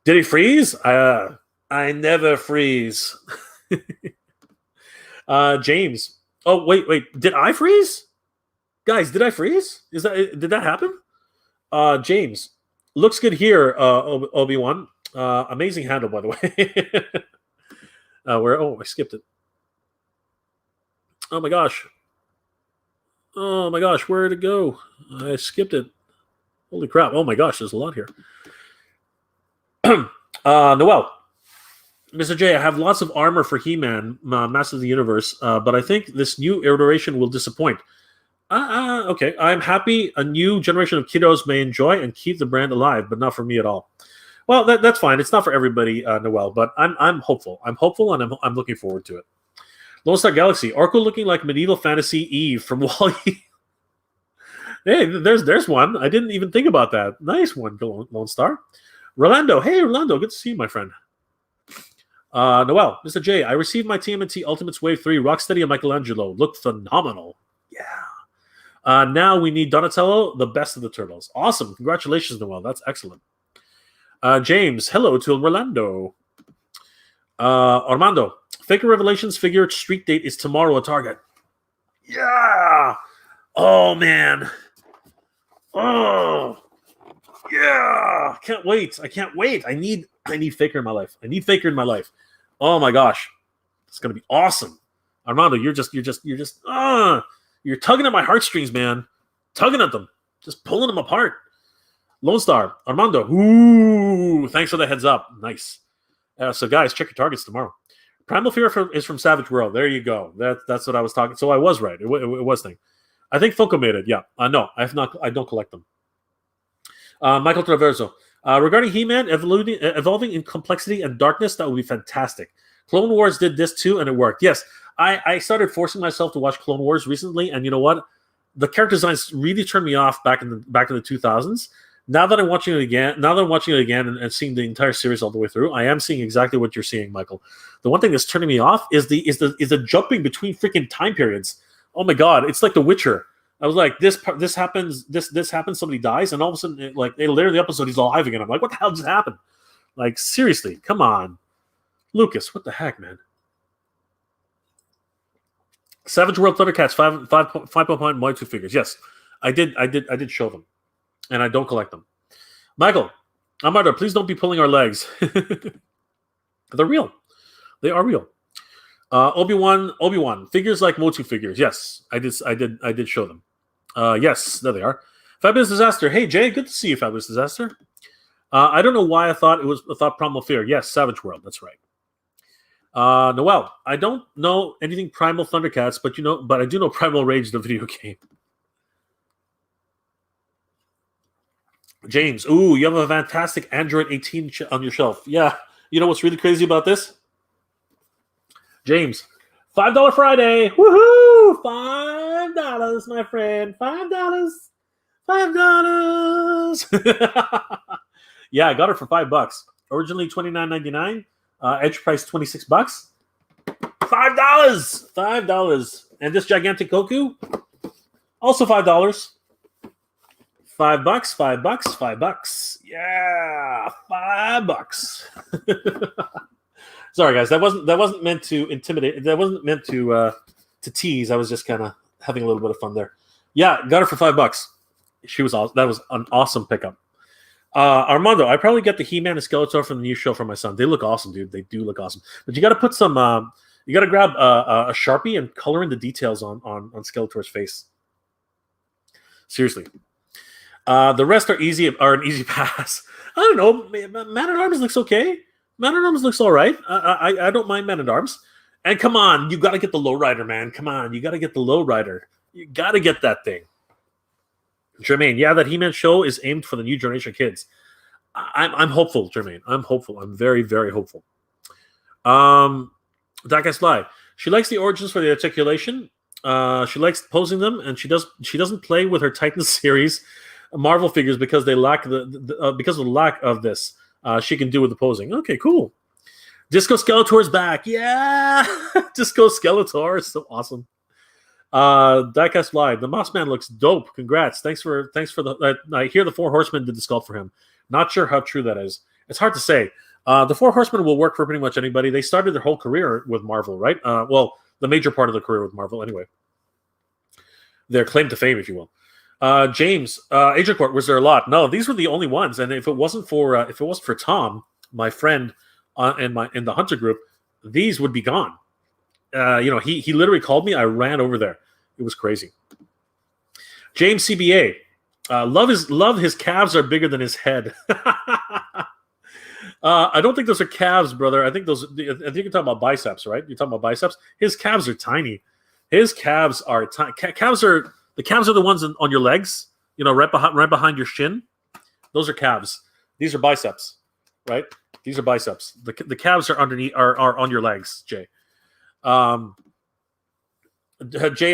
Did he freeze? I never freeze. James. Oh, wait. Did I freeze? Guys, did I freeze? Did that happen? James. Looks good here, Obi-Wan. Amazing handle, by the way. I skipped it. Oh my gosh, where did it go? I skipped it. Holy crap. Oh my gosh, there's a lot here. Noel. Mr. J, I have lots of armor for He-Man, Master of the Universe, but I think this new iteration will disappoint. Okay, I'm happy a new generation of kiddos may enjoy and keep the brand alive, but not for me at all. Well, that's fine. It's not for everybody, Noel, but I'm hopeful. I'm hopeful, and I'm looking forward to it. Lone Star Galaxy, Orko looking like medieval fantasy Eve from Wall-E. Hey, there's one. I didn't even think about that. Nice one, Lone Star. Rolando, hey, Rolando, good to see you, my friend. Noel, Mr. J, I received my TMNT Ultimates Wave 3 Rocksteady and Michelangelo. Look phenomenal. Yeah. Now we need Donatello, the best of the turtles. Awesome. Congratulations, Noel. That's excellent. James, hello to Rolando. Armando, Faker Revelations figure street date is tomorrow at Target. Yeah. Oh, man. Oh. Yeah. Can't wait. I can't wait. I need Faker in my life. I need Faker in my life. Oh my gosh. It's gonna be awesome. Armando, you're tugging at my heartstrings, man. Tugging at them. Just pulling them apart. Lone Star, Armando. Ooh, thanks for the heads up. Nice. So guys, check your targets tomorrow. Primal Fear is from Savage World. There you go. That's what I was talking. So I was right. It was thing. I think Funko made it. Yeah. No, I have not. I don't collect them. Michael Traverso. Regarding He-Man evolving in complexity and darkness, that would be fantastic. Clone Wars did this too, and it worked. Yes, I started forcing myself to watch Clone Wars recently, and you know what? The character designs really turned me off back in the 2000s. Now that I'm watching it again, and seeing the entire series all the way through, I am seeing exactly what you're seeing, Michael. The one thing that's turning me off is the jumping between freaking time periods. Oh my god, it's like The Witcher. I was like, this happens, somebody dies, and all of a sudden, later in the episode, he's alive again. I'm like, what the hell just happened? Like, seriously, come on. Lucas, what the heck, man? Savage World Thundercats 5.1 MOTU figures. Yes, I did show them, and I don't collect them. Michael, Amanda, please don't be pulling our legs. They're real. They are real. Obi-Wan figures like MOTU figures. Yes, I did show them. Yes, there they are. Fabulous Disaster. Hey Jay, good to see you, Fabulous Disaster. I don't know why I thought Primal Fear. Yes, Savage World. That's right. Noel, I don't know anything Primal Thundercats, but I do know Primal Rage, the video game. James, ooh, you have a fantastic Android 18 on your shelf. Yeah, you know what's really crazy about this? James, $5 Friday. Woohoo! $5, my friend. $5. Yeah, I got it for $5. Originally $29.99. Edge price $26. $5. And this gigantic Goku, also $5. $5. Yeah, $5. Sorry, guys. That wasn't meant to intimidate. That wasn't meant to tease. I was just kind of having a little bit of fun there. Yeah, got her for $5. She was awesome. That was an awesome pickup. Armando, I probably get the He-Man and Skeletor from the new show for my son. They look awesome, dude. They do look awesome. But you got to put some. You got to grab a Sharpie and color in the details on Skeletor's face. Seriously. The rest are an easy pass. I don't know. Man-at-Arms looks okay. Man-at-Arms looks all right. I don't mind Man-at-Arms. And come on, you got to get the Lowrider, man. Come on, you got to get the Lowrider. You got to get that thing. Jermaine, yeah, that He-Man show is aimed for the new generation kids. I'm hopeful, Jermaine. I'm hopeful. I'm very, very hopeful. That guy's live. She likes the origins for the articulation. She likes posing them, and she doesn't play with her Titan series Marvel figures because they lack because of the lack of this. She can do with the posing. Okay, cool. Disco Skeletor's back. Yeah, Disco Skeletor is so awesome. Diecast Live. The Moss Man looks dope. Congrats. Thanks for the. I hear the Four Horsemen did the sculpt for him. Not sure how true that is. It's hard to say. The Four Horsemen will work for pretty much anybody. They started their whole career with Marvel, right? Well, the major part of the career with Marvel, anyway. Their claim to fame, if you will. James, Agent Court, was there a lot? No, these were the only ones. And if it wasn't for Tom, my friend, in the Hunter group, these would be gone. He literally called me. I ran over there. It was crazy. James CBA, Love. His calves are bigger than his head. I don't think those are calves, brother. I think you're talking about biceps, right? You're talking about biceps. His calves are tiny. His calves are tiny. The calves are the ones on your legs. You know, right behind your shin. Those are calves. These are biceps, right? These are biceps. The calves are underneath are on your legs, Jay. Jay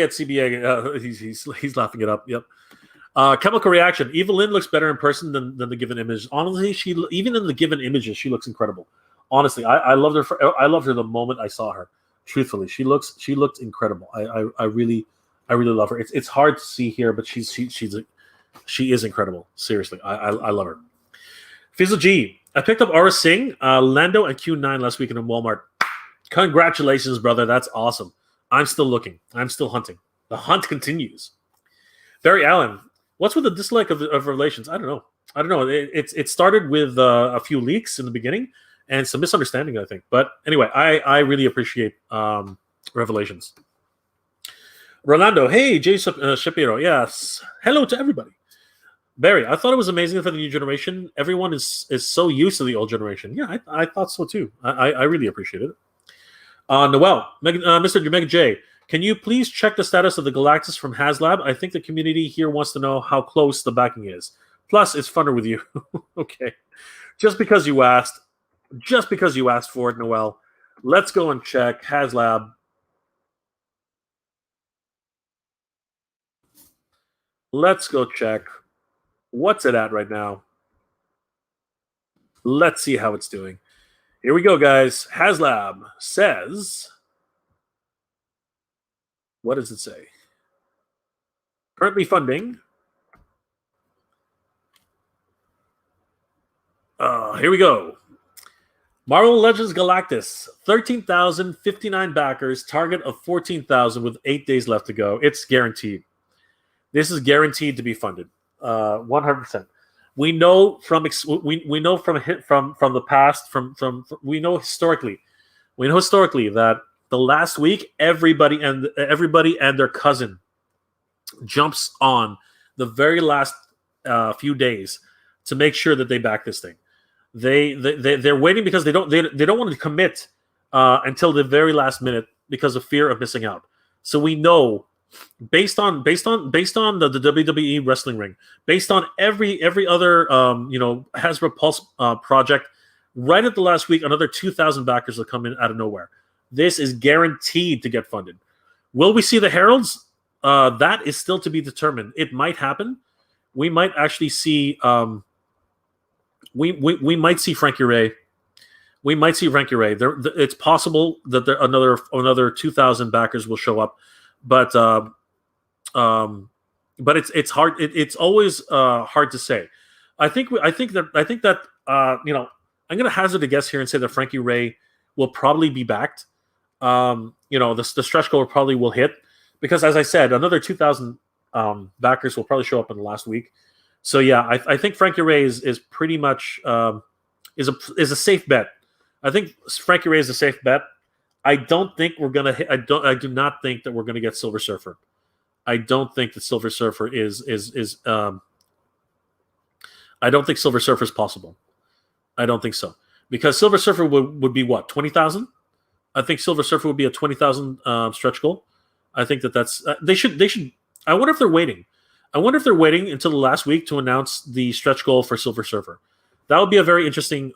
at CBA, he's laughing it up. Yep. Chemical reaction. Evil-lyn looks better in person than the given image. Honestly, even in the given images, she looks incredible. Honestly, I loved her. I loved her the moment I saw her. Truthfully, she looked incredible. I really love her. It's hard to see here, but she is incredible. Seriously, I love her. Fizzle G. I picked up Aura Singh, Lando, and Q9 last week in Walmart. Congratulations, brother. That's awesome. I'm still looking. I'm still hunting. The hunt continues. Barry Allen. What's with the dislike of Relations? I don't know. It started with a few leaks in the beginning and some misunderstanding, I think. But anyway, I really appreciate Revelations. Rolando. Hey, Jay Shapiro. Yes. Hello to everybody. Barry, I thought it was amazing for the new generation. Everyone is so used to the old generation. Yeah, I thought so too. I really appreciate it. Noel, Mr. Mega J, can you please check the status of the Galactus from Haslab? I think the community here wants to know how close the backing is. Plus, it's funner with you. Okay. Just because you asked for it, Noel, let's go and check Haslab. Let's go check. What's it at right now? Let's see how it's doing. Here we go, guys. Haslab says, what does it say? Currently funding. Here we go. Marvel Legends Galactus, 13,059 backers, target of 14,000 with 8 days left to go. It's guaranteed. This is guaranteed to be funded. 100%. We know from the past, we know historically that the last week everybody and their cousin jumps on the very last few days to make sure that they back this thing. They're waiting because they don't want to commit until the very last minute because of fear of missing out. So we know, based on the WWE wrestling ring, based on every other Hasbro Pulse project, right at the last week, another 2,000 backers will come in out of nowhere. This is guaranteed to get funded. Will we see the Heralds? That is still to be determined. It might happen. We might actually see. We might see Frankie Ray. We might see Frankie Ray. It's possible that another 2,000 backers will show up. But it's hard. It's always hard to say. I think that I'm going to hazard a guess here and say that Frankie Ray will probably be backed. The stretch goal probably will hit because, as I said, another 2,000 backers will probably show up in the last week. So yeah, I think Frankie Ray is pretty much is a safe bet. I think Frankie Ray is a safe bet. I don't think we're gonna hit. I do not think that we're gonna get Silver Surfer. I don't think that Silver Surfer is. I don't think Silver Surfer is possible. I don't think so because Silver Surfer would be what, 20,000? I think Silver Surfer would be a 20,000 stretch goal. I think that's they should. I wonder if they're waiting. I wonder if they're waiting until the last week to announce the stretch goal for Silver Surfer. That would be a very interesting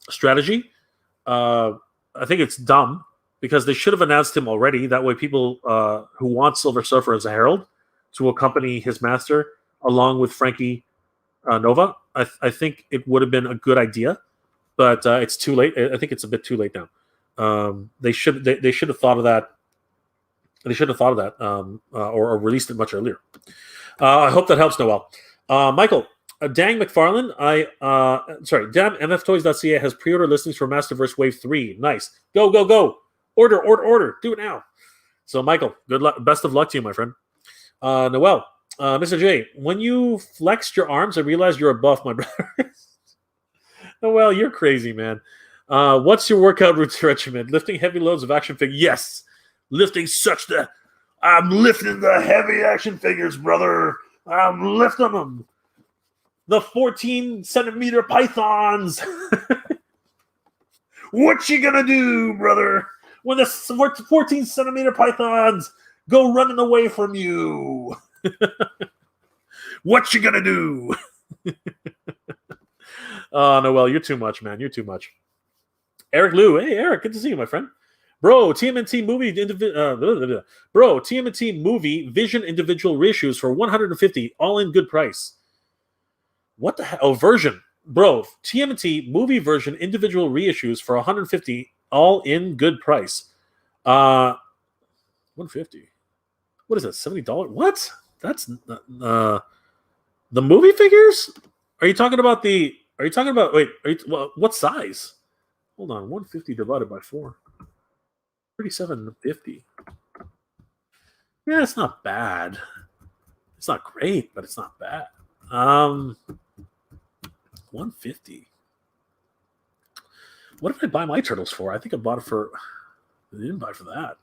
strategy. I think it's dumb because they should have announced him already. That way people who want Silver Surfer as a herald to accompany his master along with Frankie Nova, I think it would have been a good idea, but it's too late. I think it's a bit too late now. They should have thought of that. They should have thought of that or released it much earlier. I hope that helps, Noel. Michael, Dang McFarlane, damn MFToys.ca has pre-order listings for Masterverse Wave 3. Nice. Go. Order. Do it now. So, Michael, good luck. Best of luck to you, my friend. Noel, Mr. J, when you flexed your arms, I realized you're a buff, my brother. Noel, you're crazy, man. What's your workout regimen? Lifting heavy loads of action figures? Yes. I'm lifting the heavy action figures, brother. I'm lifting them. The 14-centimeter pythons. What you gonna do, brother? When the 14-centimeter pythons go running away from you? What you gonna do? Oh, Noel, you're too much, man. You're too much. Eric Liu. Hey, Eric. Good to see you, my friend. Bro, TMNT movie TMNT movie Vision individual reissues for 150, all in good price. What the hell? Oh, version. Bro, TMNT movie version individual reissues for 150, all in good price. 150. What is that? $70? What? That's the movie figures? Are you talking about wait, what size? Hold on, 150 divided by 4. 37.50. Yeah, it's not bad. It's not great, but it's not bad. 150. What did I buy my turtles for? I think I bought it for. I didn't buy it for that.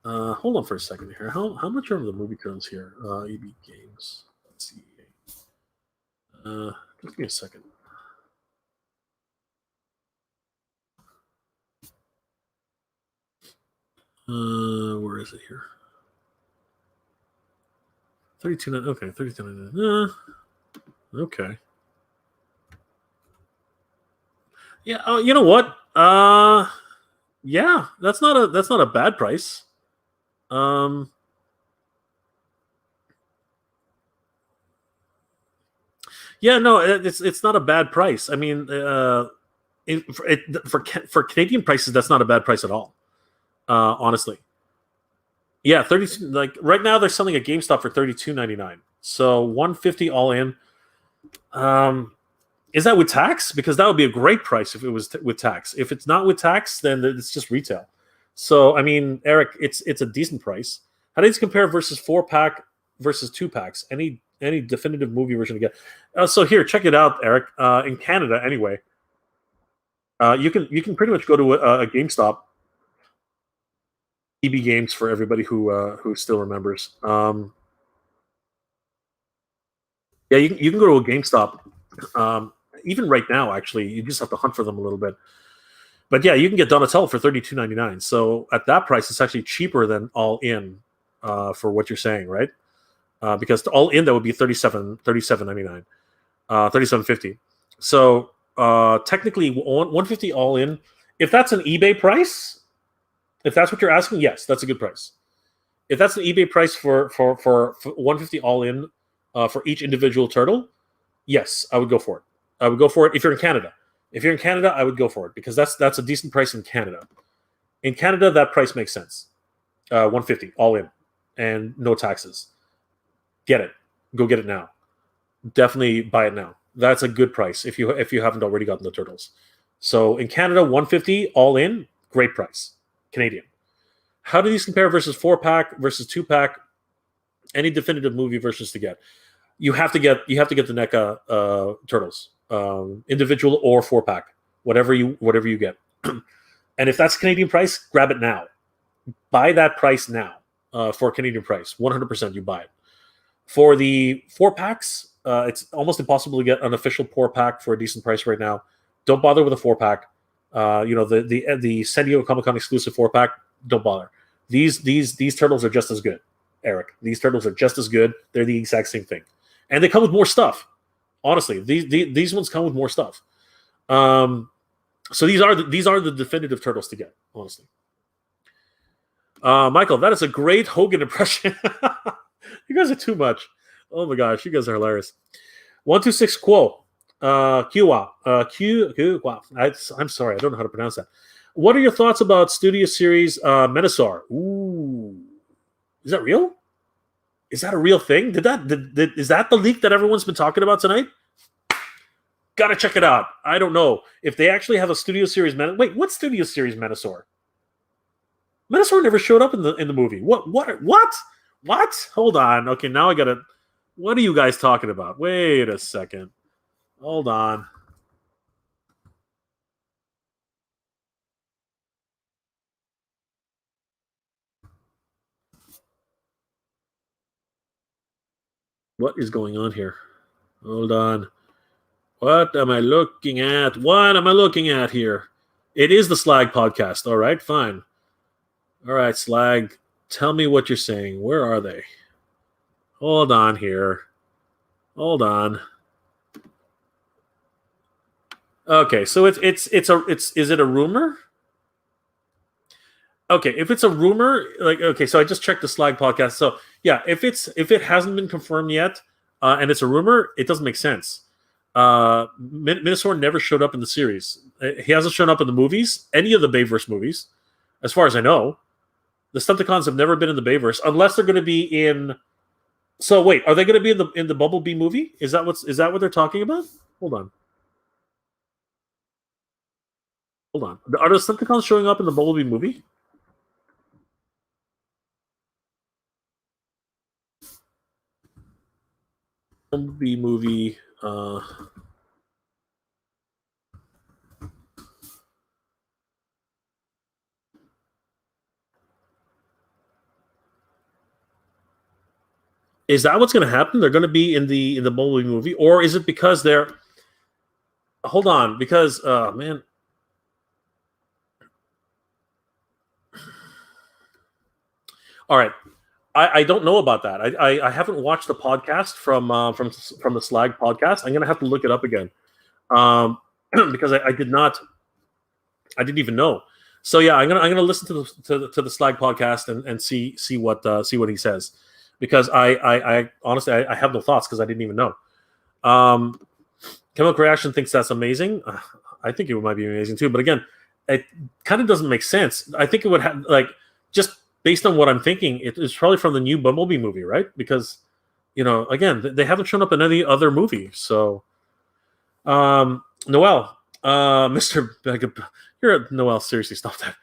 Hold on for a second here. How much are the movie turtles here? EB Games. Let's see. Just give me a second. Where is it here? 32. Okay, 32. Okay. Yeah. You know what? Yeah, that's not a bad price. Yeah, no, it's not a bad price. I mean, for Canadian prices, that's not a bad price at all. Honestly, yeah, 30. Like right now, they're selling at GameStop for $32.99. So 150 all in. Is that with tax? Because that would be a great price if it was with tax. If it's not with tax, then it's just retail. So I mean, Eric, it's a decent price. How do these compare versus 4-pack versus 2-packs? Any definitive movie version to get? So here, check it out, Eric. In Canada, anyway, you can pretty much go to a GameStop. EB Games for everybody who still remembers. Yeah, you can go to a GameStop. Even right now, actually, you just have to hunt for them a little bit. But yeah, you can get Donatello for $32.99. So at that price, it's actually cheaper than all in for what you're saying, right? Because all in that would be $37.99, $37.50. So technically, 150 all in. If that's an eBay price, if that's what you're asking, yes, that's a good price. If that's an eBay price for 150 all in for each individual turtle, yes, I would go for it. I would go for it if you're in Canada. If you're in Canada, I would go for it because that's a decent price in Canada. In Canada, that price makes sense. 150 all in, and no taxes. Get it. Go get it now. Definitely buy it now. That's a good price if you haven't already gotten the turtles. So in Canada, 150 all in, great price. Canadian. How do these compare versus 4-pack versus 2-pack? Any definitive movie versions to get? You have to get the NECA turtles, individual or 4-pack, whatever you get. And if that's Canadian price, grab it now. Buy that price now for Canadian price. 100% you buy it. For the 4-packs, it's almost impossible to get an official 4-pack for a decent price right now. Don't bother with a 4-pack. The San Diego Comic-Con exclusive 4-pack, don't bother. These turtles are just as good, Eric. These turtles are just as good. They're the exact same thing. And they come with more stuff. Honestly, these ones come with more stuff. So these are the definitive turtles to get. Honestly, Michael, that is a great Hogan impression. You guys are too much. Oh my gosh, you guys are hilarious. 126 Quo, Kiwa, I'm sorry, I don't know how to pronounce that. What are your thoughts about Studio Series Menasor? Ooh, is that real? Is that a real thing? Is that the leak that everyone's been talking about tonight? Gotta check it out. I don't know if they actually have a Studio Series. Wait, what Studio Series Menasor? Menasor never showed up in the movie. What? Hold on. Okay, now I gotta. What are you guys talking about? Wait a second. Hold on. What is going on here? Hold on. What am I looking at? What am I looking at here? It is the Slag podcast. All right, fine. All right, Slag, tell me what you're saying. Where are they? Hold on here. Hold on. Okay, so is it a rumor? Okay, if it's a rumor, so I just checked the Slag podcast. So yeah, if it hasn't been confirmed yet, and it's a rumor, it doesn't make sense. Minosaur never showed up in the series. He hasn't shown up in the movies, any of the Bayverse movies, as far as I know. The Stunticons have never been in the Bayverse, unless they're going to be in. So wait, are they going to be in the Bumblebee movie? Is that what they're talking about? Hold on. Are the Stunticons showing up in the Bumblebee movie? Bumblebee movie. Is that what's going to happen? They're going to be in the Bumblebee movie, or is it because they're? Hold on, because man. All right, I don't know about that. I haven't watched the podcast from the Slag podcast. I'm going to have to look it up again, because I didn't even know. So yeah, I'm gonna listen to the Slag podcast and see what he says, because I honestly I have no thoughts because I didn't even know. Chemical Reaction thinks that's amazing. I think it might be amazing too, but again, it kind of doesn't make sense. I think it would have, just based on what I'm thinking, it's probably from the new Bumblebee movie, right? Because again, they haven't shown up in any other movie. So, Noel, Mr. Noel, seriously, stop that.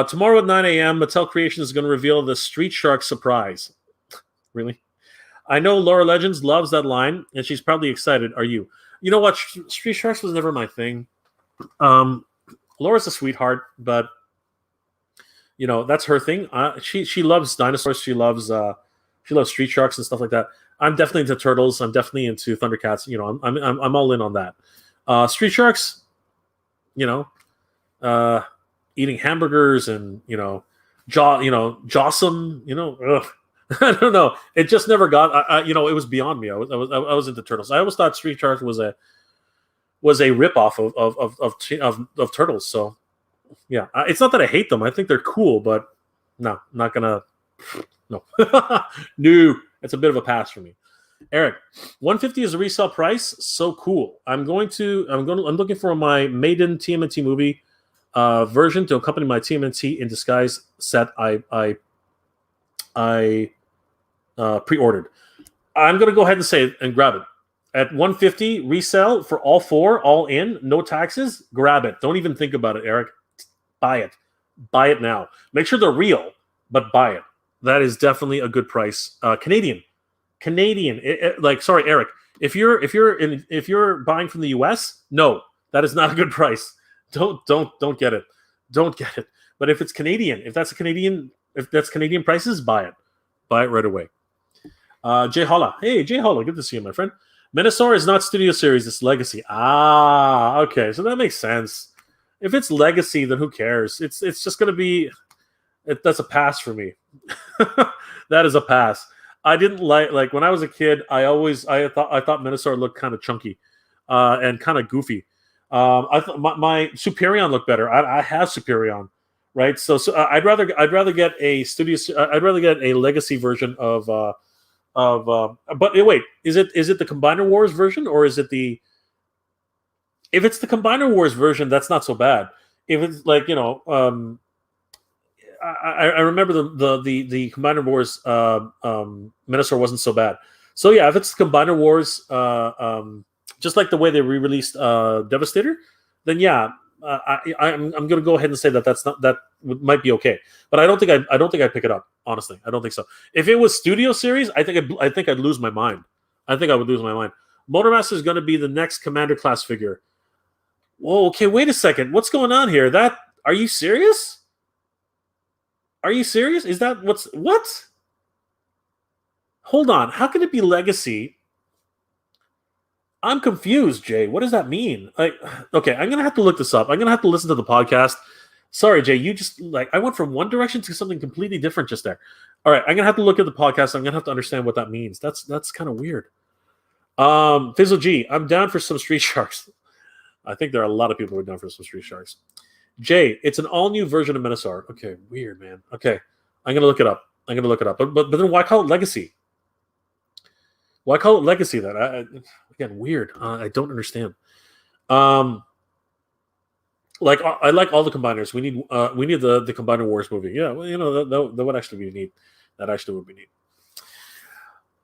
Tomorrow at 9 a.m., Mattel Creations is going to reveal the Street Shark surprise. Really? I know Laura Legends loves that line, and she's probably excited. Are you? You know what? Street Sharks was never my thing. Laura's a sweetheart, but that's her thing. She loves dinosaurs. She loves Street Sharks and stuff like that. I'm definitely into turtles. I'm definitely into Thundercats. I'm all in on that. Street Sharks, eating hamburgers and Jawsome. Ugh. I don't know. It just never got. It was beyond me. I was into turtles. I always thought Street Sharks was a ripoff of turtles. So yeah, it's not that I hate them. I think they're cool, but no, I'm not gonna. No, no, it's a bit of a pass for me. Eric, 150 is a resale price. So cool. I'm looking for my maiden TMNT movie version to accompany my TMNT in Disguise set. I pre-ordered. I'm gonna go ahead and say it and grab it at 150 resale for all four, all in, no taxes. Grab it. Don't even think about it, Eric. Buy it now. Make sure they're real, but buy it. That is definitely a good price. Canadian. Sorry, Eric. If you're buying from the US, no, that is not a good price. Don't get it. Don't get it. But if it's Canadian, if that's Canadian prices, buy it. Buy it right away. Jay Holla. Hey, Jay Holla. Good to see you, my friend. Minosaur is not Studio Series. It's Legacy. Okay. So that makes sense. If it's Legacy, then who cares? It's just going to be... that's a pass for me. That is a pass. I didn't like when I was a kid. I thought Minosaur looked kind of chunky, and kind of goofy. I thought my Superion looked better. I have Superion, right? So I'd rather get a studio. I'd rather get a Legacy version of. But wait, is it the Combiner Wars version, or is it the? If it's the Combiner Wars version, that's not so bad. If it's I remember the Combiner Wars Minosaur wasn't so bad. So yeah, if it's Combiner Wars, just like the way they re-released Devastator, then yeah, I'm going to go ahead and say that might be okay. But I don't think I'd pick it up. Honestly, I don't think so. If it was Studio Series, I think I'd lose my mind. I think I would lose my mind. Motormaster is going to be the next Commander class figure. Whoa, okay, wait a second. What's going on here? Are you serious? Are you serious? Is that what? Hold on. How can it be legacy? I'm confused, Jay. What does that mean? Okay, I'm gonna have to look this up. I'm gonna have to listen to the podcast. Sorry, Jay. You just I went from one direction to something completely different just there. All right, I'm gonna have to look at the podcast. I'm gonna have to understand what that means. That's kind of weird. Fizzle G, I'm down for some Street Sharks. I think there are a lot of people who are down for some Street Sharks. Jay, it's an all-new version of Minosaur. Okay, weird, man. Okay, I'm gonna look it up. But then why call it Legacy? Why call it Legacy then? Again, weird. I don't understand. I like all the combiners. We need the Combiner Wars movie. Yeah, well, that would actually be neat. That actually would be neat.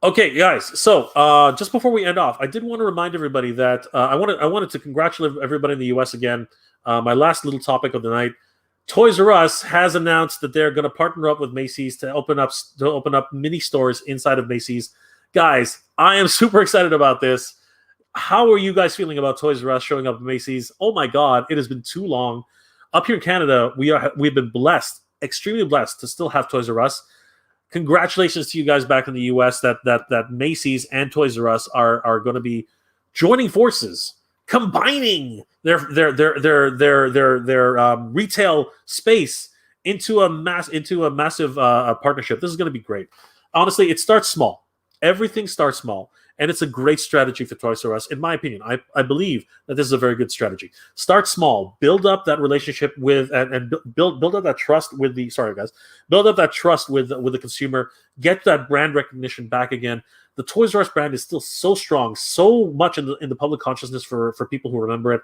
Okay, guys. So just before we end off, I did want to remind everybody that I wanted to congratulate everybody in the U.S. again. My last little topic of the night: Toys R Us has announced that they're going to partner up with Macy's to open up mini stores inside of Macy's. Guys, I am super excited about this. How are you guys feeling about Toys R Us showing up at Macy's? Oh my God, it has been too long. Up here in Canada, we've been blessed, extremely blessed, to still have Toys R Us. Congratulations to you guys back in the U.S. that Macy's and Toys R Us are going to be joining forces, combining their retail space into a massive partnership. This is going to be great. Honestly, it starts small. Everything starts small, and it's a great strategy for Toys R Us, in my opinion. I believe that this is a very good strategy. Start small, build up that relationship with, and build up that trust with the. Sorry, guys, build up that trust with the consumer. Get that brand recognition back again. The Toys R Us brand is still so strong, so much in the public consciousness for people who remember it.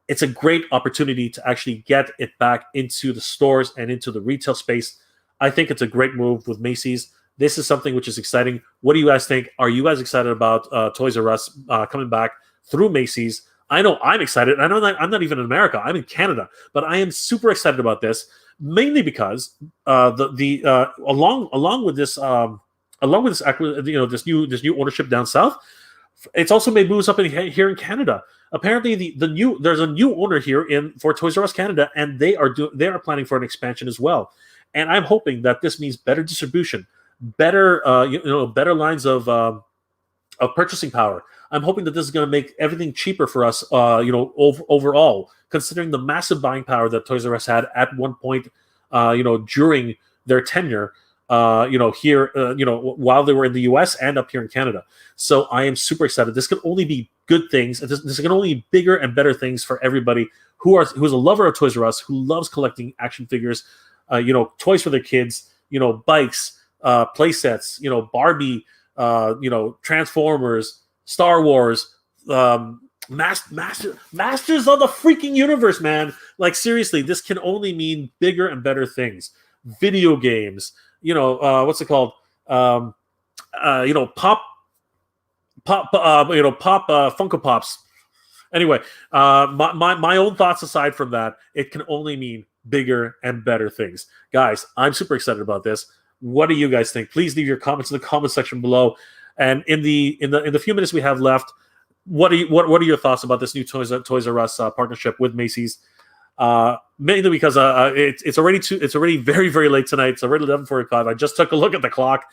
It's a great opportunity to actually get it back into the stores and into the retail space. I think it's a great move with Macy's. This is something which is exciting. What do you guys think? Are you guys excited about Toys R Us coming back through Macy's? I know I'm excited. I know that I'm not even in America. I'm in Canada, but I am super excited about this, mainly because along with this this new ownership down south, it's also made moves up here in Canada. Apparently, there's a new owner here for Toys R Us Canada, and they are planning for an expansion as well. And I'm hoping that this means better distribution, better better lines of purchasing power. I'm hoping that this is going to make everything cheaper for us, overall, considering the massive buying power that Toys R Us had at one point, during their tenure, here, while they were in the U.S. and up here in Canada. So I am super excited. This can only be good things. This can only be bigger and better things for everybody who's a lover of Toys R Us, who loves collecting action figures, toys for their kids, bikes, play sets, Barbie, Transformers, Star Wars, masters of the freaking universe, man. Like, seriously, this can only mean bigger and better things. Video games, what's it called? Pop Funko Pops. Anyway, my own thoughts aside from that, it can only mean bigger and better things. Guys, I'm super excited about this. What do you guys think? Please leave your comments in the comment section below. And in the few minutes we have left, what are your thoughts about this new Toys R Us partnership with Macy's? Mainly because it's already very, very late tonight. It's already 11:45. I just took a look at the clock.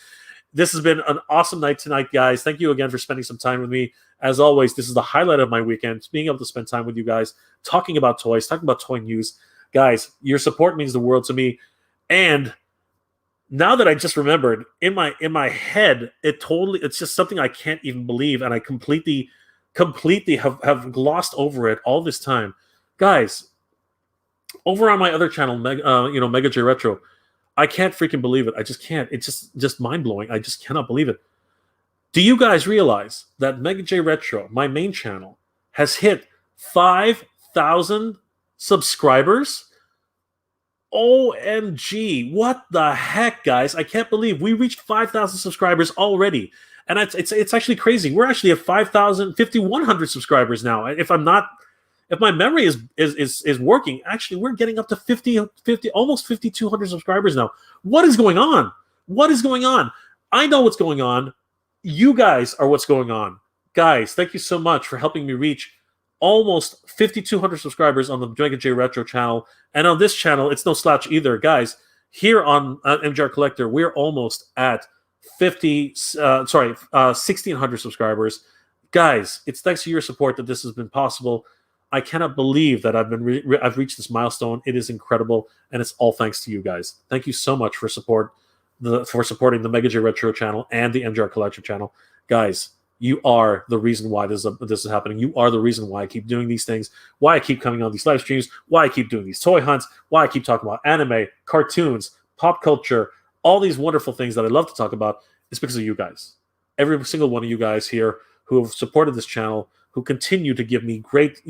This has been an awesome night tonight, guys. Thank you again for spending some time with me. As always, this is the highlight of my weekend, being able to spend time with you guys, talking about toys, talking about toy news. Guys, your support means the world to me. And now that I just remembered, in my head, it's just something I can't even believe, and I completely have glossed over it all this time. Guys, over on my other channel, Mega J Retro, I can't freaking believe it. I just can't. It's just mind-blowing. I just cannot believe it. Do you guys realize that Mega J Retro, my main channel, has hit 5,000 subscribers? OMG. What the heck, guys? I can't believe we reached 5,000 subscribers already. And it's actually crazy. We're actually at 5,100 subscribers now. If my memory is working, actually, we're getting up to 50 almost 5,200 subscribers now. What is going on? What is going on? I know what's going on. You guys are what's going on. Guys, thank you so much for helping me reach almost 5,200 subscribers on the Mega J Retro channel. And on this channel, it's no slouch either. Guys, here on MJR Collector, we're almost at 1,600 subscribers. Guys, it's thanks to your support that this has been possible. I cannot believe that I've reached this milestone. It is incredible, and it's all thanks to you guys. Thank you so much for supporting the Mega J Retro channel and the MJR Collector channel, guys. You are the reason why this is happening. You are the reason why I keep doing these things, why I keep coming on these live streams, why I keep doing these toy hunts, why I keep talking about anime, cartoons, pop culture, all these wonderful things that I love to talk about. Is because of you guys. Every single one of you guys here who have supported this channel, who continue to give me great,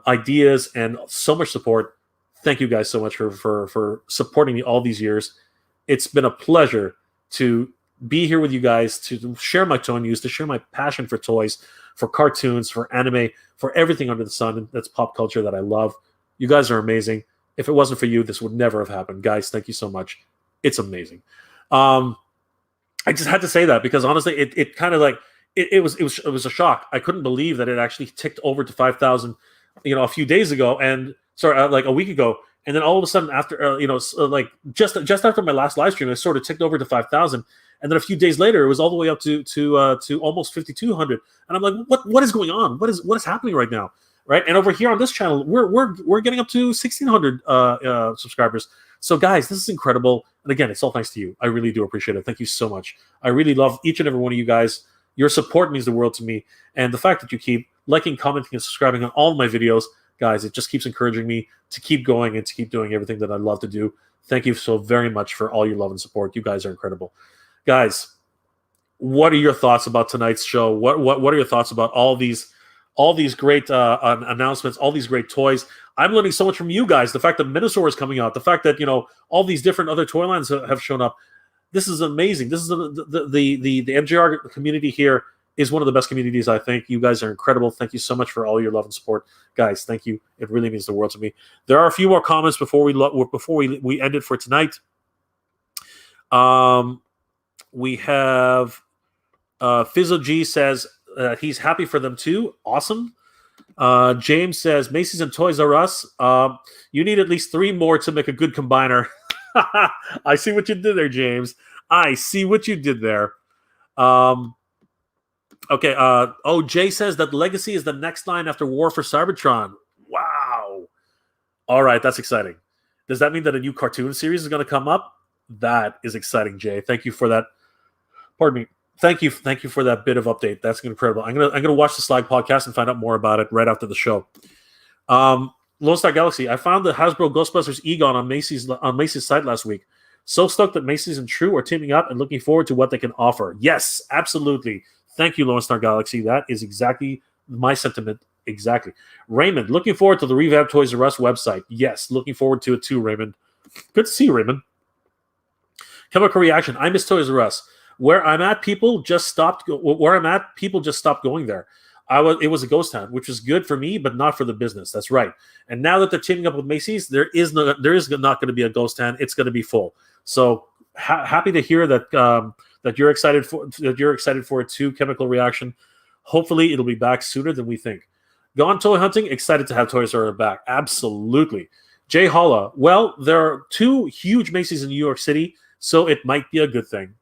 ideas and so much support. Thank you guys so much for supporting me all these years. It's been a pleasure to be here with you guys, to share my toy news, to share my passion for toys, for cartoons, for anime, for everything under the sun that's pop culture that I love. You guys are amazing. If it wasn't for you, this would never have happened. Guys, thank you so much. It's amazing. I just had to say that because honestly, it kind of like it was a shock. I couldn't believe that it actually ticked over to 5,000, a few days ago, and like a week ago, and then all of a sudden after, like just after my last live stream, it sort of ticked over to 5,000, and then a few days later, it was all the way up to almost 5,200, and I'm like, what is going on? What is happening right now? Right, and over here on this channel, we're getting up to 1,600 subscribers. So guys, this is incredible. And again, it's all thanks to you. I really do appreciate it. Thank you so much. I really love each and every one of you guys. Your support means the world to me. And the fact that you keep liking, commenting, and subscribing on all of my videos, guys, it just keeps encouraging me to keep going and to keep doing everything that I love to do. Thank you so very much for all your love and support. You guys are incredible. Guys, what are your thoughts about tonight's show? What are your thoughts about all these great announcements, all these great toys? I'm learning so much from you guys. The fact that Minosaur is coming out, the fact that all these different other toy lines have shown up. This is amazing. This is the MJR community here is one of the best communities, I think. You guys are incredible. Thank you so much for all your love and support, guys. Thank you. It really means the world to me. There are a few more comments before we end it for tonight. We have Fizzo G says he's happy for them too. Awesome. James says Macy's and Toys R Us. You need at least 3 more to make a good combiner. I see what you did there, James. I see what you did there. Okay. Jay says that Legacy is the next line after War for Cybertron. Wow. All right, that's exciting. Does that mean that a new cartoon series is going to come up? That is exciting, Jay. Thank you for that. Pardon me. Thank you for that bit of update. That's incredible. I'm gonna watch the Slag podcast and find out more about it right after the show. Lone Star Galaxy. I found the Hasbro Ghostbusters Egon on Macy's site last week. So stoked that Macy's and True are teaming up and looking forward to what they can offer. Yes, absolutely. Thank you, Lone Star Galaxy. That is exactly my sentiment. Exactly. Raymond, looking forward to the revamped Toys R Us website. Yes, looking forward to it too, Raymond. Good to see you, Raymond. Chemical Reaction. I miss Toys R Us. Where I'm at, people just stopped going there. It was a ghost town, which was good for me, but not for the business. That's right. And now that they're teaming up with Macy's, there is not going to be a ghost town. It's going to be full. So happy to hear that that you're excited for it too. Chemical Reaction. Hopefully, it'll be back sooner than we think. Gone Toy Hunting. Excited to have Toys R Us back. Absolutely. Jay Holla. Well, there are 2 huge Macy's in New York City, so it might be a good thing.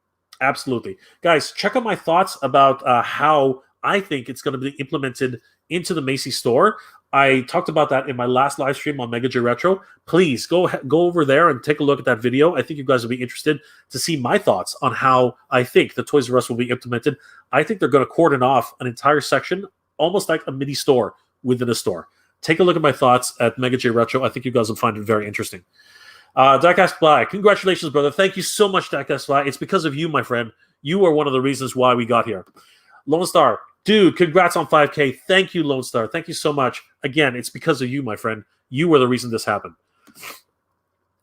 Absolutely. Guys, check out my thoughts about how I think it's going to be implemented into the Macy's store. I talked about that in my last live stream on Mega J Retro. Please go over there and take a look at that video. I think you guys will be interested to see my thoughts on how I think the Toys R Us will be implemented. I think they're going to cordon off an entire section, almost like a mini store within a store. Take a look at my thoughts at Mega J Retro. I think you guys will find it very interesting. Diecast Fly, congratulations, brother. Thank you so much, Diecast Fly. It's because of you, my friend. You are one of the reasons why we got here. Lone Star, dude, congrats on 5K. Thank you, Lone Star. Thank you so much. Again, it's because of you, my friend. You were the reason this happened.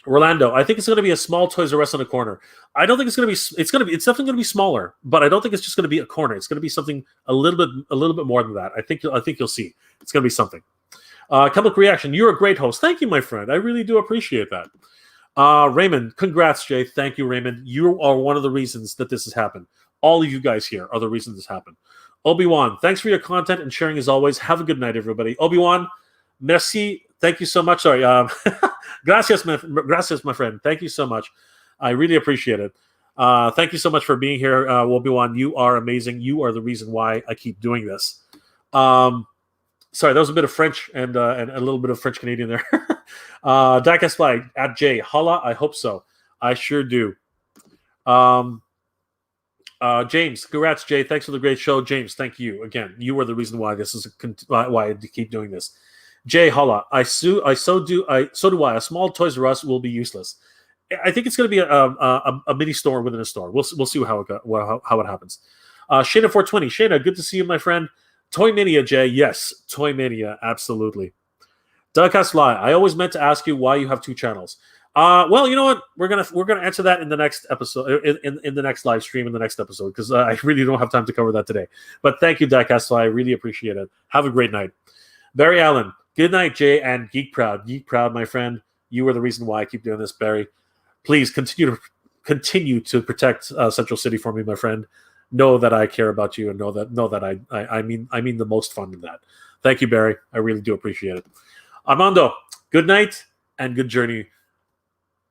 Rolando, I think it's going to be a small Toys R Us in a corner. I don't think it's going to be. It's definitely going to be smaller, but I don't think it's just going to be a corner. It's going to be something a little bit more than that. I think you'll see. It's going to be something. Chemical Reaction, you're a great host. Thank you, my friend. I really do appreciate that. Raymond, congrats, Jay. Thank you, Raymond. You are one of the reasons that this has happened. All of you guys here are the reason this happened. Obi-Wan, thanks for your content and sharing as always. Have a good night, everybody. Obi-Wan, merci. Thank you so much. Sorry. Gracias, my friend. Thank you so much. I really appreciate it. Thank you so much for being here, Wobi-Wan. You are amazing. You are the reason why I keep doing this. Sorry, that was a bit of French and a little bit of French Canadian there. Diecast Fly at Jay. Holla, I hope so. I sure do. James, congrats, Jay. Thanks for the great show. James, thank you. Again, you are the reason why this is why I keep doing this. Jay, holla. So do I. A small Toys R Us will be useless. I think it's going to be a mini store within a store. We'll see how it happens. Shayna 420. Shayna, good to see you, my friend. Toy Mania, Jay. Yes, Toy Mania, absolutely. Dougcast Fly. I always meant to ask you why you have 2 channels. Well, you know what? We're gonna answer that in the next episode, in the next live stream, in the next episode, because I really don't have time to cover that today. But thank you, Diecast Fly. I really appreciate it. Have a great night. Barry Allen. Good night, Jay and Geek Proud. Geek Proud, my friend. You are the reason why I keep doing this, Barry. Please continue to protect Central City for me, my friend. Know that I care about you, and know that I mean the most fun in that. Thank you, Barry. I really do appreciate it. Armando, good night and good journey.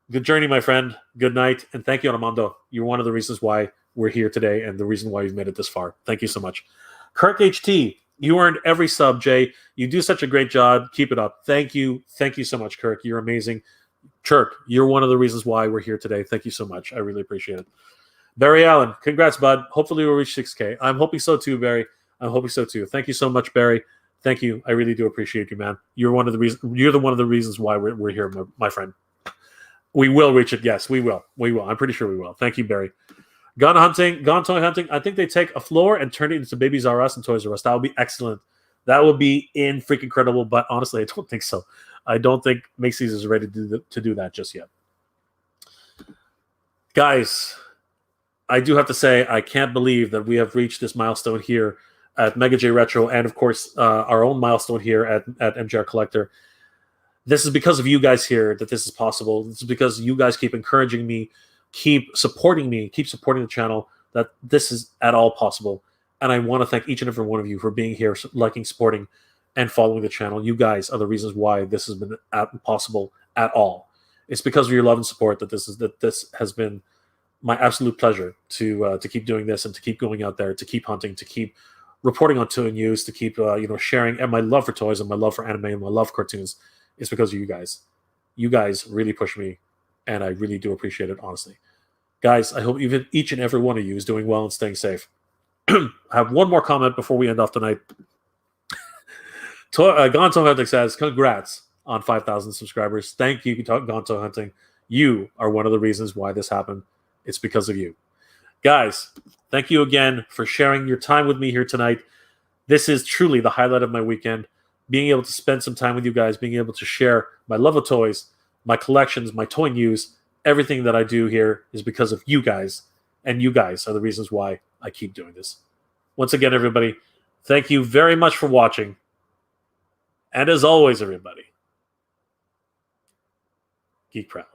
Good journey, my friend. Good night. And thank you, Armando. You're one of the reasons why we're here today and the reason why you've made it this far. Thank you so much. Kirk HT, you earned every sub, Jay. You do such a great job. Keep it up. Thank you. Thank you so much, Kirk. You're amazing. Kirk, you're one of the reasons why we're here today. Thank you so much. I really appreciate it. Barry Allen, congrats, bud. Hopefully we'll reach 6K. I'm hoping so too, Barry. I'm hoping so too. Thank you so much, Barry. Thank you. I really do appreciate you, man. You're one of the reasons why we're here, my friend. We will reach it. Yes, we will. We will. I'm pretty sure we will. Thank you, Barry. Gone toy hunting. I think they take a floor and turn it into Babies R Us and Toys R Us. That would be excellent. That would be freaking incredible. But honestly, I don't think so. I don't think Macy's is ready to do that just yet. Guys, I do have to say I can't believe that we have reached this milestone here at Mega J Retro, and of course our own milestone here at MJR Collector. This is because of you guys here that this is possible. This is because you guys keep encouraging me, keep supporting the channel, that this is at all possible. And I want to thank each and every one of you for being here, liking, supporting, and following the channel. You guys are the reasons why this has been possible at all. It's because of your love and support that this has been my absolute pleasure to keep doing this and to keep going out there, to keep hunting, to keep reporting on toy news, to keep sharing, and my love for toys and my love for anime and my love for cartoons. It's because of you guys. You guys really push me, and I really do appreciate it, honestly. Guys, I hope each and every one of you is doing well and staying safe. I have one more comment before we end off tonight. Gone Toy Hunting says, congrats on 5,000 subscribers. Thank you, Gone Toy Hunting. You are one of the reasons why this happened. It's because of you. Guys, thank you again for sharing your time with me here tonight. This is truly the highlight of my weekend. Being able to spend some time with you guys, being able to share my love of toys, my collections, my toy news, everything that I do here is because of you guys. And you guys are the reasons why I keep doing this. Once again, everybody, thank you very much for watching. And as always, everybody, geek proud.